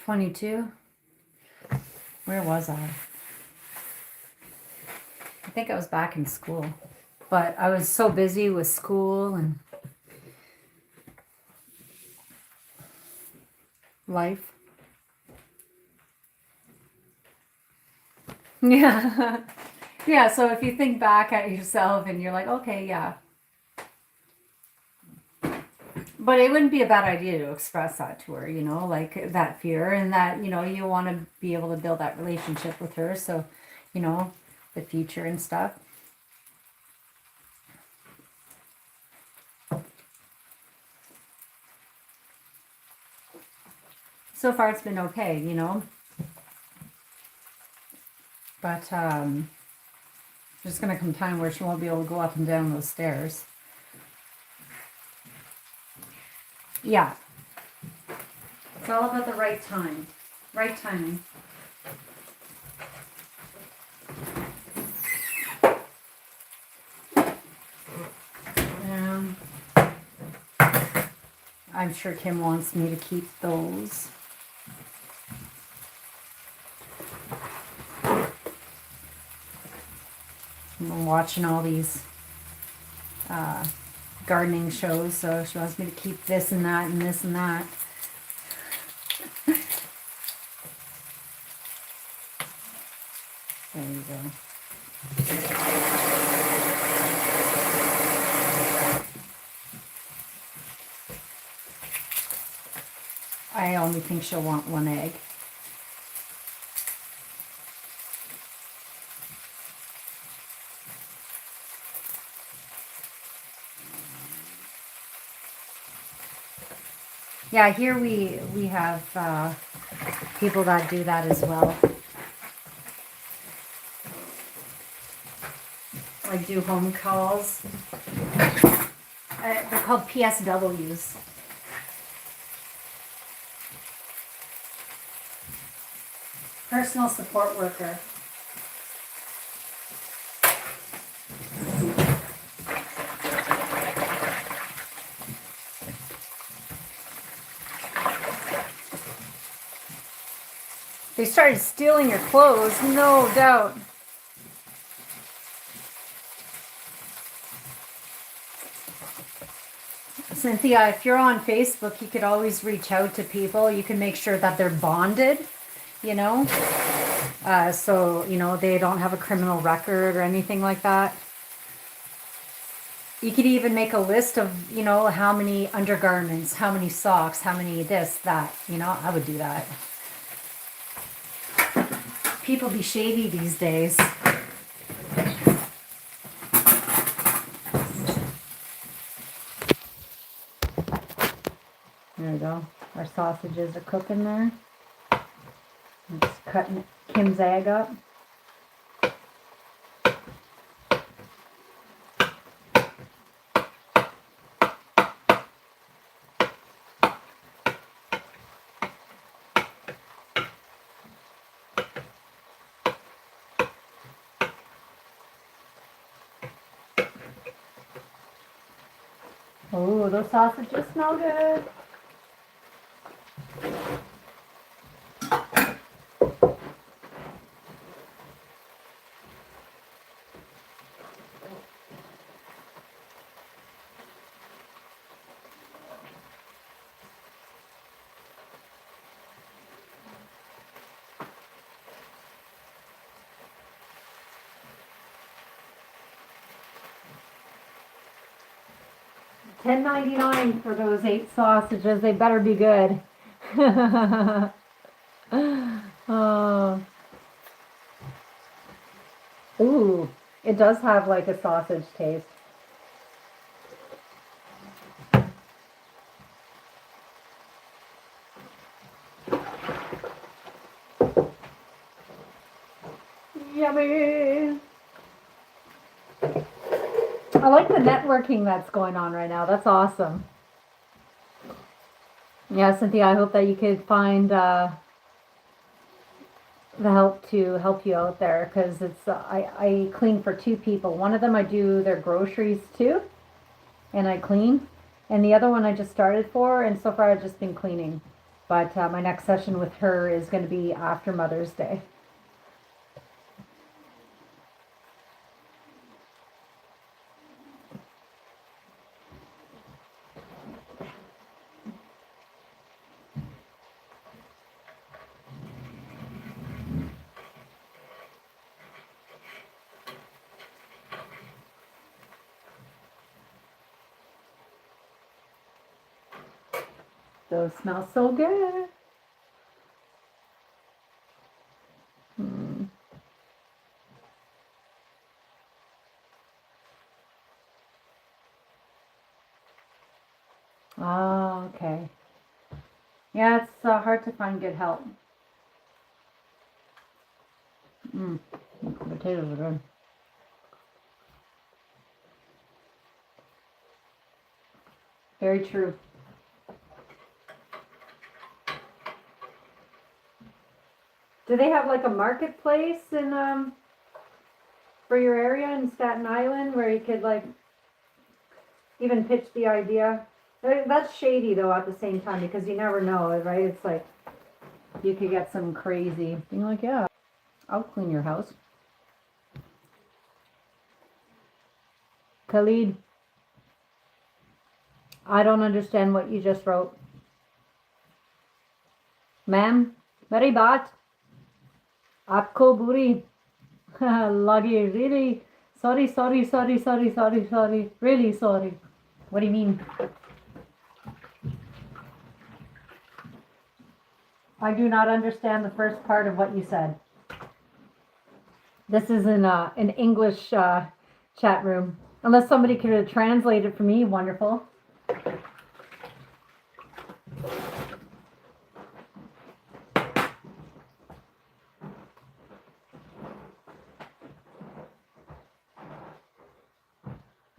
[SPEAKER 1] $22. Where was I? I think I was back in school, but I was so busy with school and life. Yeah. Yeah, so if you think back at yourself and you're like, okay, yeah. But it wouldn't be a bad idea to express that to her, like that fear and that, you want to be able to build that relationship with her. So, the future and stuff. So far it's been okay, But there's going to come time where she won't be able to go up and down those stairs. Yeah. It's all about the right time. Right timing. I'm sure Kim wants me to keep those. I'm watching all these gardening shows, so she wants me to keep this and that and this and that. There you go. I only think she'll want one egg. Yeah, here we have people that do that as well. Like do home calls. They're called PSWs. Personal support worker. They started stealing your clothes, no doubt. Cynthia, if you're on Facebook, you could always reach out to people. You can make sure that they're bonded, you know, so, you know, they don't have a criminal record or anything like that. You could even make a list of, you know, how many undergarments, how many socks, how many this, that, you know, I would do that. People be shady these days. There we go. Our sausages are cooking there. I'm just cutting Kim's egg up. Oh, those sausages smell good. $10.99 for those 8 sausages. They better be good. Oh. Ooh, it does have like a sausage taste. Yummy. I like the networking that's going on right now. That's awesome. Yeah, Cynthia, I hope that you could find the help to help you out there, because it's I clean for 2 people. One of them I do their groceries too, and I clean, and the other one I just started for, and so far I've just been cleaning. But my next session with her is going to be after Mother's Day. Those smell so good. Oh, okay. Yeah, it's hard to find good help. The potatoes are good. Very true. Do they have like a marketplace in for your area in Staten Island where you could like even pitch the idea? That's shady though at the same time, because you never know, right? It's like you could get some crazy. You're like, yeah, I'll clean your house. Khalid. I don't understand what you just wrote. Ma'am, मेरी बात आपको बुरी lagi. Really? Sorry, really sorry. What do you mean? I do not understand the first part of what you said. This is an English chat room. Unless somebody could translate it for me, wonderful.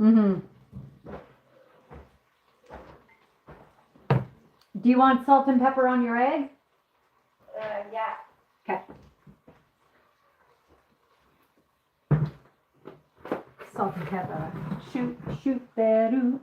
[SPEAKER 1] Mm-hmm. Do you want salt and pepper on your egg?
[SPEAKER 2] Yeah.
[SPEAKER 1] Okay. Salt and pepper. Shoot, better.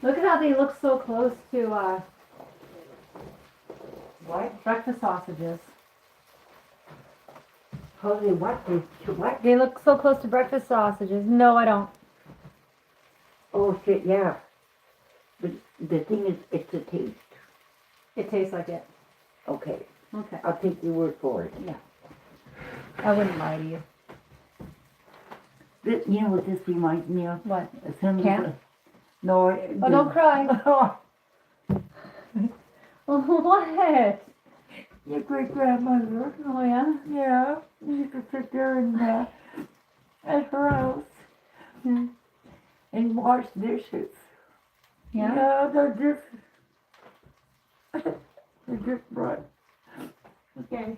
[SPEAKER 1] Look at how they look so close to
[SPEAKER 2] What?
[SPEAKER 1] breakfast sausages.
[SPEAKER 2] How they what? They to what?
[SPEAKER 1] They look so close to breakfast sausages. No, I don't.
[SPEAKER 2] Oh shit, yeah. But the thing is, it's a taste.
[SPEAKER 1] It tastes like it.
[SPEAKER 2] Okay,
[SPEAKER 1] Okay.
[SPEAKER 2] I'll take your word for it.
[SPEAKER 1] Yeah. I wouldn't lie to you.
[SPEAKER 2] This, you know what this reminds me of?
[SPEAKER 1] What?
[SPEAKER 2] Camp? No.
[SPEAKER 1] Oh, don't cry. What?
[SPEAKER 2] Your great grandmother.
[SPEAKER 1] Oh, yeah?
[SPEAKER 2] Yeah. You used to sit there and at her house and wash dishes.
[SPEAKER 1] Yeah?
[SPEAKER 2] Yeah, they're just right. Okay.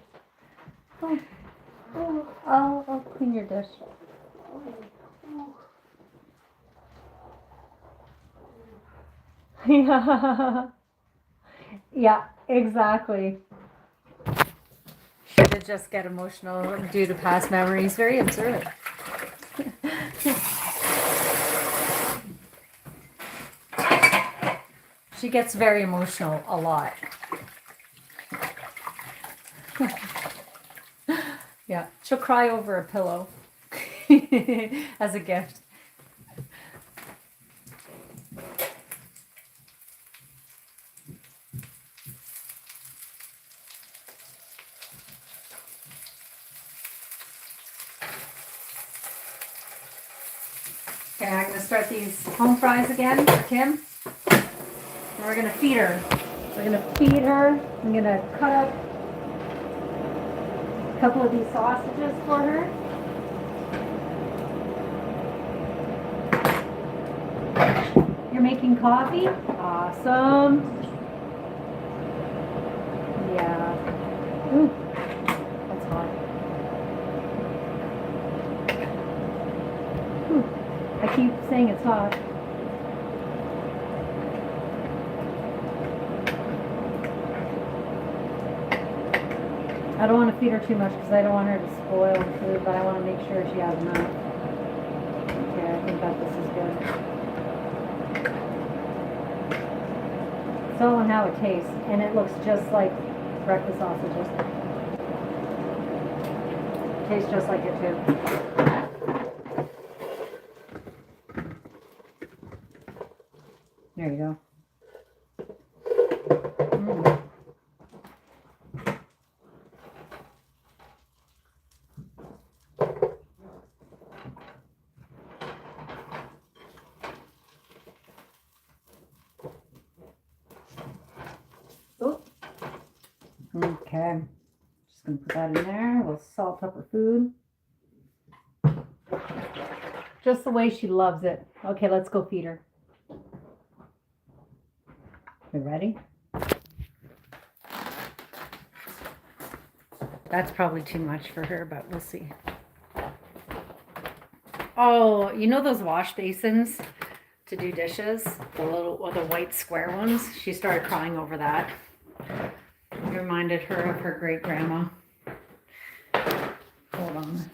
[SPEAKER 1] Oh, I'll clean your dish. Yeah. Yeah, exactly. She did just get emotional due to past memories. Very absurd. She gets very emotional a lot. Yeah, she'll cry over a pillow as a gift. Okay, I'm going to start these home fries again for Kim. And we're going to feed her. We're going to feed her. I'm going to cut up a couple of these sausages for her. You're making coffee? Awesome. Yeah. Ooh, that's hot. Ooh, I keep saying it's hot. I don't want to feed her too much because I don't want her to spoil the food, but I want to make sure she has enough. Okay, I think that this is good. It's all on how it tastes, and it looks just like breakfast sausages. Tastes just like it too. There you go. Mm. Oh. Okay. Just gonna put that in there. We'll salt up her food. Just the way she loves it. Okay, let's go feed her. You ready? That's probably too much for her, but we'll see. Oh, you know those wash basins to do dishes? The little, or the white square ones? She started crying over that. It reminded her of her great grandma. Hold on.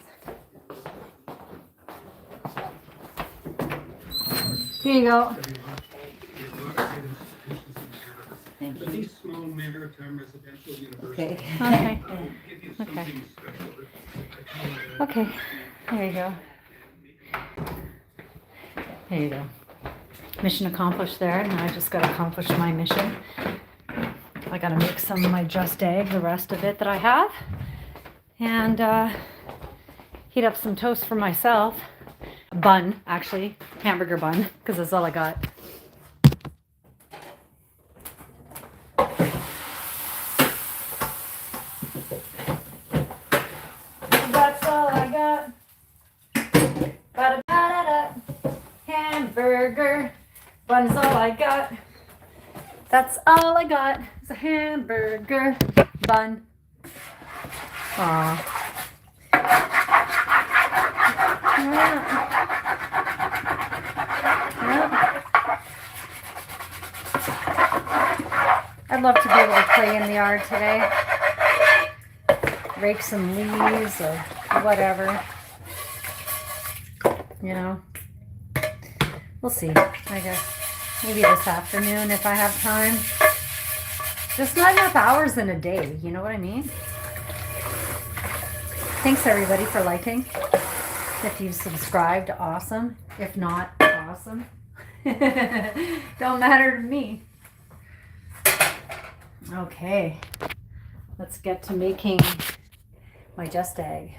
[SPEAKER 1] Here you go.
[SPEAKER 2] Thank
[SPEAKER 3] But
[SPEAKER 2] you.
[SPEAKER 3] these small maritime residential universities
[SPEAKER 1] Okay.
[SPEAKER 3] will give you
[SPEAKER 1] Okay.
[SPEAKER 3] something special.
[SPEAKER 1] Okay. There you go. There you go. Mission accomplished there. Now I just got to accomplish my mission. I got to make some of my just egg, the rest of it that I have, and heat up some toast for myself. A bun, actually, hamburger bun, because that's all I got. That's all I got. Ba-da-da-da-da. Hamburger bun's all I got. That's all I got. It's a hamburger bun. Aw. I'd love to be able to play in the yard today. Rake some leaves or whatever. You know. We'll see, I guess. Maybe this afternoon if I have time. Just not enough hours in a day, you know what I mean? Thanks everybody for liking. If you've subscribed, awesome. If not, awesome. Don't matter to me. Okay, let's get to making my just egg.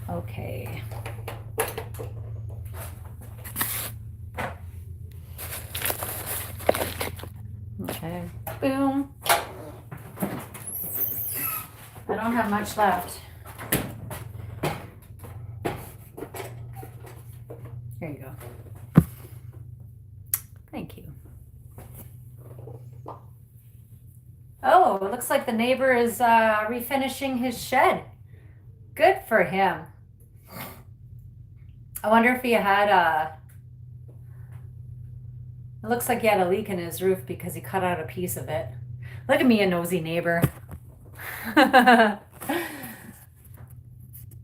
[SPEAKER 1] Okay. Okay, boom. I don't have much left. Here you go. Thank you. Oh, it looks like the neighbor is refinishing his shed. Good for him. I wonder if he had it looks like he had a leak in his roof because he cut out a piece of it. Look at me, a nosy neighbor.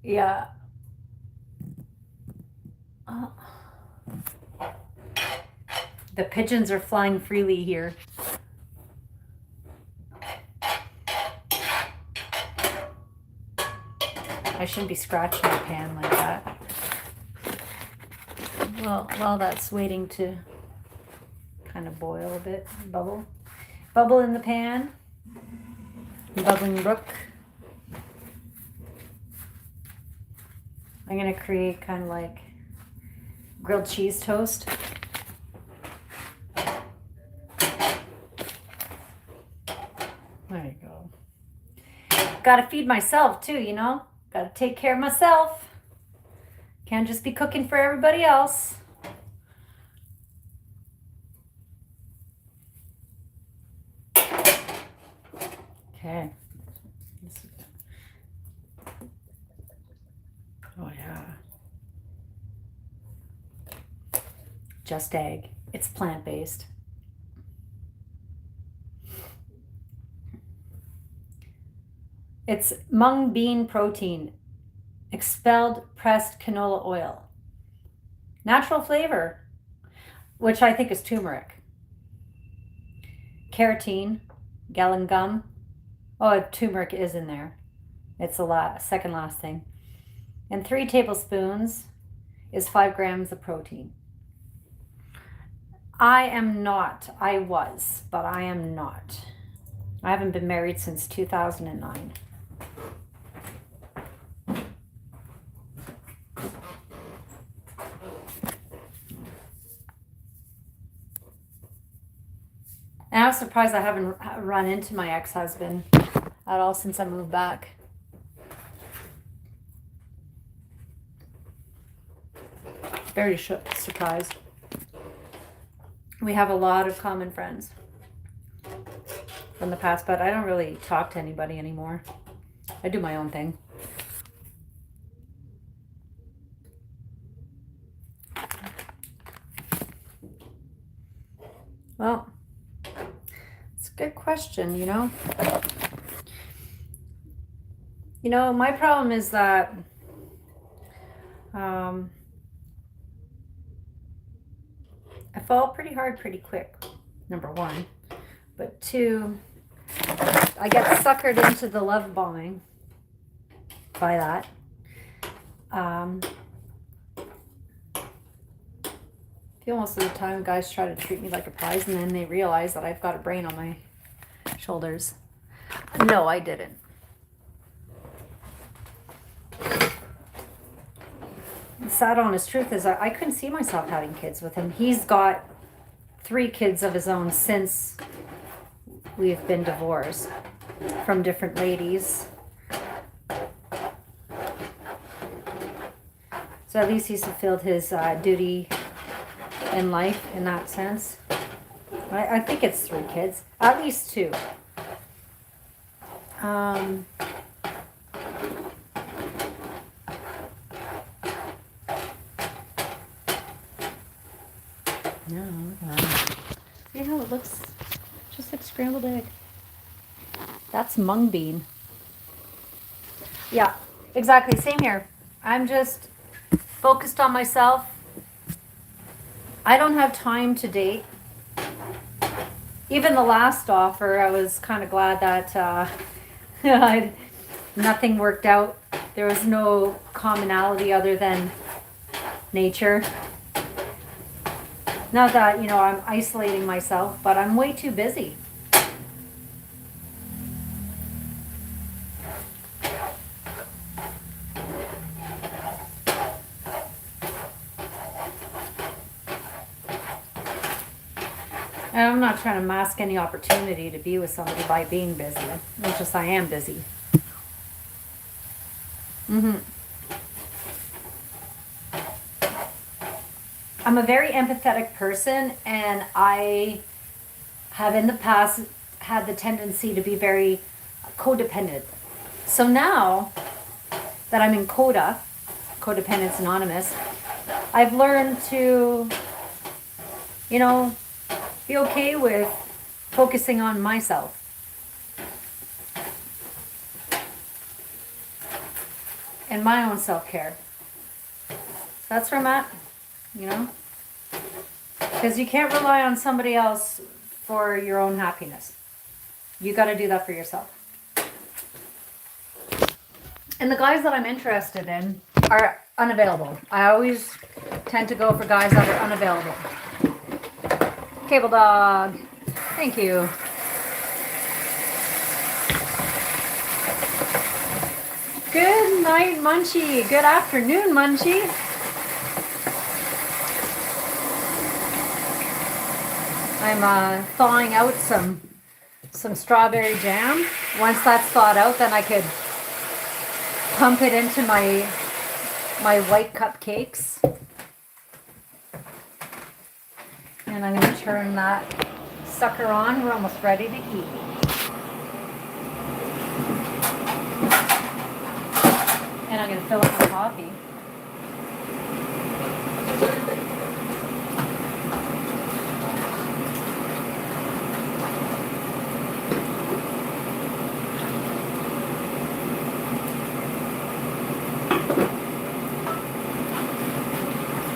[SPEAKER 1] Yeah. Oh. The pigeons are flying freely here. I shouldn't be scratching the pan like that. Well, while that's waiting to kind of boil a bit, bubble in the pan, bubbling brook. I'm gonna create kind of like grilled cheese toast. There you go. Gotta feed myself too, you know? Gotta take care of myself. Can't just be cooking for everybody else. Okay. Oh yeah. Just egg. It's plant-based. It's mung bean protein, expelled pressed canola oil. Natural flavor, which I think is turmeric. Carotene, galangum. Oh, turmeric is in there. It's the second last thing. And 3 tablespoons is 5 grams of protein. I was, but I am not. I haven't been married since 2009. And I was surprised I haven't run into my ex-husband at all since I moved back. Very surprised. We have a lot of common friends from the past, but I don't really talk to anybody anymore. I do my own thing. Well, it's a good question, you know? You know, my problem is that I fall pretty hard pretty quick, number one. But two, I get suckered into the love bombing by that. I feel most of the time guys try to treat me like a prize and then they realize that I've got a brain on my shoulders. No, I didn't. The sad honest truth is I couldn't see myself having kids with him. He's got 3 kids of his own since we've been divorced from different ladies. So at least he's fulfilled his duty in life in that sense. I think it's 3 kids, at least 2. No, see how it looks? Just like scrambled egg. That's mung bean. Yeah, exactly. Same here. I'm just focused on myself. I don't have time to date. Even the last offer, I was kind of glad that nothing worked out. There was no commonality other than nature. Not that, I'm isolating myself, but I'm way too busy. And I'm not trying to mask any opportunity to be with somebody by being busy. It's just I am busy. I'm a very empathetic person, and I have in the past had the tendency to be very codependent. So now that I'm in Codependence Anonymous, I've learned to, be okay with focusing on myself. And my own self-care. That's where I'm at, Because you can't rely on somebody else for your own happiness. You got to do that for yourself. And the guys that I'm interested in are unavailable. I always tend to go for guys that are unavailable. Cable dog. Thank you. Good night, Munchie. Good afternoon, Munchie. I'm thawing out some strawberry jam. Once that's thawed out, then I could pump it into my white cupcakes. And I'm going to turn that sucker on. We're almost ready to eat. And I'm going to fill it with coffee.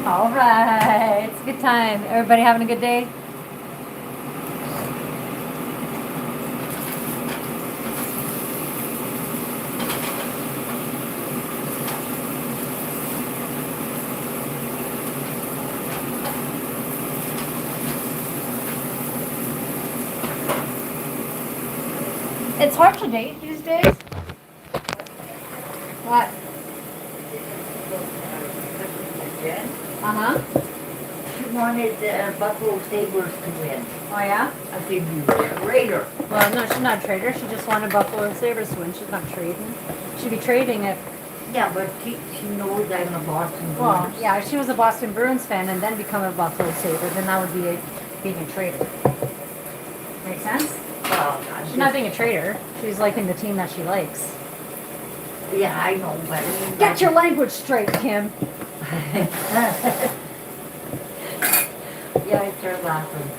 [SPEAKER 1] All right, it's a good time. Everybody having a good day? It's hard to date these days. What? Uh-huh.
[SPEAKER 2] She wanted Buffalo Sabres to win.
[SPEAKER 1] Oh, yeah?
[SPEAKER 2] I said, you traitor.
[SPEAKER 1] Well, no, she's not a trader. She just wanted Buffalo Sabres to win. She's not trading. She'd be trading if...
[SPEAKER 2] Yeah, but she knows I'm a Boston Bruins.
[SPEAKER 1] Well, yeah, if she was a Boston Bruins fan and then become a Buffalo Sabre, then that would be being a trader. Make sense?
[SPEAKER 2] Well,
[SPEAKER 1] She's not being a trader. She's liking the team that she likes.
[SPEAKER 2] Yeah, I know, but...
[SPEAKER 1] Get your language straight, Kim.
[SPEAKER 2] Yeah, I started laughing.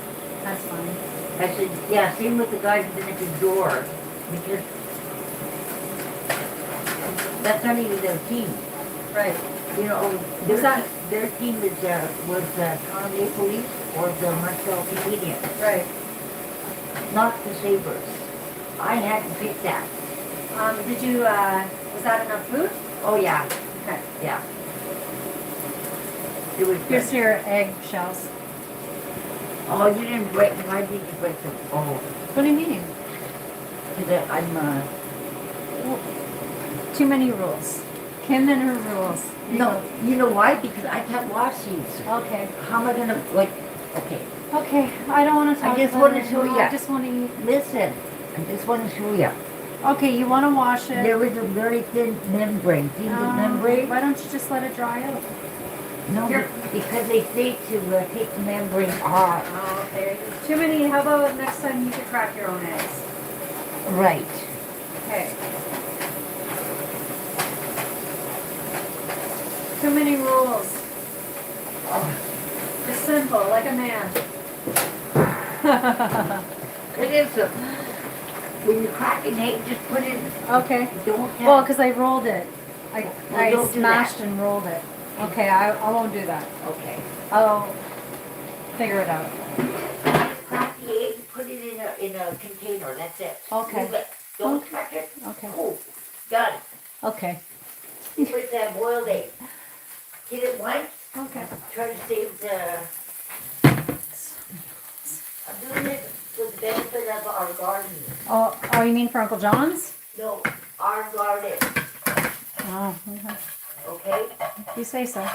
[SPEAKER 1] That's funny.
[SPEAKER 2] I said, yeah, same with the guys at the door. Because that's not even their team.
[SPEAKER 1] Right.
[SPEAKER 2] You know, their team was Toronto Maple Leafs. or the Montreal Canadian,
[SPEAKER 1] Right.
[SPEAKER 2] not the Sabres. I had to pick that.
[SPEAKER 1] Did you, was that enough food?
[SPEAKER 2] Oh yeah,
[SPEAKER 1] Okay.
[SPEAKER 2] yeah. It was
[SPEAKER 1] Here's
[SPEAKER 2] good.
[SPEAKER 1] your egg shells.
[SPEAKER 2] Oh, you didn't break, why did you break them? Oh,
[SPEAKER 1] What do you mean?
[SPEAKER 2] because I'm,
[SPEAKER 1] Too many rules. Kim and her rules.
[SPEAKER 2] no, you know why? Because I can't wash these.
[SPEAKER 1] Okay.
[SPEAKER 2] How am I gonna, like, okay,
[SPEAKER 1] Okay, I don't want to talk
[SPEAKER 2] I just
[SPEAKER 1] about
[SPEAKER 2] wanna
[SPEAKER 1] it
[SPEAKER 2] show
[SPEAKER 1] anymore.
[SPEAKER 2] ya.
[SPEAKER 1] I just want to eat.
[SPEAKER 2] listen, I just want to show you.
[SPEAKER 1] Okay, you want to wash it.
[SPEAKER 2] There is a very thin membrane. See the membrane?
[SPEAKER 1] Why don't you just let it dry out?
[SPEAKER 2] No,
[SPEAKER 1] Here.
[SPEAKER 2] because they say to take the membrane off.
[SPEAKER 1] Oh, okay. Too many. How about next time you could crack your own eggs?
[SPEAKER 2] Right.
[SPEAKER 1] Okay. Too many rules. Just simple, like a man.
[SPEAKER 2] It is a, when you crack an egg, just put it,
[SPEAKER 1] Okay.
[SPEAKER 2] don't have,
[SPEAKER 1] Well, because I rolled it. I
[SPEAKER 2] don't do
[SPEAKER 1] smashed
[SPEAKER 2] that.
[SPEAKER 1] and rolled it. Okay, I won't do that.
[SPEAKER 2] okay.
[SPEAKER 1] I'll figure it out.
[SPEAKER 2] Crack the egg, put it in a container, that's it.
[SPEAKER 1] Okay.
[SPEAKER 2] Leave it. Don't crack it.
[SPEAKER 1] Okay.
[SPEAKER 2] Oh, got it.
[SPEAKER 1] Okay.
[SPEAKER 2] With that boiled egg. Hit it once,
[SPEAKER 1] Okay.
[SPEAKER 2] try to save the, I'm doing it for the benefit of our garden.
[SPEAKER 1] Oh, you mean for Uncle John's?
[SPEAKER 2] No, our garden,
[SPEAKER 1] Oh, okay.
[SPEAKER 2] okay?
[SPEAKER 1] You say so.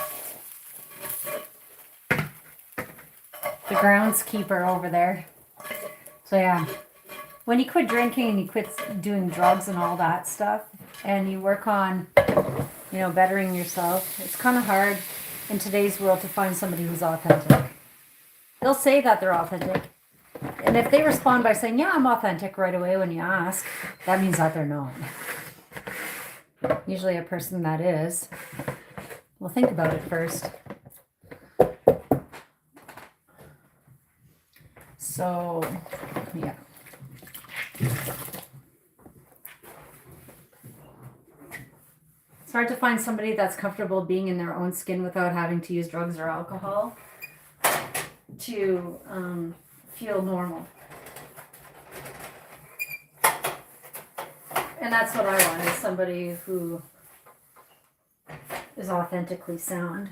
[SPEAKER 1] The groundskeeper over there. So yeah, when you quit drinking and you quit doing drugs and all that stuff, and you work on, bettering yourself, it's kind of hard in today's world to find somebody who's authentic. They'll say that they're authentic. And if they respond by saying, yeah, I'm authentic right away when you ask, that means that they're not. Usually a person that is. Well, think about it first. So, yeah. It's hard to find somebody that's comfortable being in their own skin without having to use drugs or alcohol to feel normal. And that's what I want, is somebody who is authentically sound.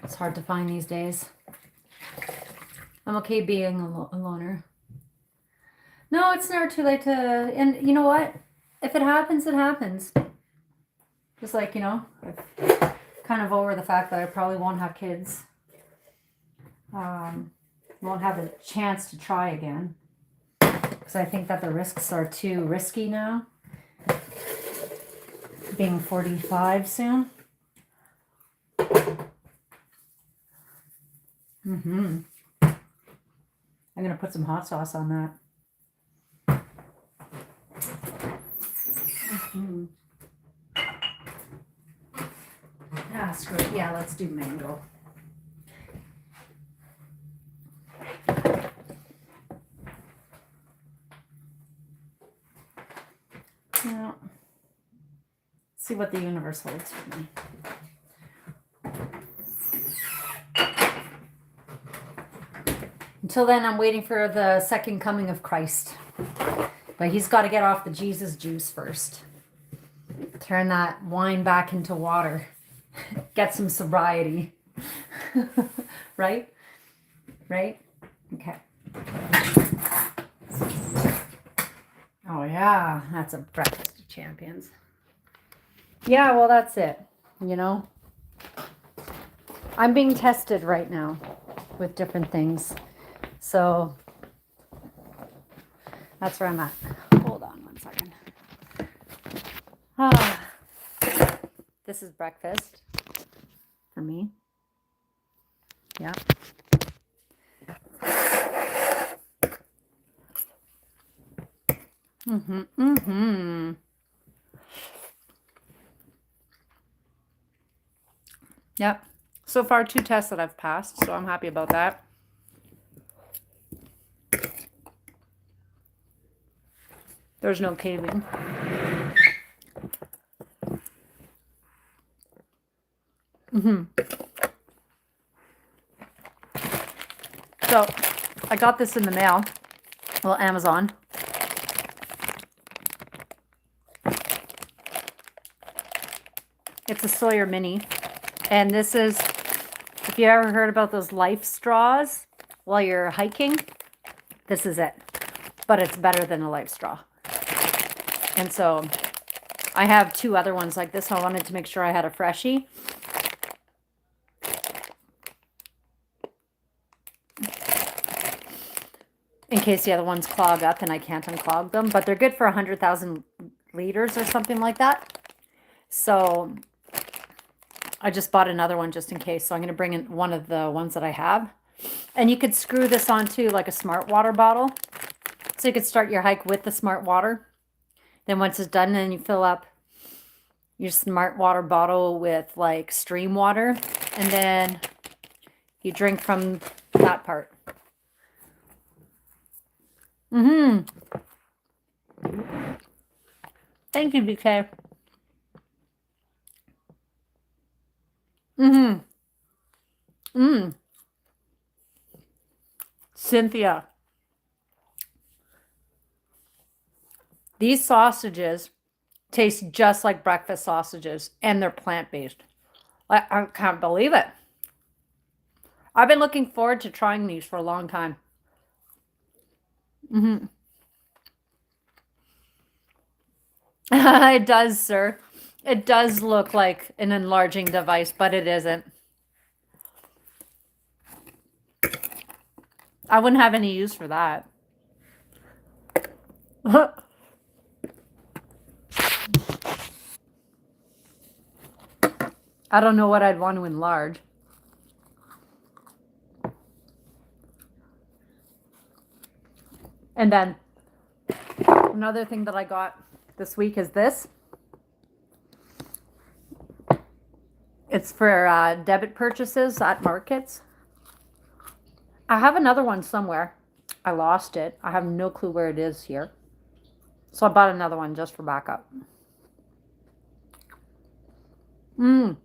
[SPEAKER 1] It's hard to find these days. I'm okay being a loner. No, it's never too late to, and you know what? If it happens, it happens. Just like, I'm kind of over the fact that I probably won't have kids. Won't have a chance to try again. Because I think that the risks are too risky now. Being 45 soon. I'm going to put some hot sauce on that. Screw it. Yeah, let's do mango. Now, see what the universe holds for me. Until then, I'm waiting for the second coming of Christ. But he's got to get off the Jesus juice first. Turn that wine back into water. Get some sobriety. Right? Right? Okay. Oh, yeah. That's a breakfast of champions. Yeah, well, that's it. I'm being tested right now with different things. So that's where I'm at. Hold on one second. This is breakfast for me. Yeah. Yep. So far, 2 tests that I've passed, so I'm happy about that. There's no caving. So I got this in the mail. Well, Amazon. It's a Sawyer Mini. And this is, if you ever heard about those life straws while you're hiking, this is it. But it's better than a life straw. And so I have 2 other ones like this. So I wanted to make sure I had a freshie. In case the other ones clog up and I can't unclog them. But they're good for 100,000 liters or something like that. So I just bought another one just in case. So I'm going to bring in one of the ones that I have. And you could screw this onto like a smart water bottle. So you could start your hike with the smart water. Then once it's done, then you fill up your smart water bottle with like stream water. And then you drink from that part. Thank you, BK. Cynthia. These sausages taste just like breakfast sausages, and they're plant-based. I can't believe it. I've been looking forward to trying these for a long time. It does, sir. It does look like an enlarging device, but it isn't. I wouldn't have any use for that. I don't know what I'd want to enlarge. And then another thing that I got this week is this. It's for debit purchases at markets. I have another one somewhere. I lost it. I have no clue where it is here. So I bought another one just for backup. Well,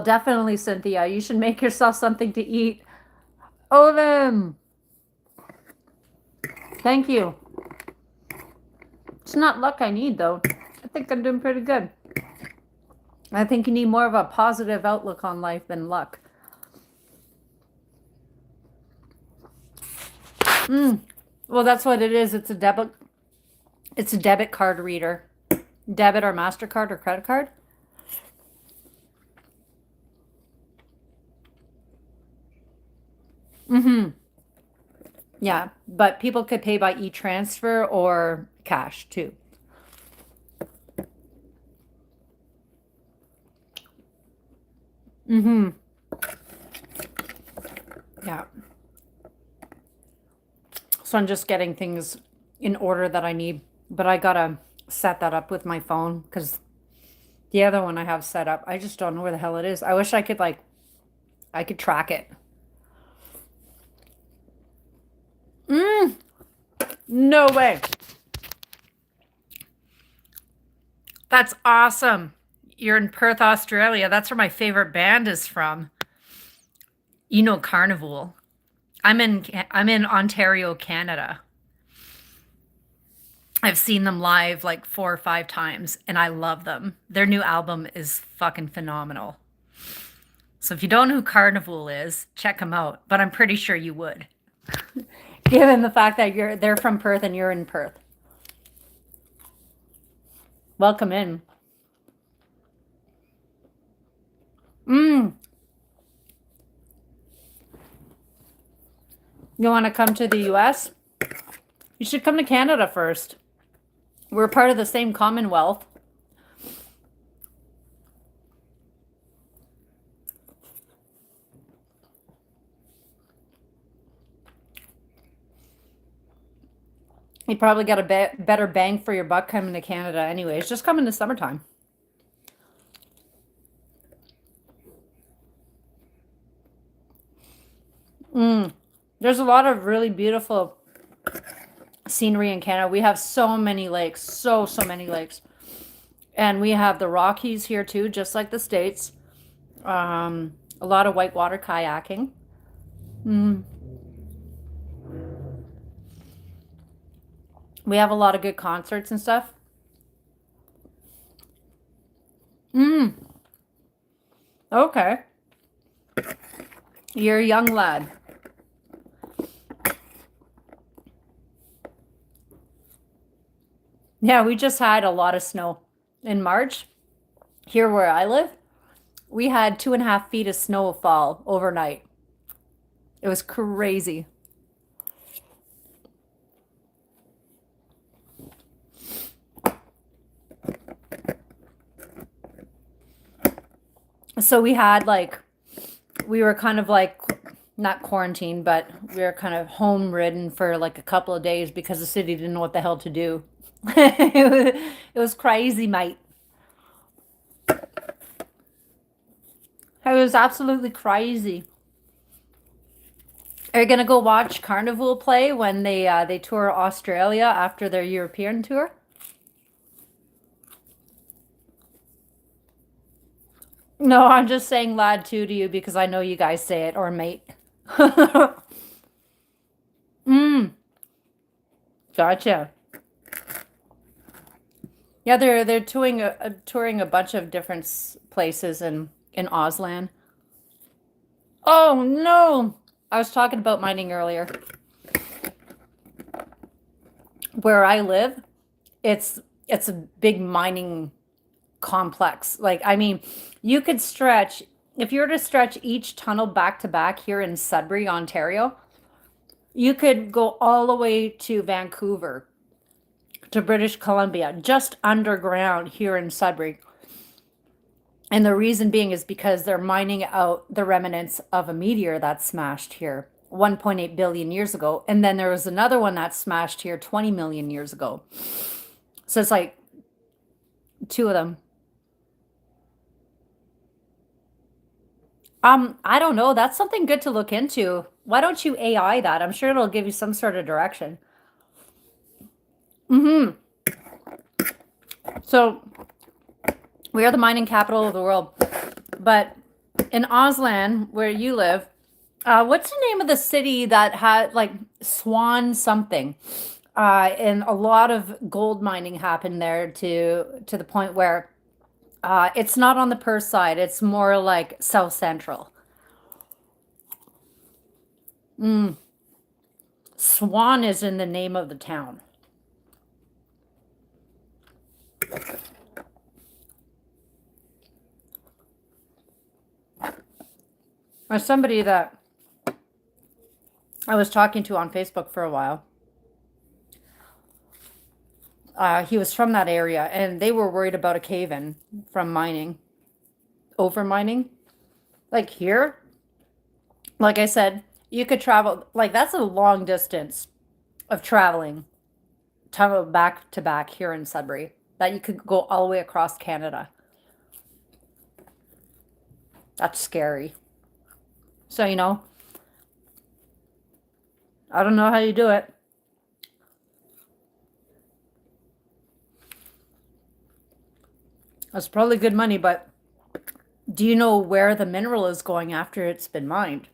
[SPEAKER 1] definitely, Cynthia. You should make yourself something to eat. Oven! Thank you. It's not luck I need, though. I think I'm doing pretty good. I think you need more of a positive outlook on life than luck. Well, that's what it is. It's a debit card reader. Debit or MasterCard or credit card. Yeah, but people could pay by e-transfer or cash too. Yeah. So I'm just getting things in order that I need, but I gotta set that up with my phone because the other one I have set up, I just don't know where the hell it is. I wish I could I could track it. No way. That's awesome. You're in Perth, Australia. That's where my favorite band is from. You know Carnival. I'm in Ontario, Canada. I've seen them live like 4 or 5 times and I love them. Their new album is fucking phenomenal. So if you don't know who Carnival is, check them out, but I'm pretty sure you would. Given the fact that they're from Perth and you're in Perth. Welcome in. You want to come to the US? You should come to Canada first. We're part of the same Commonwealth. You probably got a better bang for your buck coming to Canada anyways. Just come in the summertime. There's a lot of really beautiful scenery in Canada. We have so many lakes, so many lakes. And we have the Rockies here too, just like the States. A lot of whitewater kayaking. We have a lot of good concerts and stuff. Mm, okay. You're a young lad. Yeah, we just had a lot of snow in March. Here where I live, we had 2.5 feet of snow fall overnight. It was crazy. So we had like, we were kind of like, not quarantined, but we were kind of home ridden for like a couple of days because the city didn't know what the hell to do. It was crazy, mate. It was absolutely crazy. Are you gonna go watch Carnival play when they tour Australia after their European tour? No, I'm just saying lad too to you because I know you guys say it, or mate. Mm, gotcha. Yeah, they're touring a bunch of different places in Auslan. Oh no! I was talking about mining earlier. Where I live, it's it's a big mining complex. Like, I mean, you could stretch, if you were to stretch each tunnel back to back here in Sudbury, Ontario, you could go all the way to Vancouver, to British Columbia, just underground here in Sudbury. And the reason being is because they're mining out the remnants of a meteor that smashed here 1.8 billion years ago. And then there was another one that smashed here 20 million years ago. So it's like two of them. I don't know. That's something good to look into. Why don't you AI that? I'm sure it'll give you some sort of direction. Mm-hmm. So we are the mining capital of the world. But in Auslan, where you live, what's the name of the city that had like Swan something? And a lot of gold mining happened there to the point where it's not on the Perth side. It's more like South Central. Mm. Swan is in the name of the town. Or somebody that I was talking to on Facebook for a while. He was from that area, and they were worried about a cave-in from mining, over mining. Like here, like I said, you could travel, like that's a long distance of traveling, tunnel back to back here in Sudbury, that you could go all the way across Canada. That's scary. So, I don't know how you do it. That's probably good money, but do you know where the mineral is going after it's been mined?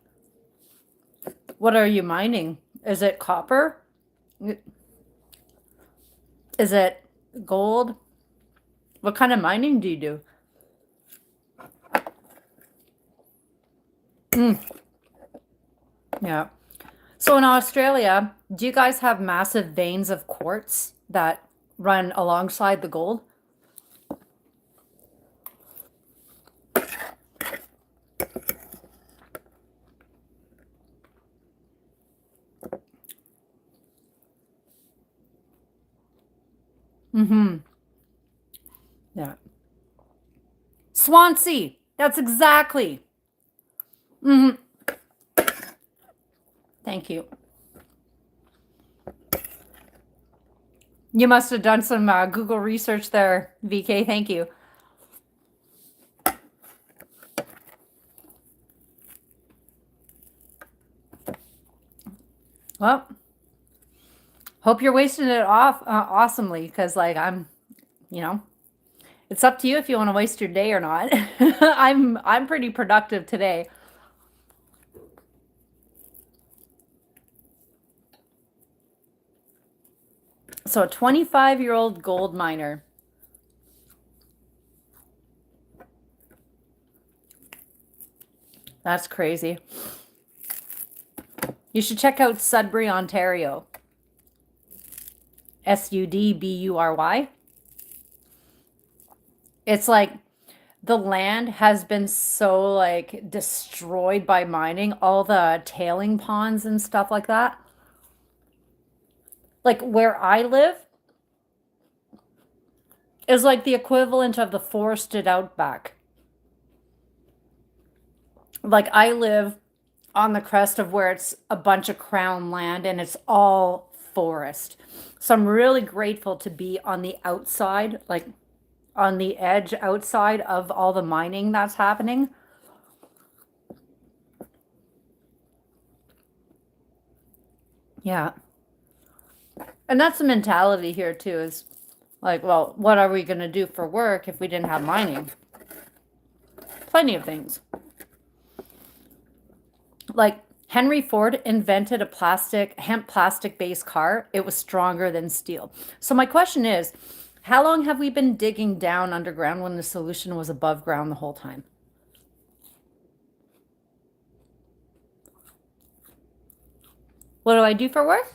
[SPEAKER 1] What are you mining? Is it copper? Is it gold? What kind of mining do you do? Mm, yeah. So in Australia, do you guys have massive veins of quartz that run alongside the gold? Mm-hmm. Yeah. Swansea. That's exactly. Mm-hmm. Thank you. You must have done some Google research there, VK. Thank you. Well, hope you're wasting it off awesomely, because like you know, it's up to you if you want to waste your day or not. I'm pretty productive today. So a 25-year-old gold miner. That's crazy. You should check out Sudbury, Ontario. Sudbury. It's like the land has been so like destroyed by mining, all the tailing ponds and stuff like that. Like where I live is like the equivalent of the forested outback. Like I live on the crest of where it's a bunch of crown land and it's all forest. So I'm really grateful to be on the outside, like on the edge outside of all the mining that's happening. Yeah. And that's the mentality here too is like, well, what are we going to do for work if we didn't have mining? Plenty of things. Like Henry Ford invented a hemp plastic based car. It was stronger than steel. So my question is, how long have we been digging down underground when the solution was above ground the whole time? What do I do for work?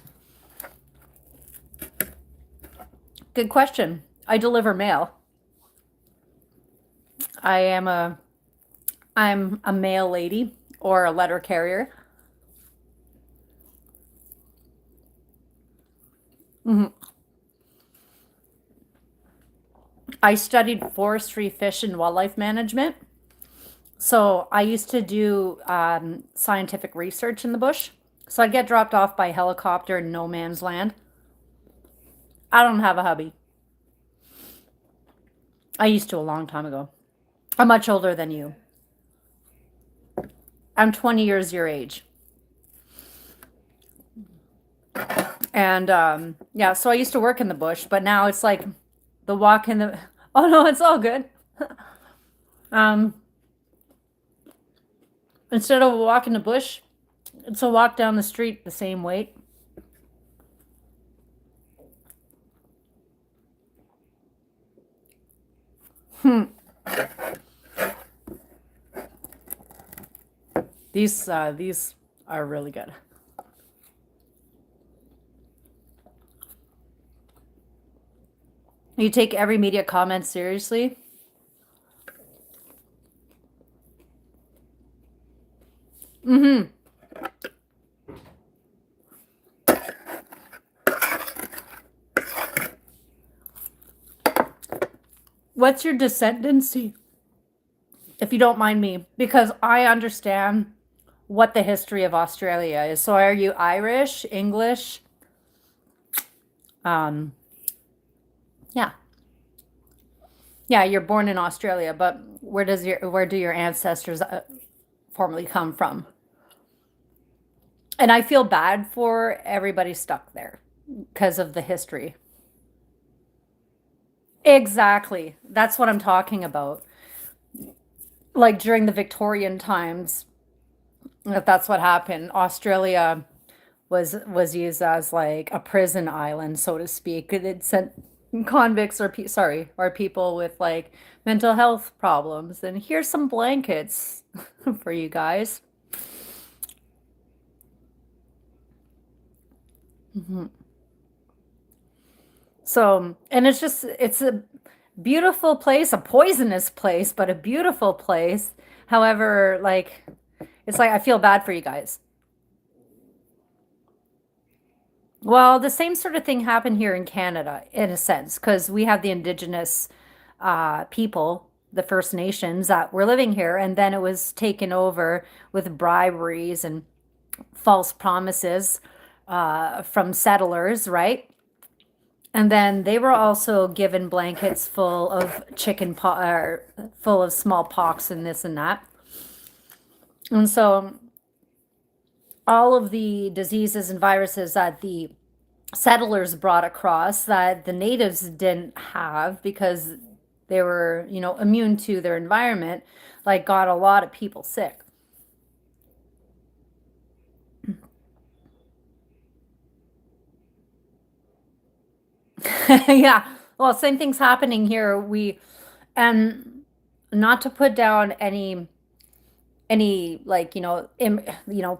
[SPEAKER 1] Good question. I deliver mail. I'm a mail lady or a letter carrier. I studied forestry, fish, and wildlife management. So I used to do scientific research in the bush. So I'd get dropped off by helicopter in no man's land. I don't have a hubby. I used to a long time ago. I'm much older than you. I'm 20 years your age. And yeah, so I used to work in the bush, but now it's like the walk in the. Oh no, it's all good. um, Instead of a walk in the bush, it's a walk down the street the same weight. These are really good. You take every media comment seriously? Mm-hmm. What's your descendancy? If you don't mind me, because I understand what the history of Australia is. So are you Irish, English? Um, yeah. Yeah, you're born in Australia, but where do your ancestors formerly come from? And I feel bad for everybody stuck there because of the history. Exactly. That's what I'm talking about. Like during the Victorian times, if that's what happened, Australia was used as like a prison island, so to speak. It sent convicts or people with like mental health problems. And here's some blankets for you guys. Mhm. So, and it's a beautiful place, a poisonous place, but a beautiful place. However, like, it's like I feel bad for you guys. Well, the same sort of thing happened here in Canada, in a sense, because we have the Indigenous people, the First Nations that were living here, and then it was taken over with briberies and false promises from settlers, right? And then they were also given blankets full of or full of smallpox and this and that. And so all of the diseases and viruses that the settlers brought across that the natives didn't have because they were, immune to their environment, like got a lot of people sick. Yeah. Well, same thing's happening here. And not to put down any like,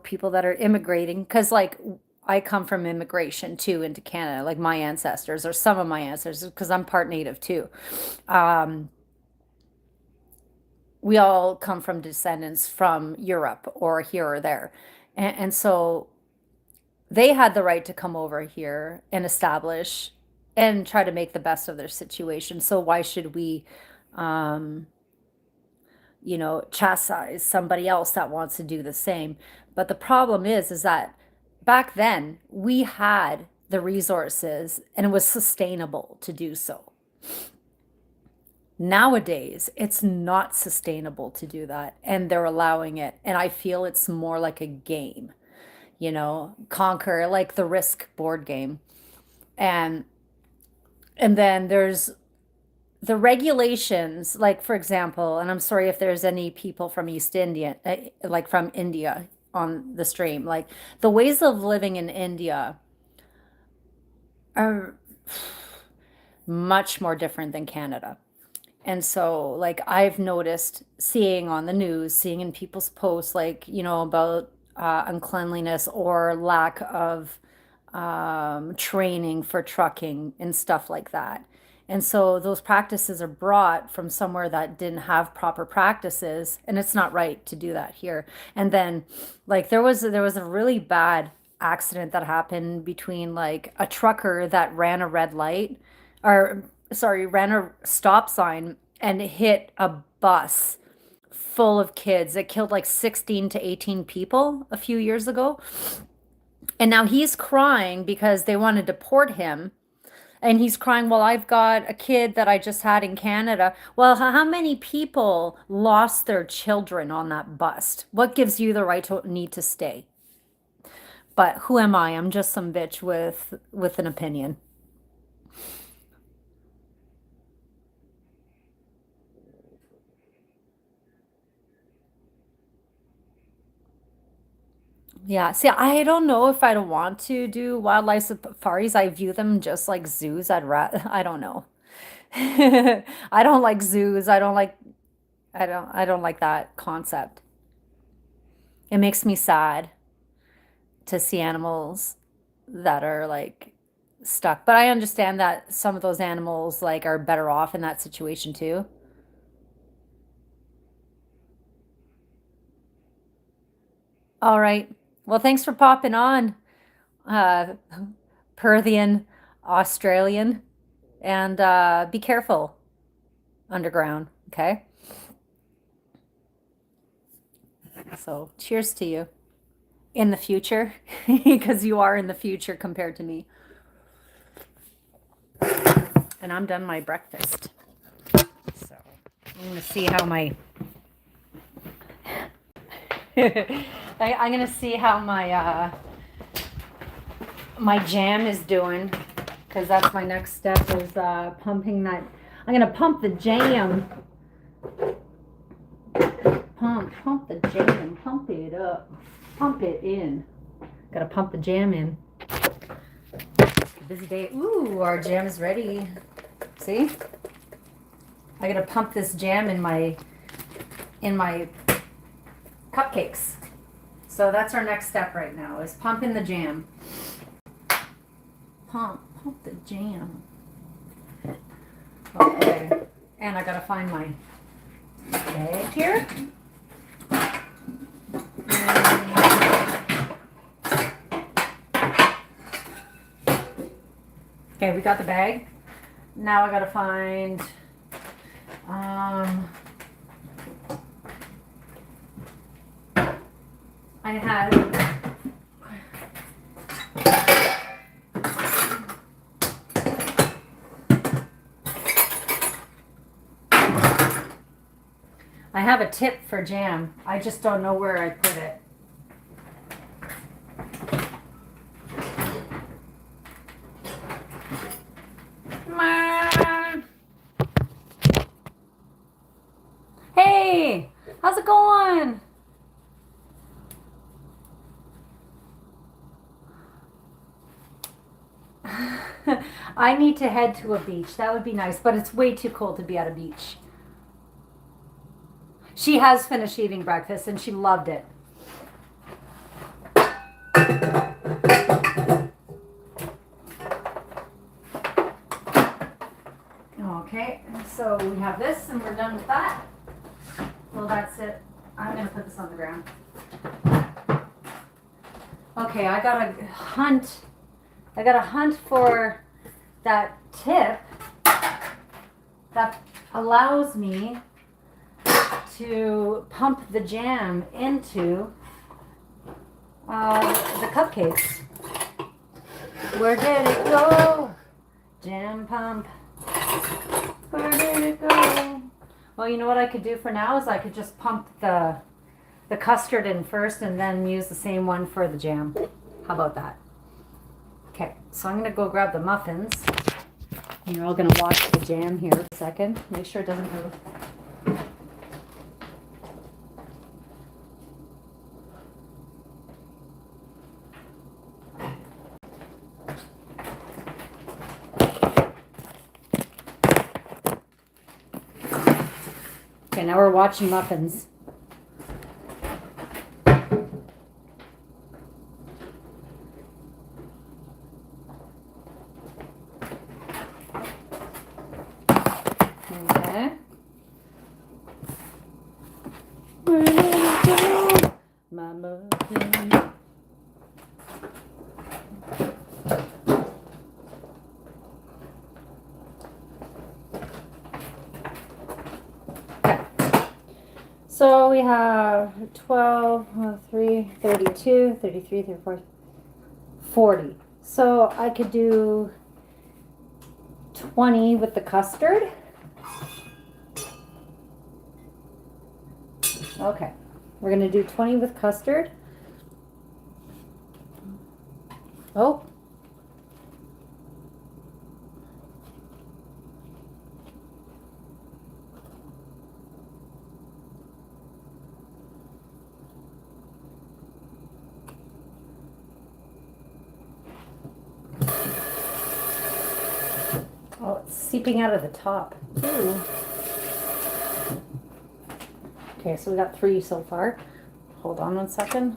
[SPEAKER 1] people that are immigrating, because like I come from immigration too into Canada, like my ancestors or some of my ancestors, because I'm part native too. Um, we all come from descendants from Europe or here or there. And so they had the right to come over here and establish and try to make the best of their situation. So why should we, um, chastise somebody else that wants to do the same? But the problem is that back then we had the resources and it was sustainable to do so. Nowadays, it's not sustainable to do that, and they're allowing it. And I feel it's more like a game, conquer like the Risk board game. And and then there's the regulations, like for example, and I'm sorry if there's any people from East India, like from India on the stream, like the ways of living in India are much more different than Canada. And so, like, I've noticed seeing on the news, seeing in people's posts, like, about uncleanliness or lack of training for trucking and stuff like that. And so those practices are brought from somewhere that didn't have proper practices, and it's not right to do that here. And then, like, there was a really bad accident that happened between like a trucker that ran a red light, or sorry, ran a stop sign and hit a bus full of kids. It killed like 16 to 18 people a few years ago. And now he's crying because they want to deport him. And he's crying, well, I've got a kid that I just had in Canada. Well, how many people lost their children on that bus? What gives you the right to need to stay? But who am I? I'm just some bitch with an opinion. Yeah, see, I don't know if I'd want to do wildlife safaris. I view them just like zoos. I don't know. I don't like zoos. I don't like that concept. It makes me sad to see animals that are like stuck. But I understand that some of those animals like are better off in that situation too. All right. Well, thanks for popping on, uh, Perthian Australian, and be careful underground. Okay. So, cheers to you in the future, because you are in the future compared to me. And I'm done my breakfast. So, I'm gonna see how my I'm gonna see how my jam is doing, because that's my next step is pumping that. I'm gonna pump the jam. Pump the jam. Pump it up. Pump it in. Gotta pump the jam in. Busy day. Ooh, our jam is ready. See? I gotta pump this jam in my cupcakes. So that's our next step right now, is pumping the jam. Pump the jam. Okay. And I gotta find my egg here. Okay, we got the bag. Now I gotta find I had I have a tip for jam. I just don't know where I put it. Hey, how's it going? I need to head to a beach. That would be nice, but it's way too cold to be at a beach. She has finished eating breakfast and she loved it. Okay, so we have this and we're done with that. Well, that's it. I'm gonna put this on the ground. Okay, I gotta hunt for that tip that allows me to pump the jam into the cupcakes. Where did it go? Jam pump. Where did it go? Well, you know what I could do for now is I could just pump the custard in first and then use the same one for the jam. How about that? Okay, so I'm gonna go grab the muffins. You're all gonna watch the jam here for a second. Make sure it doesn't move. Okay, now we're watching muffins. Okay. Where did it go? My muffin. So we have 12, 3, 32, 33, 34, 40. So I could do 20 with the custard. Okay, we're going to do 20 with custard. Oh. Oh, it's seeping out of the top. Ooh. Okay, so we got 3 so far. Hold on 1 second.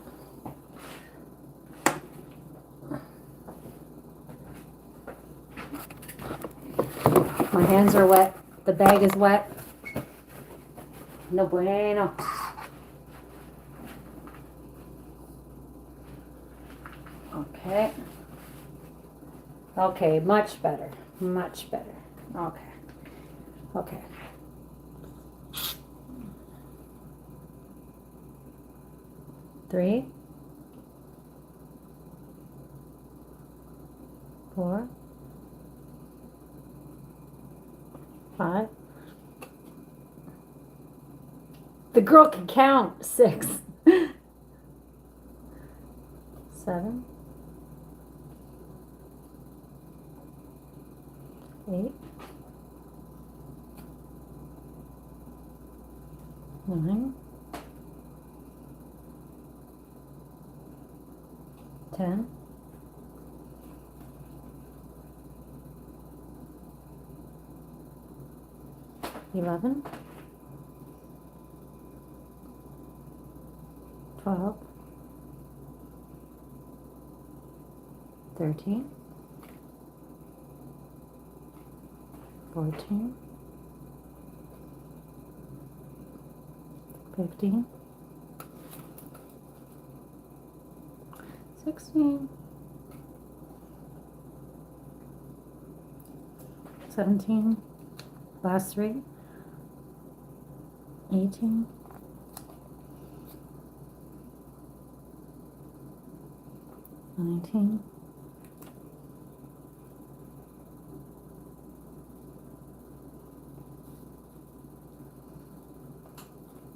[SPEAKER 1] My hands are wet. The bag is wet. No bueno. Okay. Okay, much better. Much better. Okay. Okay. Three, 4, 5. The girl can count. 6, 7, 8, 9, 10, 11, 12, 13, 14, 15, 16, 17, last 3, 18, 19, 20.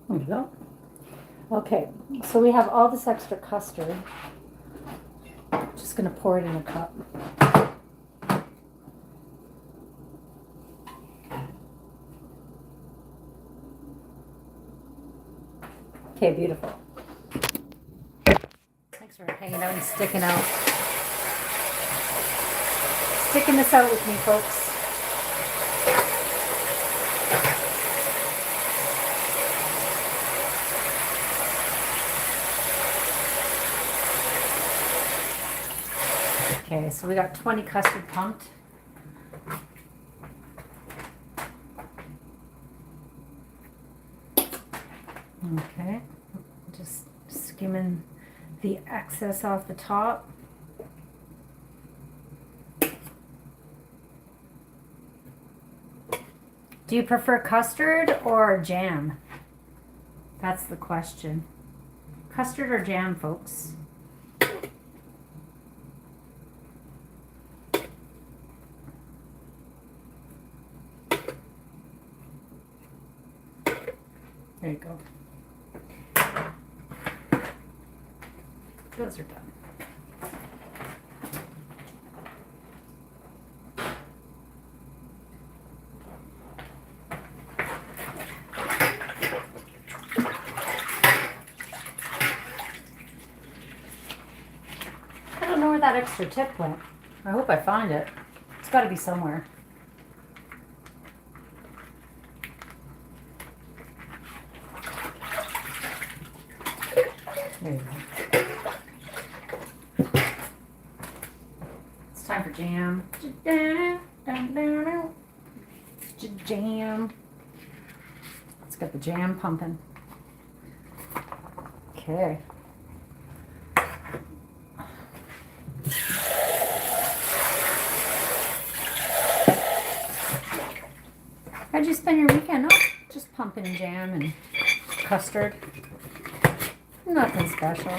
[SPEAKER 1] There we go. Okay, so we have all this extra custard. Just gonna pour it in a cup. Okay, beautiful. Thanks for hanging out and sticking out. sticking this out with me, folks. Okay, so we got 20 custard pumped. Okay, just skimming the excess off the top. Do you prefer custard or jam? That's the question. Custard or jam, folks? There you go. Those are done. I don't know where that extra tip went. I hope I find it. It's got to be somewhere. There you go. It's time for jam. Jam. Let's get the jam pumping. Okay. How'd you spend your weekend? Oh, just pumping jam and custard. Nothing special.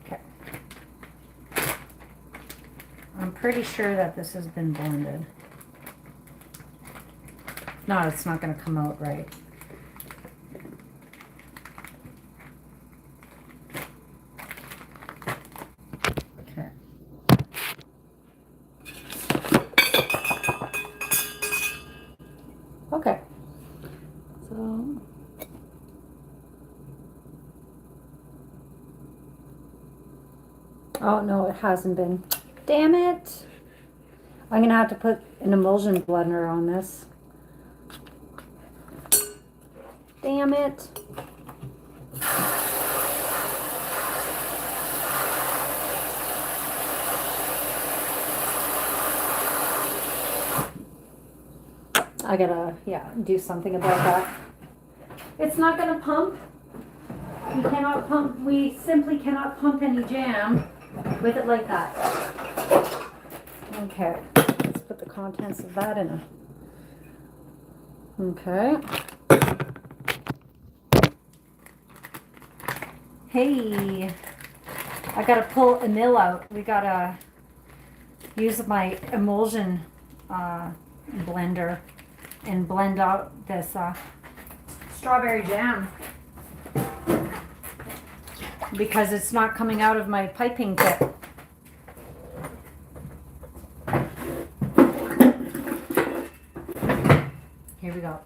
[SPEAKER 1] Okay. I'm pretty sure that this has been blended. No, it's not going to come out right. Okay. Okay. So oh no, it hasn't been. Damn it. I'm gonna have to put an emulsion blender on this. Damn it. I gotta, do something about that. It's not gonna pump. We cannot pump, we simply cannot pump any jam with it like that. Okay, let's put the contents of that in. Okay. Hey, I gotta pull a mill out. We gotta use my emulsion blender and blend out this strawberry jam because it's not coming out of my piping kit. Here we go.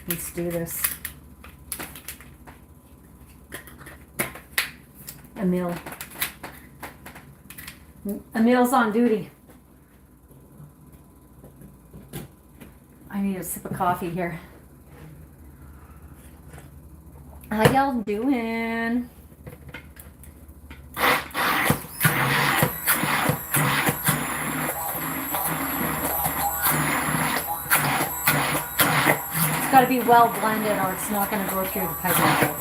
[SPEAKER 1] Let's do this. Emil's on duty. I need a sip of coffee here. How y'all doing? It's got to be well blended or it's not going to go through the piping kit.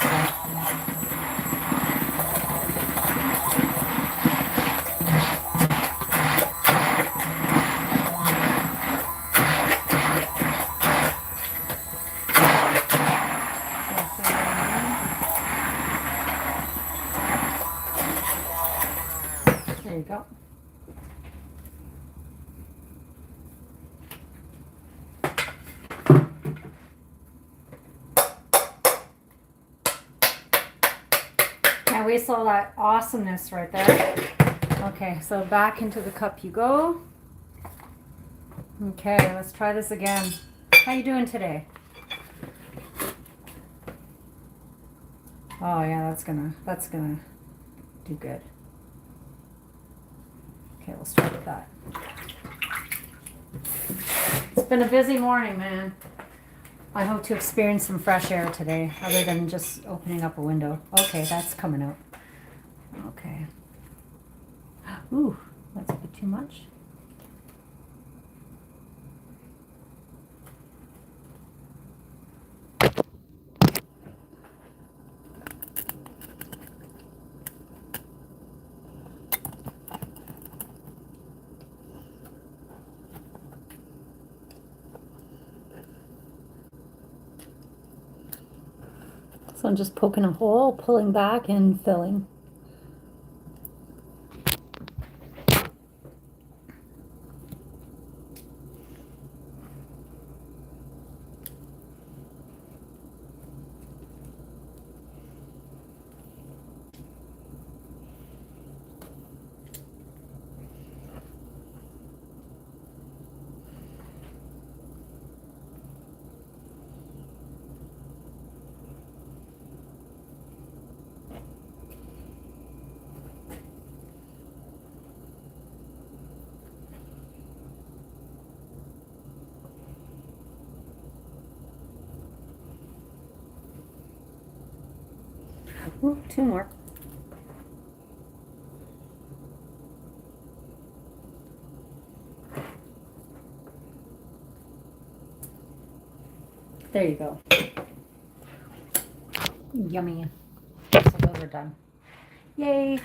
[SPEAKER 1] There you go. Can't waste all that awesomeness right there. Okay, so back into the cup you go. Okay, let's try this again. How you doing today? Oh yeah, that's gonna do good. Okay, we'll start with that. It's been a busy morning, man. I hope to experience some fresh air today, other than just opening up a window. Okay, that's coming out. Okay. Ooh, that's a bit too much. So I'm just poking a hole, pulling back and filling. Ooh, two more. There you go. Yummy. So those are done. Yay.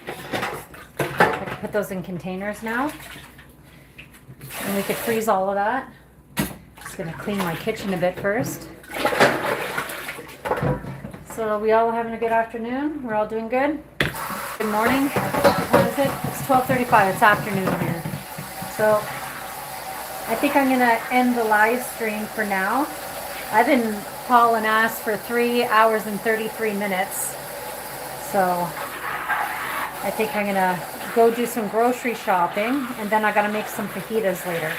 [SPEAKER 1] I can put those in containers now. And we could freeze all of that. Just gonna clean my kitchen a bit first. So we all having a good afternoon? We're all doing good? Good morning. What is it? It's 12:35. It's afternoon here. So I think I'm gonna end the live stream for now. I've been hauling ass for 3 hours and 33 minutes. So I think I'm gonna go do some grocery shopping, and then I gotta make some fajitas later.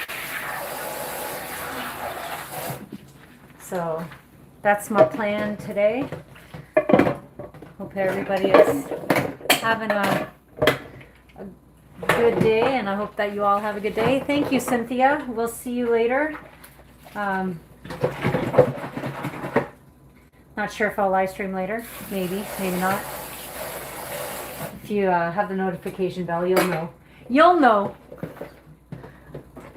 [SPEAKER 1] So that's my plan today. Hope everybody is having a good day, and I hope that you all have a good day. Thank you, Cynthia. We'll see you later. Not sure if I'll live stream later. Maybe, maybe not. If you have the notification bell, you'll know. You'll know.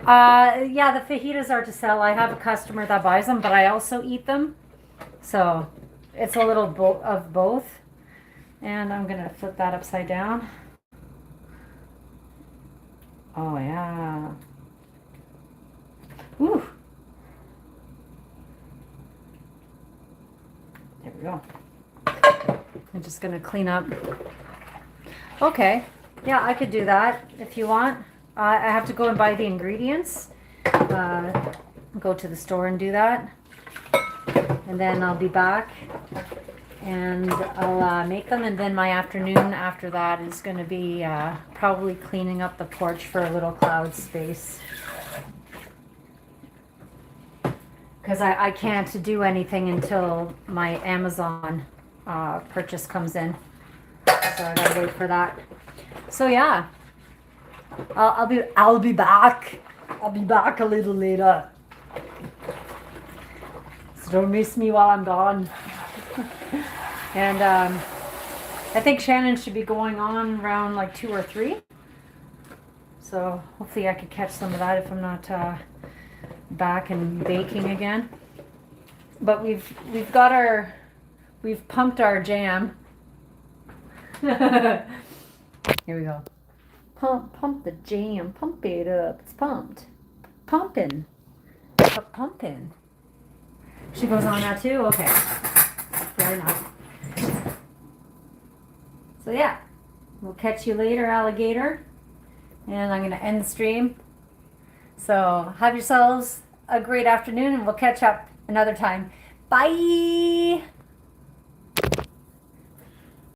[SPEAKER 1] Yeah, the fajitas are to sell. I have a customer that buys them, but I also eat them. So it's a little of both. And I'm going to flip that upside down. Oh, yeah. Woo. There we go. I'm just going to clean up. Okay. Yeah, I could do that if you want. I have to go and buy the ingredients. Go to the store and do that. And then I'll be back and I'll make them. And then my afternoon after that is going to be probably cleaning up the porch for a little cloud space. Because I can't do anything until my Amazon purchase comes in. So I gotta wait for that. So yeah, I'll be back. I'll be back a little later. So don't miss me while I'm gone. And I think Shannon should be going on around like 2 or 3. So hopefully I could catch some of that if I'm not back and baking again. But we've pumped our jam. Here we go. Pump the jam. Pump it up. It's pumped. Pumping. Pumping. She goes on that too? Okay. Fair enough. So yeah. We'll catch you later, alligator. And I'm going to end the stream. So have yourselves a great afternoon, and we'll catch up another time. Bye!